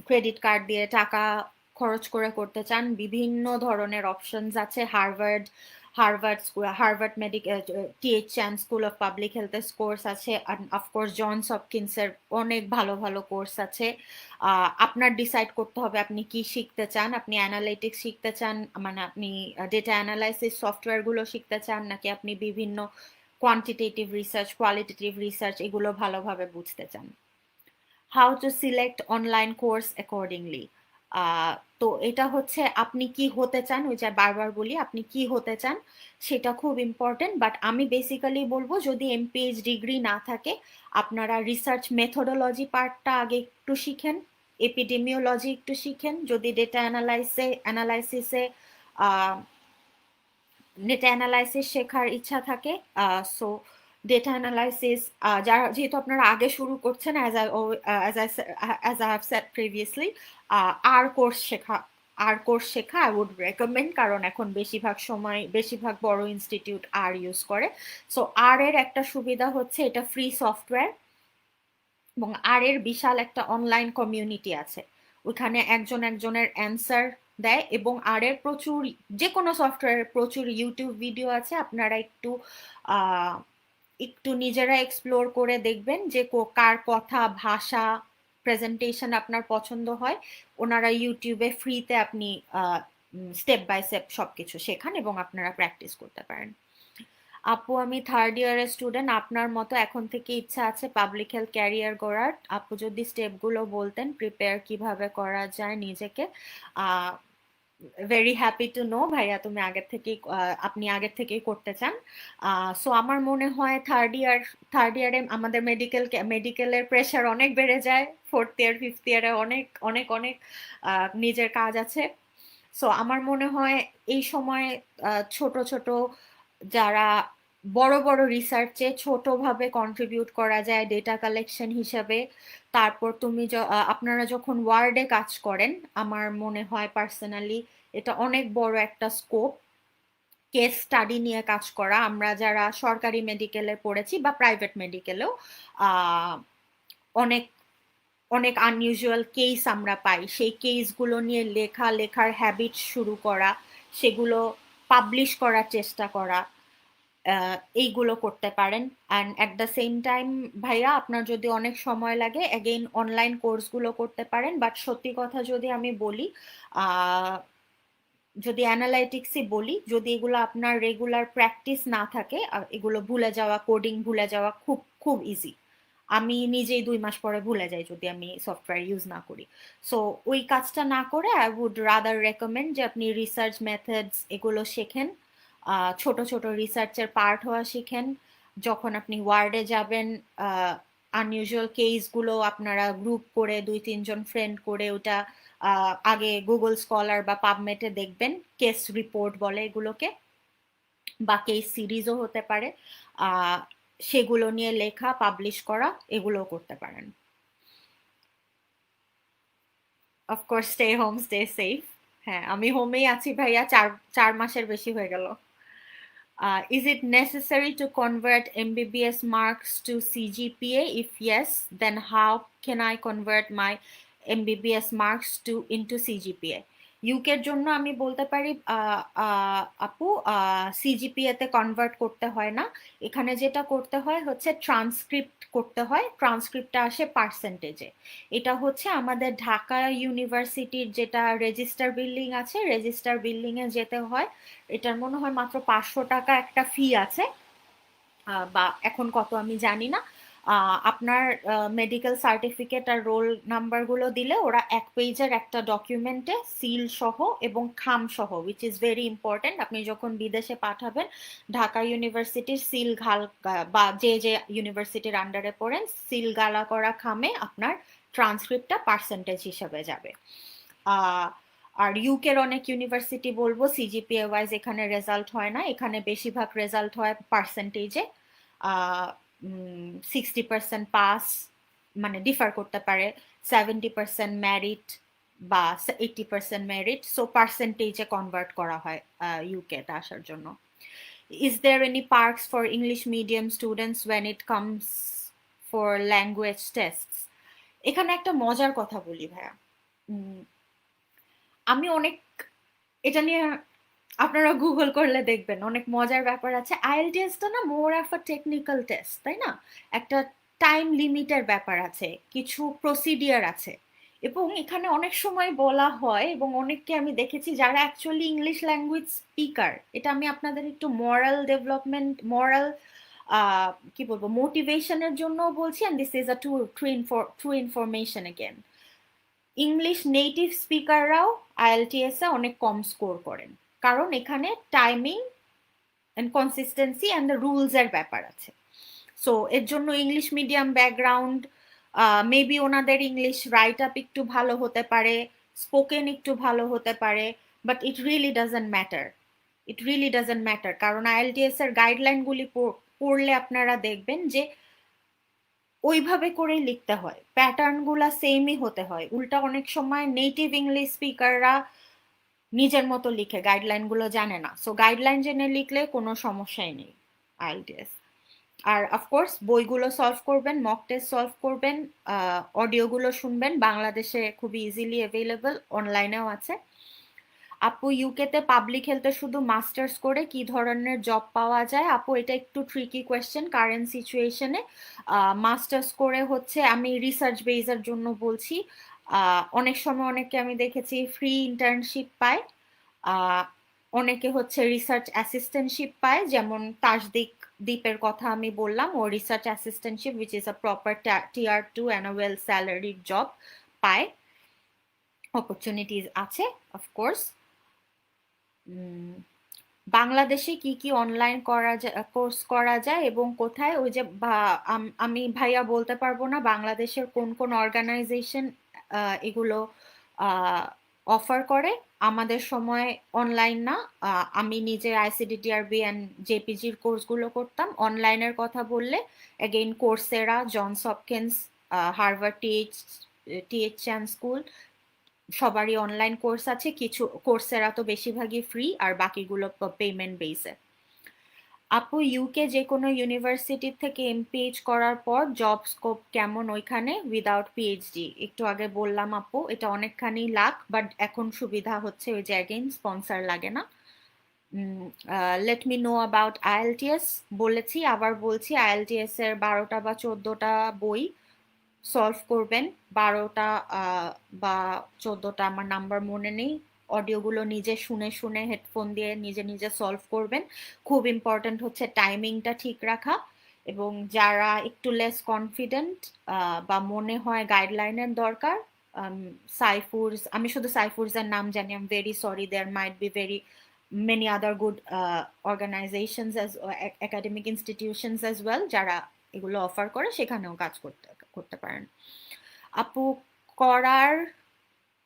ক্রেডিট কার্ড দিয়ে টাকা খরচ করে করতে চান, বিভিন্ন ধরনের অপশনস আছে। Harvard medical, TH Chan School of public হেলথের কোর্স আছে, অফকোর্স জনস হপকিন্সের অনেক ভালো ভালো কোর্স আছে। আপনার ডিসাইড করতে হবে আপনি কি শিখতে চান। আপনি অ্যানালিটিক্স শিখতে চান, মানে আপনি ডেটা অ্যানালাইসিস সফটওয়্যারগুলো শিখতে চান, নাকি আপনি বিভিন্ন কোয়ান্টিটেটিভ রিসার্চ, কোয়ালিটেটিভ রিসার্চ এগুলো ভালোভাবে বুঝতে চান। How to select online course accordingly. তো এটা হচ্ছে আপনি কি হতে চান, ওই যে বারবার বলি আপনি কি হতে চান সেটা খুব ইম্পর্টেন্ট। বাট আমি বেসিক্যালি বলবো যদি এমপিএইচ ডিগ্রি না থাকে আপনারা রিসার্চ মেথোডোলজি পার্টটা আগে একটু শিখেন, এপিডেমিওলজি একটু শিখেন। যদি ডেটা অ্যানালাইসিসে ডেটা অ্যানালাইসিস শেখার ইচ্ছা থাকে, সো ডেটা অ্যানালাইসিস যারা যেহেতু আপনারা আগে শুরু করছেন, as I have said previously, R course শেখা আই উড রেকমেন্ড, কারণ এখন বেশিরভাগ বড় ইনস্টিটিউট আর ইউজ করে। সো আর এর একটা সুবিধা হচ্ছে এটা ফ্রি সফটওয়্যার, এবং আর এর বিশাল একটা অনলাইন কমিউনিটি আছে, ওখানে একজনের অ্যান্সার দেয়। এবং আর এর প্রচুর, যে কোনো সফটওয়্যারের প্রচুর ইউটিউব ভিডিও আছে, আপনারা একটু নিজেরা এক্সপ্লোর করে দেখবেন যে কার কথা, ভাষা, প্রেজেন্টেশন আপনার পছন্দ হয়। ওনারা ইউটিউবে ফ্রিতে আপনি স্টেপ বাই স্টেপ সবকিছু শেখান এবং আপনারা প্র্যাকটিস করতে পারেন। আপু আমি থার্ড ইয়ারের স্টুডেন্ট, আপনার মতো এখন থেকে ইচ্ছা আছে পাবলিক হেলথ ক্যারিয়ার গড়ার। আপু যদি স্টেপগুলো বলতেন প্রিপেয়ার কিভাবে করা যায় নিজেকে। ভেরি হ্যাপি টু নো ভাইয়া তুমি আপনি আগের থেকেই করতে চান। সো আমার মনে হয় থার্ড ইয়ারে আমাদের মেডিকেলের প্রেশার অনেক বেড়ে যায়, ফোর্থ ইয়ার ফিফথ ইয়ারে অনেক অনেক অনেক নিজের কাজ আছে। সো আমার মনে হয় এই সময় ছোট ছোট যারা বড় বড় রিসার্চে ছোটভাবে কন্ট্রিবিউট করা যায় ডেটা কালেকশন হিসাবে। তারপর আপনারা যখন ওয়ার্ডে কাজ করেন, আমার মনে হয় পার্সোনালি এটা অনেক বড় একটা স্কোপ কেস স্টাডি নিয়ে কাজ করা। আমরা যারা সরকারি মেডিকেলে পড়েছি বা প্রাইভেট মেডিকেলেও অনেক অনেক আনইউজুয়াল কেস আমরা পাই, সেই কেসগুলো নিয়ে লেখার হ্যাবিট শুরু করা, সেগুলো পাবলিশ করার চেষ্টা করা, এইগুলো করতে পারেন। And at the same time ভাইয়া আপনার যদি অনেক সময় লাগে অ্যাগেইন অনলাইন কোর্সগুলো করতে পারেন। বাট সত্যি কথা যদি আমি বলি, যদি অ্যানালাইটিক্সই বলি, যদি এগুলো আপনার রেগুলার প্র্যাকটিস না থাকে, এগুলো ভুলে যাওয়া, কোডিং ভুলে যাওয়া খুব খুব ইজি। আমি নিজেই 2 মাস পরে ভুলে যাই যদি আমি সফটওয়্যার ইউজ না করি। সো ওই কাজটা না করে আই উড রাদার রেকমেন্ড যে আপনি রিসার্চ মেথডস এগুলো শেখেন, ছোট ছোট রিসার্চের পার্ট হওয়া শিখেন। যখন আপনি ওয়ার্ডে যাবেন, আনইউজুয়াল কেসগুলো আপনারা গ্রুপ করে 2-3 জন ফ্রেন্ড করে ওটা আগে গুগল স্কলার বা পাবমেটে দেখবেন, কেস রিপোর্ট বলে এগুলোকে, বা কেস সিরিজও হতে পারে, সেগুলো নিয়ে লেখা, পাবলিশ করা, এগুলো করতে পারেন। Of course stay home, stay safe. হ্যাঁ আমি হোমেই আছি ভাইয়া, 4 মাসের বেশি হয়ে গেল। Is it necessary to convert MBBS marks to CGPA? If yes, then how can I convert my MBBS marks into CGPA? ইউকের জন্য আমি বলতে পারি আপু, সিজিপিএ তে কনভার্ট করতে হয় না। এখানে যেটা করতে হয় হচ্ছে ট্রান্সক্রিপ্ট করতে হয়, ট্রান্সক্রিপ্টটা আসে পার্সেন্টেজে। এটা হচ্ছে আমাদের ঢাকা ইউনিভার্সিটির যেটা রেজিস্টার বিল্ডিং আছে, রেজিস্টার বিল্ডিং এ যেতে হয়। এটার মনে হয় মাত্র 500 টাকা একটা ফি আছে, বা এখন কত আমি জানি না। আপনার মেডিকেল সার্টিফিকেট আর রোল নাম্বারগুলো দিলে ওরা 1 পেজের একটা ডকুমেন্টে সিল সহ এবং খাম সহ, উইচ ইজ ভেরি ইম্পর্টেন্ট, আপনি যখন বিদেশে পাঠাবেন ঢাকা ইউনিভার্সিটির সিল বা যে যে ইউনিভার্সিটির আন্ডারে পড়েন, সিল গালা করা খামে আপনার ট্রান্সক্রিপ্টটা পার্সেন্টেজ হিসাবে যাবে। আর ইউকের অনেক ইউনিভার্সিটি বলবো সিজিপিএ ওয়াইজ এখানে রেজাল্ট হয় না, এখানে বেশিরভাগ রেজাল্ট হয় পার্সেন্টেজে। 60% পাস, মানে ডিফার করতে পারে, 70% মেরিট বা 80% মেরিট, সো পার্সেন্টেজে কনভার্ট করা হয় ইউকেতে আসার জন্য। Is there any parks for English medium students when it comes for language tests? এখানে একটা মজার কথা বলি ভাইয়া। উম, আমি অনেক এটা নিয়ে আপনারা গুগল করলে দেখবেন অনেক মজার ব্যাপার আছে। আইএলটিএসটা না more of a technical test, তাই না? একটা টাইম লিমিটের ব্যাপার আছে, কিছু প্রসিডিয়ার আছে, এবং এখানে অনেক সময় বলা হয় এবং অনেককে আমি দেখেছি যারা অ্যাকচুয়ালি ইংলিশ ল্যাঙ্গুয়েজ স্পিকার, এটা আমি আপনাদের একটু মরাল ডেভেলপমেন্ট, মরাল কি বলবো, মোটিভেশনের জন্য বলছি, and this is a true information again. English native স্পিকাররাও আইএলটিএস এ অনেক কম স্কোর করেন, কারণ এখানে timing and consistency and the rules এর ব্যাপার আছে। সো এর জন্য ইংলিশ মিডিয়াম ব্যাকগ্রাউন্ড, মেবি ওনাদের ইংলিশ রাইট আপ একটু ভালো হতে পারে, স্পোকেন একটু ভালো হতে পারে, but it really doesn't matter. It really doesn't matter, কারণ আইএলটিএস এর গাইডলাইনগুলি পড়লে আপনারা দেখবেন যে ওইভাবে করেই লিখতে হয়, প্যাটার্নগুলা সেমই হতে হয়। উল্টা অনেক সময় নেটিভ ইংলিশ স্পিকাররা নিজের মতো লিখে, গাইডলাইনগুলো জানে না। সো গাইডলাইন জেনে লিখলে কোনো সমস্যাই নেই আইএলটিএস। আর অফকোর্স বইগুলো সলভ করবেন, মক টেস্ট সলভ করবেন, অডিওগুলো শুনবেন, বাংলাদেশে খুবই ইজিলি অ্যাভেলেবল, অনলাইনেও আছে। আপু, ইউকেতে পাবলিক হেলথে শুধু মাস্টার্স করে কি ধরনের জব পাওয়া যায়? আপু, এটা একটু ট্রিকি কোয়েশ্চেন কারেন্ট সিচুয়েশনে। মাস্টার্স করে হচ্ছে, আমি রিসার্চ বেইজের জন্য বলছি, অনেক সময় অনেকে আমি দেখেছি ফ্রি ইন্টার্নশিপ পায়, আহ, অনেকে হচ্ছে রিসার্চ অ্যাসিস্ট্যান্টশিপ পায়, যেমন তাসদিক দ্বীপের কথা আমি বললাম, ও research assistantship which is a proper tier 2 and a well salaried job পায়, অপরচুনিটিস আছে অফকোর্স। বাংলাদেশে কি কি অনলাইন করা যায়, কোর্স করা যায় এবং কোথায়? ওই যে আমি ভাইয়া বলতে পারবো না বাংলাদেশের কোন কোন অর্গানাইজেশন এগুলো অফার করে। আমাদের সময় অনলাইন না, আমি নিজে আইসিডিটিআরবি অ্যান্ড জেপিজির কোর্সগুলো করতাম। অনলাইনের কথা বললে again Coursera, Johns Hopkins, Harvard, TH Chan school, সবারই অনলাইন কোর্স আছে। কিছু কোর্সেরা তো বেশিরভাগই ফ্রি, আর বাকিগুলো পেমেন্ট বেসে। আপু, ইউকে যে কোনো ইউনিভার্সিটি থেকে এমপিএইচ করার পর জব স্কোপ কেমন ওইখানে উইদাউট পিএইচডি? একটু আগে বললাম আপু, এটা অনেকখানি লাখ, বাট এখন সুবিধা হচ্ছে ওই যে অ্যাগেইন স্পন্সর লাগে না। Let me know about IELTS, বলেছি আবার বলছি, আইএলটিএস এর 12টা বা 14টা বই সলভ করবেন। 12টা বা 14টা, আমার নাম্বার মনে নেই। অডিওগুলো নিজে শুনে শুনে হেডফোন দিয়ে নিজে নিজে সলভ করবেন। খুব ইম্পর্ট্যান্ট হচ্ছে টাইমিংটা ঠিক রাখা। এবং যারা একটু লেস কনফিডেন্ট বা মনে হয় গাইডলাইনের দরকার, সাইফুরস, আমি শুধু সাইফুরসের নাম জানি, I am very sorry, there might be very many other good organizations as academic institutions as well যারা এগুলো অফার করে, সেখানেও কাজ করতে করতে পারেন। আপু, করার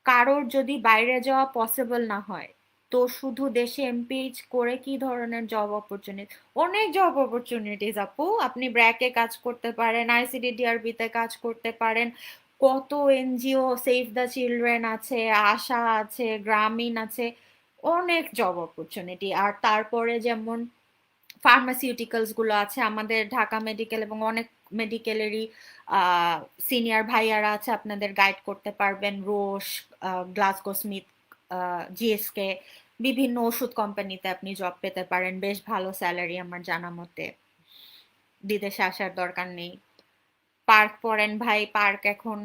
কারোর যদি বাইরে যাওয়া পসিবল না হয়, তো শুধু দেশে এমপিএইচ করে কি ধরনের জব অপরচুনিটি? অনেক জব অপরচুনিটিস আপু, আপনি ব্র্যাকে কাজ করতে পারেন, আইসিডিডিআরবি তে কাজ করতে পারেন, কত এনজিও, সেভ দ্য চিলড্রেন আছে, আশা আছে, গ্রামীণ আছে, অনেক জব অপরচুনিটি। আর তারপরে যেমন ফার্মাসিউটিক্যালস গুলো আছে, আমাদের ঢাকা মেডিকেল এবং অনেক মেডিকেলেরই সিনিয়র ভাইয়ারা আছে, আপনাদের গাইড করতে পারবেন। রোশ, গ্লাসগো স্মিথ, জিএসকে, বিভিন্ন ওষুধ কোম্পানিতে আপনি জব পেতে পারেন, বেশ ভালো স্যালারি আমার জানা মতে। বিদেশে আসার দরকার নেই। পার্ক পড়েন ভাই, পার্ক এখন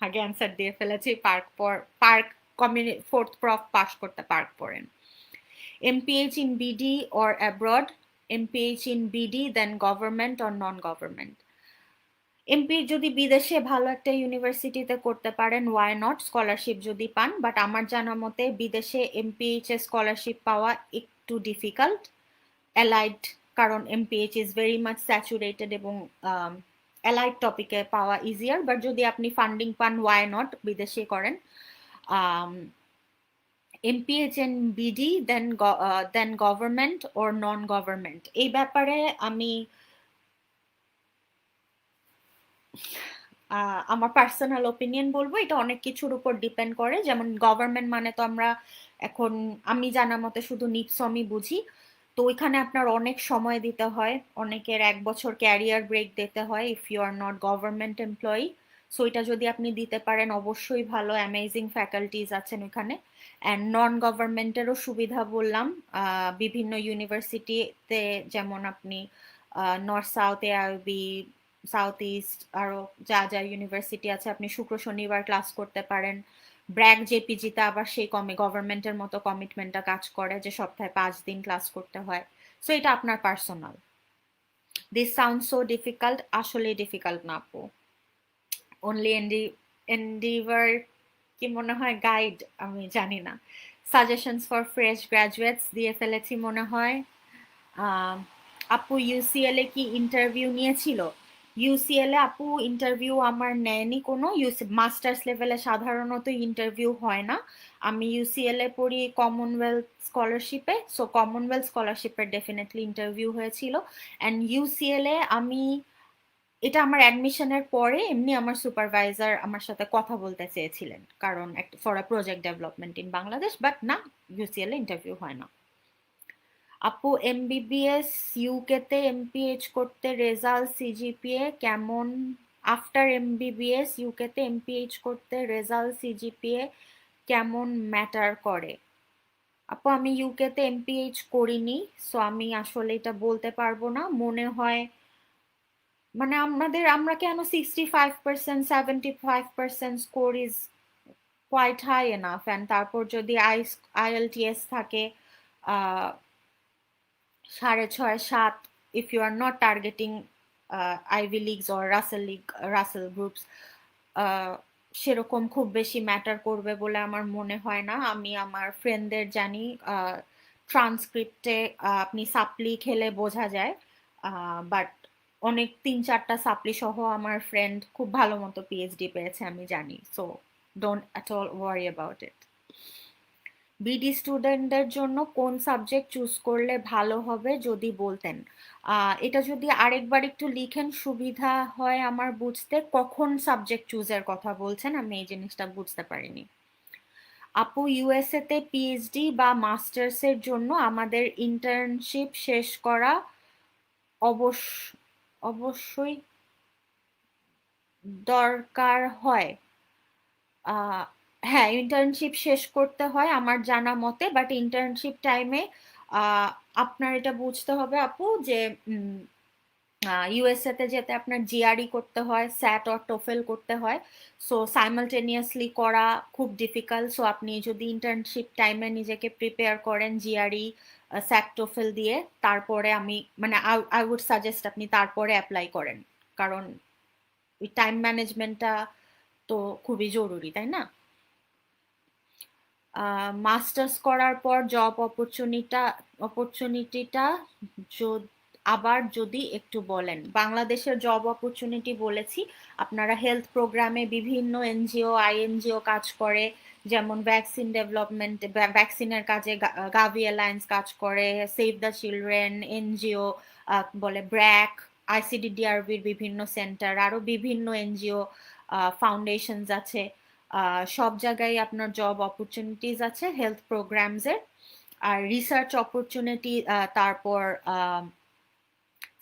আগে অ্যান্সার দিয়ে ফেলেছি। Park community 4th proof pass করতে পার্ক পড়েন। MPH in BD or abroad? MPH in BD, then government or non-government? MPH যদি বিদেশে ভালো একটা ইউনিভার্সিটিতে করতে পারেন, ওয়াই নট, স্কলারশিপ যদি পান। বাট আমার জানা মতে বিদেশে এমপিএইচ এর স্কলারশিপ পাওয়া একটু ডিফিকাল্ট, অ্যালাইড, কারণ MPH is very much saturated, এবং অ্যালাইড টপিকে পাওয়া ইজিয়ার। বাট যদি আপনি ফান্ডিং পান, ওয়াই নট, বিদেশে করেন। MPH and BD, then government or non-government? এই ব্যাপারে আমি আমার পার্সোনাল ওপিনিয়ন বলবো, এটা অনেক কিছুর উপর ডিপেন্ড করে। যেমন গভর্নমেন্ট মানে তো আমরা এখন, আমি জানা মতে শুধু নিপসমই বুঝি, তো ওইখানে আপনার অনেক সময় দিতে হয়, অনেকের 1 বছর ক্যারিয়ার ব্রেক দিতে হয় if you are not government employee. So এটা যদি আপনি দিতে পারেন অবশ্যই ভালো, অ্যামেজিং ফ্যাকাল্টিজ আছেন ওখানে। অ্যান্ড নন গভর্নমেন্টেরও সুবিধা বললাম, বিভিন্ন ইউনিভার্সিটিতে, যেমন আপনি north south AIB, south east, আরও যা যা ইউনিভার্সিটি আছে আপনি শুক্র শনিবার ক্লাস করতে পারেন। ব্র্যাক জেপিজিতে আবার সেই গভর্নমেন্টের মতো কমিটমেন্টটা কাজ করে যে সপ্তাহে 5 দিন ক্লাস করতে হয়। সো এটা আপনার personal. This sound so difficult, আসলে ডিফিকাল্ট না আপু। অনলি এন্ডিভার কি মনে হয় গাইড, আমি জানি না। সাজেশনস ফর ফ্রেশ গ্রাজুয়েটস দিয়ে ফেলেছি মনে হয়। আপু ইউসিএল এ কি ইন্টারভিউ নিয়েছিল? ইউসিএল এ আপু ইন্টারভিউ আমার নেয়নি কোনো। মাস্টার্স লেভেলে সাধারণত ইন্টারভিউ হয় না। আমি ইউসিএল এ পড়ি কমনওয়েলথ স্কলারশিপে, সো কমনওয়েলথ স্কলারশিপের ডেফিনেটলি ইন্টারভিউ হয়েছিল। অ্যান্ড ইউসিএল এ আমি, এটা আমার অ্যাডমিশনের পরে এমনি আমার সুপারভাইজার আমার সাথে কথা বলতে চেয়েছিলেন, কারণ for a project development in Bangladesh, but না, ইউসিএল এ ইন্টারভিউ হয় না। আপু এমবিবিএস ইউকেতে এমপিএইচ করতে রেজাল্ট সিজিপিএ কেমন? আফটার এমবিবিএস ইউকেতে এমপিএইচ করতে রেজাল্ট সিজিপিএ কেমন ম্যাটার করে? আপু আমি ইউকেতে এমপিএইচ করিনি, সো আমি আসলে এটা বলতে পারবো না। মনে হয় মানে আমরা কেন 65%, 75% score is quite high enough. And তারপর যদি আইএলটিএস থাকে 6.5, 7, if you are not targeting Ivy Leagues or Russell groups, সেরকম খুব বেশি ম্যাটার করবে বলে আমার মনে হয় না। আমি আমার ফ্রেন্ডদের জানি ট্রান্সক্রিপ্টে আপনি সাপ্লি খেলে বোঝা যায়, বাট অনেক 3-4টা সাপ্লি সহ আমার ফ্রেন্ড খুব ভালো মতো পিএইচডি পেয়েছে আমি জানি। So don't at all worry about it. BD স্টুডেন্টদের জন্য কোন সাবজেক্ট চুজ করলে ভালো হবে যদি বলতেন? এটা যদি আরেকবার একটু লিখেন সুবিধা হয় আমার বুঝতে। কখন সাবজেক্ট চুজের কথা বলছেন আমি এই জিনিসটা বুঝতে পারিনি। আপু ইউএসএ তে পিএইচডি বা মাস্টার্সের জন্য আমাদের ইন্টার্নশিপ শেষ করা অবশ্যই দরকার হয়? হ্যাঁ, ইন্টার্নশিপ শেষ করতে হয় আমার জানা মতে, বাট ইন্টার্নশিপ টাইমে আপনার এটা বুঝতে হবে আপু যে ইউএসএ তে যেতে আপনার জিআরই করতে হয়, স্যাট অর টোফেল করতে হয়। সো সাইমালটেনিয়াসলি করা খুব ডিফিকাল্ট। সো আপনি যদি ইন্টার্নশিপ টাইমে নিজেকে প্রিপেয়ার করেন জিআরই, স্যাট টোফেল দিয়ে, তারপরে আমি মানে আই উড সাজেস্ট আপনি তারপরে অ্যাপ্লাই করেন, কারণ ওই টাইম ম্যানেজমেন্টটা তো খুবই জরুরি, তাই না? মাস্টার্স করার পর জব অপরচুনিটিটা আবার যদি একটু বলেন। বাংলাদেশের জব অপরচুনিটি বলেছি, আপনারা হেলথ প্রোগ্রামে বিভিন্ন এনজিও আইএনজিও কাজ করে, যেমন ভ্যাকসিন ডেভেলপমেন্ট, ভ্যাকসিনের কাজে গাভি অ্যালায়েন্স কাজ করে, সেভ দ্য চিলড্রেন এনজিও বলে, ব্র্যাক, আইসিডিডিআরবির বিভিন্ন সেন্টার, আরো বিভিন্ন এনজিও ফাউন্ডেশনস আছে। সব জায়গায় আপনার জব অপরচুনিটিস আছে হেলথ প্রোগ্রামসের। আর রিসার্চ অপরচুনিটি, তারপর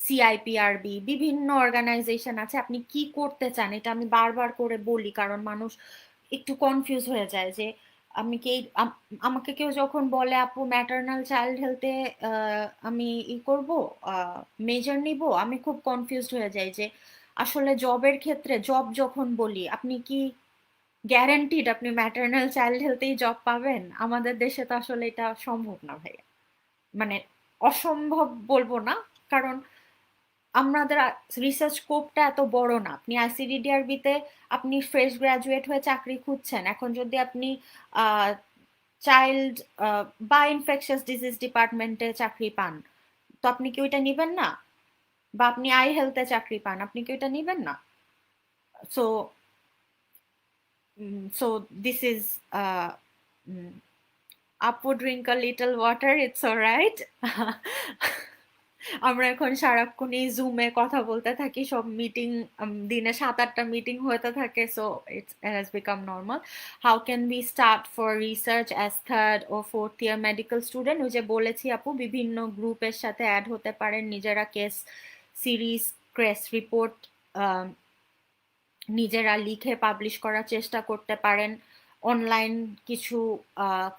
সিআইপিআরবি, বিভিন্ন অর্গানাইজেশন আছে। আপনি কি করতে চান এটা আমি বারবার করে বলি, কারণ মানুষ একটু কনফিউজ হয়ে যায় যে আমি কি, আমাকে কেউ যখন বলে আপু ম্যাটারনাল চাইল্ড হেলথে আমি করব, মেজর নিব, আমি খুব কনফিউজড হয়ে যাই যে আসলে জবের ক্ষেত্রে, জব যখন বলি, আপনি কি গ্যারান্টিড আপনি ম্যাটারনাল চাইল্ড হেলথেই জব পাবেন? আমাদের দেশে তো আসলে এটা সম্ভব না ভাইয়া। মানে অসম্ভব বলবো না, কারণ আমাদের রিসার্চ স্কোপটা এত বড় না। আপনি আইসিডিডিআরবিতে আপনি ফ্রেশ গ্রাজুয়েট হয়ে চাকরি খুঁজছেন, এখন যদি আপনি চাইল্ড বা ইনফেকশাস ডিজিজ ডিপার্টমেন্টে চাকরি পান, তো আপনি কি ওইটা নিবেন না? বা আপনি আই হেলথে চাকরি পান, আপনি কি ওইটা নিবেন না? সো দিস ইজ আপু drink a little water, it's alright. আমরা এখন সারাক্ষণই জুমে কথা বলতে থাকি, সব মিটিং, দিনে 7-8টা মিটিং হতে থাকে, so it's has become normal. How can be start for research as third ও ফোর্থ ইয়ার মেডিকেল স্টুডেন্ট? ওই যে বলেছি আপু, বিভিন্ন গ্রুপের সাথে অ্যাড হতে পারেন, নিজেরা কেস সিরিজ, কেস রিপোর্ট নিজেরা লিখে পাবলিশ করার চেষ্টা করতে পারেন, অনলাইন কিছু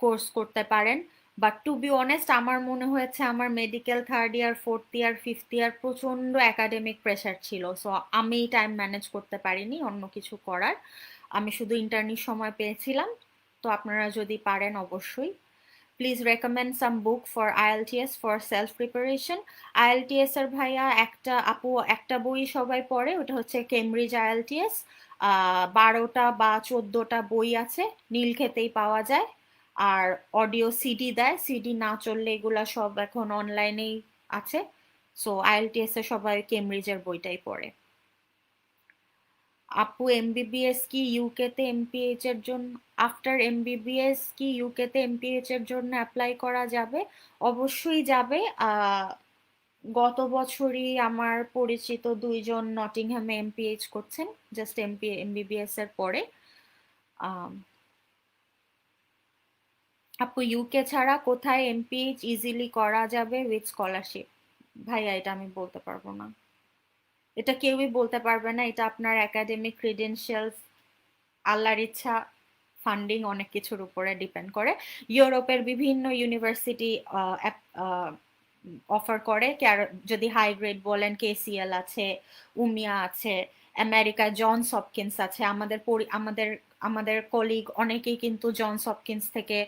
কোর্স করতে পারেন। বাট টু বি অনেস্ট, আমার মনে হয়েছে আমার মেডিকেল 3rd ইয়ার 4th ইয়ার 5th ইয়ার প্রচন্ড একাডেমিক প্রেশার ছিল, সো আমি টাইম ম্যানেজ করতে পারিনি অন্য কিছু করার। আমি শুধু ইন্টার্নির সময় পেয়েছিলাম। তো আপনারা যদি পারেন অবশ্যই please recommend some book for IELTS for self preparation. IELTS এর ভাইয়া একটা আপু একটা বই সবাই পড়ে, ওটা হচ্ছে কেমব্রিজ IELTS। 12টা বা 14টা বই আছে, নীলক্ষেতেই পাওয়া যায়। আর অডিও সিডি দেয়, সিডি না চললে এগুলা সব এখন অনলাইনেই আছে। সো IELTS এ সবাই কেমব্রিজের বইটাই পড়ে। আপু এমবিবিএস কি ইউকেতে এমপিএইচ এর জন্য, আফটার এমবিবিএস কি ইউকেতে এমপিএইচ এর জন্য অ্যাপ্লাই করা যাবে? অবশ্যই যাবে। গত বছরই আমার পরিচিত 2জন নটিংহ্যামে এমপিএইচ করছেন, জাস্ট এমবিবিএস এর পরে। আম, আপু ইউকে ছাড়া কোথায় এমপিএইচ ইজিলি করা যাবে উইথ স্কলারশিপ? ভাইয়া এটা আমি বলতে পারবো না, এটা কেউই বলতে পারবে না। এটা আপনার একাডেমিক ক্রিডেন্সিয়ালস, আল্লাহর ইচ্ছা, ফান্ডিং, অনেক কিছুর উপরে ডিপেন্ড করে। ইউরোপের বিভিন্ন ইউনিভার্সিটি অফার করে, যদি হাই গ্রেড বলেন কেসিএল আছে, উমিয়া আছে, আমেরিকায় জনস হপকিন্স আছে। আমাদের আমাদের কলিগ অনেকেই কিন্তু জনস হপকিন্স থেকে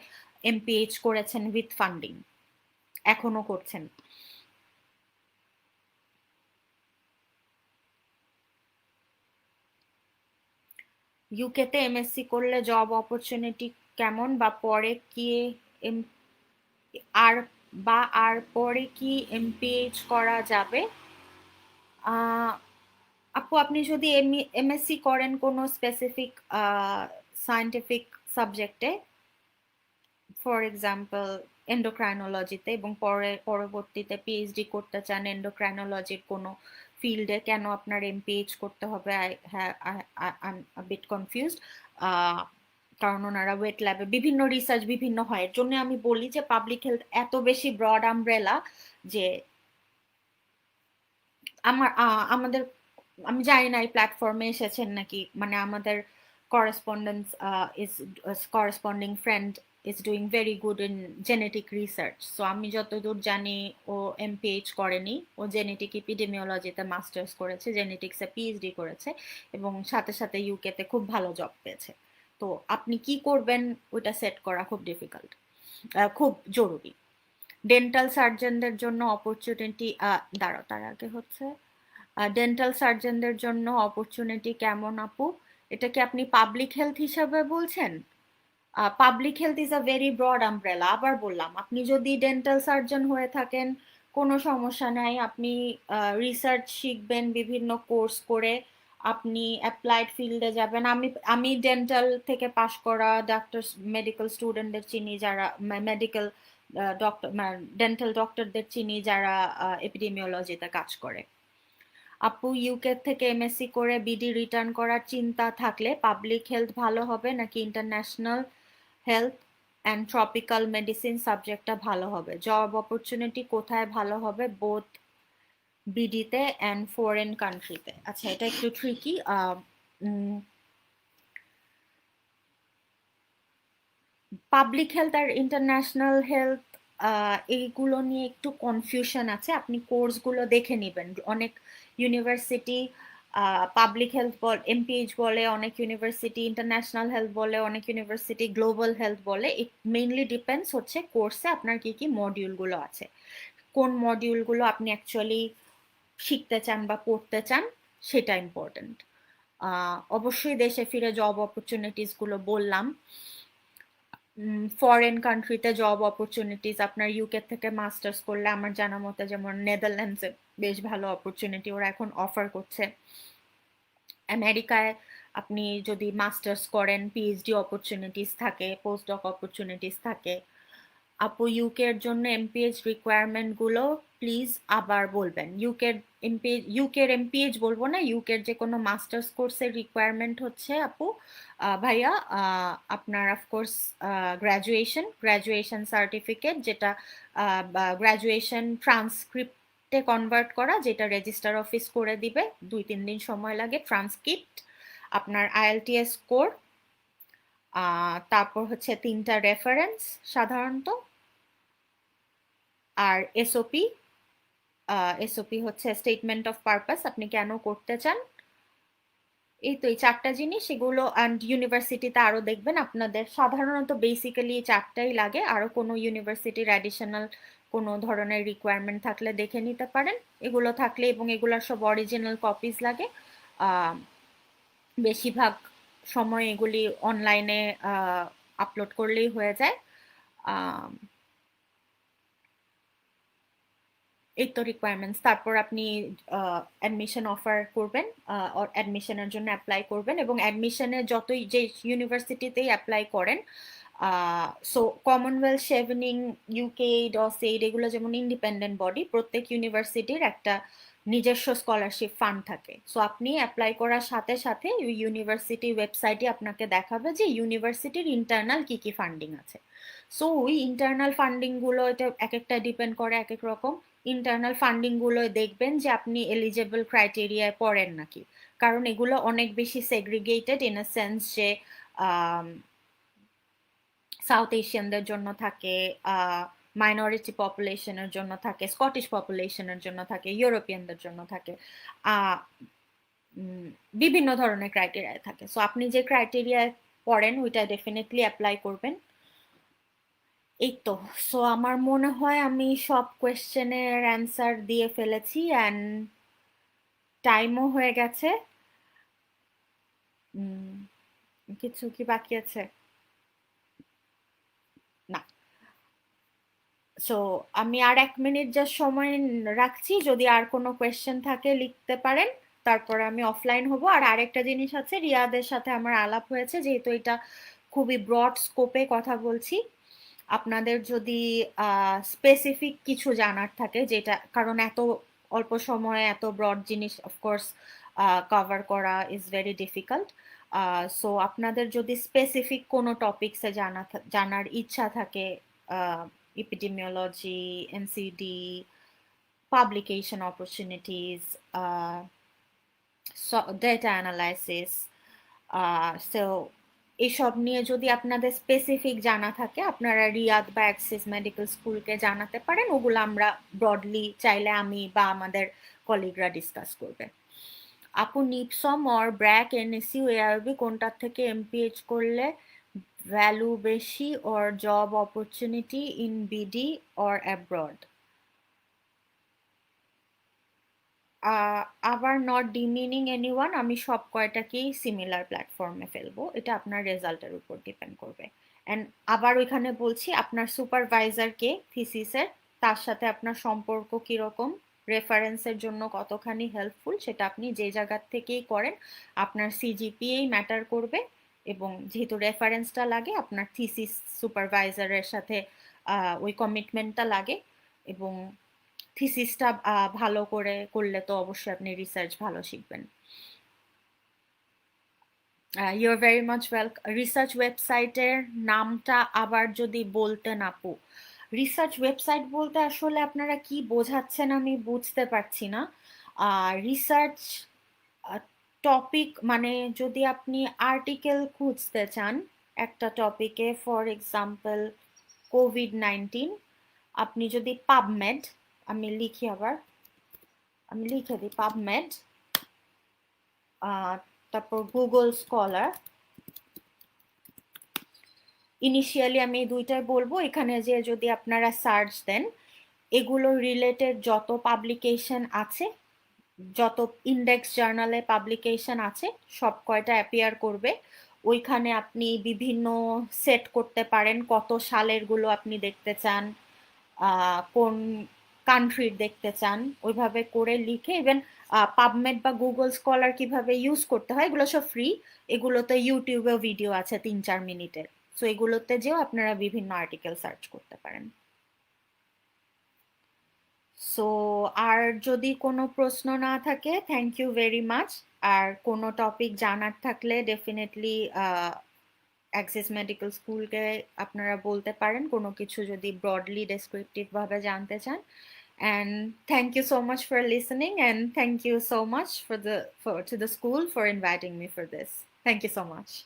এমপিএইচ করেছেন উইথ ফান্ডিং, এখনো করছেন। ইউকেতে এমএসসি করলে জব অপরচুনিটি কেমন, বা পরে কি এম আর আর পরে কি এমপিএইচ করা যাবে? আপু আপনি যদি এমএসসি করেন কোনো স্পেসিফিক সায়েন্টিফিক সাবজেক্টে, ফর এক্সাম্পল এন্ডোক্রাইনোলজিতে, এবং পরবর্তীতে পিএইচডি করতে চান এন্ডোক্রাইনোলজির কোনো ফিল্ডে, কেন আপনার এমপিএইচ করতে হবে? I bit confused. কারণ ওনারা ওয়েট ল্যাবে বিভিন্ন রিসার্চ বিভিন্ন হয়, এর জন্য আমি বলি যে পাবলিক হেলথ এত বেশি ব্রড আমব্রেলা যে আমাদের, আমি জানি না এই প্ল্যাটফর্মে এসেছেন নাকি, মানে আমাদের correspondence is corresponding friend is doing very good in genetic research. So আমি যতদূর জানি ও এমপিএইচ করেনি, ও জেনেটিক এপিডেমিওলজিতে মাস্টার্স করেছে, জেনেটিক্সে পিএইচডি করেছে, এবং সাথে সাথে ইউকেতে খুব ভালো জব পেয়েছে। তো আপনি কি করবেন ওইটা সেট করা খুব ডিফিকাল্ট, খুব জরুরি। ডেন্টাল সার্জনদের জন্য অপরচুনিটি, দাঁড়াও তার আগে হচ্ছে ডেন্টাল সার্জনদের জন্য অপরচুনিটি কেমন আপু? এটা কি আপনি পাবলিক হেলথ হিসাবে বলছেন? Public health is a very broad umbrella. আবার বললাম, আপনি যদি ডেন্টাল সার্জন হয়ে থাকেন কোনো সমস্যা নাই, আপনি রিসার্চ শিখবেন বিভিন্ন কোর্স করে, আপনি অ্যাপ্লাইড ফিল্ডে যাবেন। আমি ডেন্টাল থেকে পাশ করা ডাক্তার মেডিকেল স্টুডেন্টদের চিনি, যারা মেডিকেল ডক্টর ডেন্টাল ডক্টরদের চিনি যারা এপিডেমিওলজিতে কাজ করে। আপু ইউকে থেকে এমএসসি করে বিডি রিটার্ন করার চিন্তা থাকলে পাবলিক হেলথ ভালো হবে নাকি international health and tropical medicine সাবজেক্টটা ভালো হবে? জব অপরচুনিটি কোথায় ভালো হবে বোথ বিডিতে অ্যান্ড ফরেন কান্ট্রিতে? আচ্ছা, এটা একটু ট্রিকি। পাবলিক হেলথ আর ইন্টারন্যাশনাল হেলথ এইগুলো নিয়ে একটু কনফিউশন আছে, আপনি কোর্সগুলো দেখে নেবেন। অনেক ইউনিভার্সিটি পাবলিক হেলথ এমপিএইচ বলে, অনেক ইউনিভার্সিটি ইন্টারন্যাশনাল হেলথ বলে, অনেক ইউনিভার্সিটি গ্লোবাল হেলথ বলে। ইট মেইনলি ডিপেন্ডস হচ্ছে কোর্সে আপনার কি কি মডিউলগুলো আছে, কোন মডিউলগুলো আপনি অ্যাকচুয়ালি শিখতে চান বা পড়তে চান, সেটা ইম্পর্টেন্ট। অবশ্যই দেশে ফিরে জব অপরচুনিটিস গুলো বললাম। ফরেন কান্ট্রিতে জব অপরচুনিটিস আপনার ইউকে থেকে মাস্টার্স করলে আমার জানা মতে যেমন নেদারল্যান্ডসে বেশ ভালো অপরচুনিটি ওরা এখন অফার করছে। আমেরিকায় আপনি যদি মাস্টার্স করেন পিএইচডি অপরচুনিটিস থাকে, পোস্ট ডক অপরচুনিটিস থাকে। আপু ইউকের জন্য এমপিএইচ রিকোয়ারমেন্ট গুলো প্লিজ আবার বলবেন। ইউকের এমপিএইচ বলবো না, ইউকের যে কোনো মাস্টার্স কোর্সের রিকোয়ারমেন্ট হচ্ছে আপু ভাইয়া আপনার অফকোর্স গ্রাজুয়েশন সার্টিফিকেট, যেটা গ্রাজুয়েশন ট্রান্সক্রিপ্টে কনভার্ট করা, যেটা রেজিস্টার অফিস করে দিবে, 2-3 দিন সময় লাগে। ট্রান্সক্রিপ্ট আপনার IELTS স্কোর, তারপর হচ্ছে 3টা রেফারেন্স সাধারণত, আর এসওপি। এসওপি হচ্ছে স্টেটমেন্ট অফ পারপাস, আপনি কেন করতে চান। এই তো এই 4টা জিনিস, এগুলো অ্যান্ড ইউনিভার্সিটিতে আরো দেখবেন আপনাদের সাধারণত বেসিক্যালি 4টাই লাগে, আরো কোনো ইউনিভার্সিটির অ্যাডিশনাল কোনো ধরনের রিকোয়ারমেন্ট থাকলে দেখে নিতে পারেন। এগুলো থাকলে, এবং এগুলোর সব অরিজিনাল কপিজ লাগে। বেশিরভাগ সময় এগুলি অনলাইনে আপলোড করলেই হয়ে যায়। এই তো রিকোয়ারমেন্টস। তারপর আপনি অ্যাডমিশন অফার করবেন, অ্যাডমিশনের জন্য অ্যাপ্লাই করবেন, এবং অ্যাডমিশনের যতই যে ইউনিভার্সিটিতেই অ্যাপ্লাই করেন, সো কমনওয়েলথ, শেভেনিং, ইউকে, ডসেইড, এগুলো যেমন ইন্ডিপেন্ডেন্ট বডি, প্রত্যেক ইউনিভার্সিটির একটা নিজস্ব স্কলারশিপ ফান্ড থাকে। সো আপনি অ্যাপ্লাই করার সাথে সাথে ইউনিভার্সিটি ওয়েবসাইটে আপনাকে দেখাবে যে ইউনিভার্সিটির ইন্টারনাল কি কি ফান্ডিং আছে। সো ওই ইন্টারনাল ফান্ডিং গুলো, এটা এক একটা ডিপেন্ড করে এক এক রকম। ইন্টারনাল ফান্ডিং গুলো দেখবেন যে আপনি এলিজেবল ক্রাইটেরিয়ায় পড়েন নাকি, কারণ এগুলো অনেক বেশি সেগ্রিগেটেড ইন আ সেন্স যে সাউথ এশিয়ানদের জন্য থাকে, মাইনরিটি পপুলেশনের জন্য থাকে, স্কটিশ পপুলেশনের জন্য থাকে, ইউরোপিয়ানদের জন্য থাকে, বিভিন্ন ধরনের ক্রাইটেরিয়া থাকে। সো আপনি যে ক্রাইটেরিয়ায় পড়েন ওইটা ডেফিনেটলি অ্যাপ্লাই করবেন। এই তো। সো আমার মনে হয় আমি সব কোয়েশ্চেনের অ্যান্সার দিয়ে ফেলেছি, অ্যান্ড টাইমও হয়ে গেছে। কিছু কি বাকি আছে? না। সো আমি আর 1 মিনিট যা সময় রাখছি, যদি আর কোনো কোয়েশ্চেন থাকে লিখতে পারেন, তারপরে আমি অফলাইন হব। আর আরেকটা জিনিস আছে, রিয়াদের সাথে আমার আলাপ হয়েছে, যেহেতু এটা খুবই ব্রড স্কোপে কথা বলছি, আপনাদের যদি স্পেসিফিক কিছু জানার থাকে, যেটা কারণ এত অল্প সময়ে এত ব্রড জিনিস অফকোর্স কভার করা ইজ ভেরি ডিফিকাল্ট। সো আপনাদের যদি স্পেসিফিক কোনো টপিকসে জানার ইচ্ছা থাকে, epidemiology, NCD, publication opportunities, data analysis, so এসব নিয়ে যদি আপনাদের স্পেসিফিক জানা থাকে, আপনারা রিয়াদ বা অ্যাক্সিস মেডিকেল স্কুলকে জানাতে পারেন। ওগুলো আমরা ব্রডলি চাইলে আমি বা আমাদের কলিগরা ডিসকাস করবে। আপু, NIPSOM or BRAC, NSU, ARB কোনটার থেকে এমপিএইচ করলে ভ্যালু বেশি, or job opportunity in BD or abroad? আবার নট ডিমিনিং এনিওয়ান, আমি সব কয়টাকেই সিমিলার প্ল্যাটফর্মে ফেলবো, এটা আপনার রেজাল্টের উপর ডিপেন্ড করবে। অ্যান্ড আবার ওইখানে বলছি, আপনার সুপারভাইজার কে থিসিসের, তার সাথে আপনার সম্পর্ক কিরকম, রেফারেন্সের জন্য কতখানি হেল্পফুল, সেটা আপনি যে জায়গার থেকেই করেন আপনার সিজিপিএই ম্যাটার করবে। এবং যেহেতু রেফারেন্সটা লাগে, আপনার থিসিস সুপারভাইজারের সাথে ওই কমিটমেন্টটা লাগে। এবং থিসিসটা ভালো করে করলে তো অবশ্যই আপনি রিসার্চ ভালো শিখবেন। You are very much welcome. Research ওয়েবসাইটের নামটা আবার যদি বলতেন আপু। রিসার্চ ওয়েবসাইট বলতে আসলে আপনারা কি বোঝাচ্ছেন আমি বুঝতে পারছি না। রিসার্চ টপিক মানে যদি আপনি আর্টিকেল খুঁজতে চান একটা টপিকে, ফর এক্সাম্পল কোভিড-19, আপনি যদি পাবমেড, আমি লিখে দিই পাবমেড, তারপর গুগল স্কলার, ইনিশিয়ালি আমি এই দুইটাই বলবো। এখানে যে যদি আপনারা সার্চ দেন, এগুলো রিলেটেড যত পাবলিকেশন আছে, যত ইন্ডেক্স জার্নালে পাবলিকেশন আছে, সব কয়টা অ্যাপিয়ার করবে। ওইখানে আপনি বিভিন্ন সেট করতে পারেন, কত সালের গুলো আপনি দেখতে চান, কোন কান্ট্রির দেখতে চান, ওইভাবে করে লিখে। ইভেন পাবমেড বা গুগল স্কলার কিভাবে ইউজ করতে হয়, এগুলো সব ফ্রি। এগুলোতে ইউটিউবেও ভিডিও আছে 3-4 মিনিটের। সো এগুলোতে যেও আপনারা বিভিন্ন আর্টিকেল সার্চ করতে পারেন। সো আর যদি কোনো প্রশ্ন না থাকে, থ্যাংক ইউ ভেরি মাচ। আর কোনো টপিক জানার থাকলে ডেফিনেটলি অ্যাক্সিস মেডিকেল স্কুলকে আপনারা বলতে পারেন, কোনো কিছু যদি ব্রডলি ডেসক্রিপটিভ ভাবে জানতে চান। And thank you so much for listening, and thank you so much to the school for inviting me for this. Thank you so much.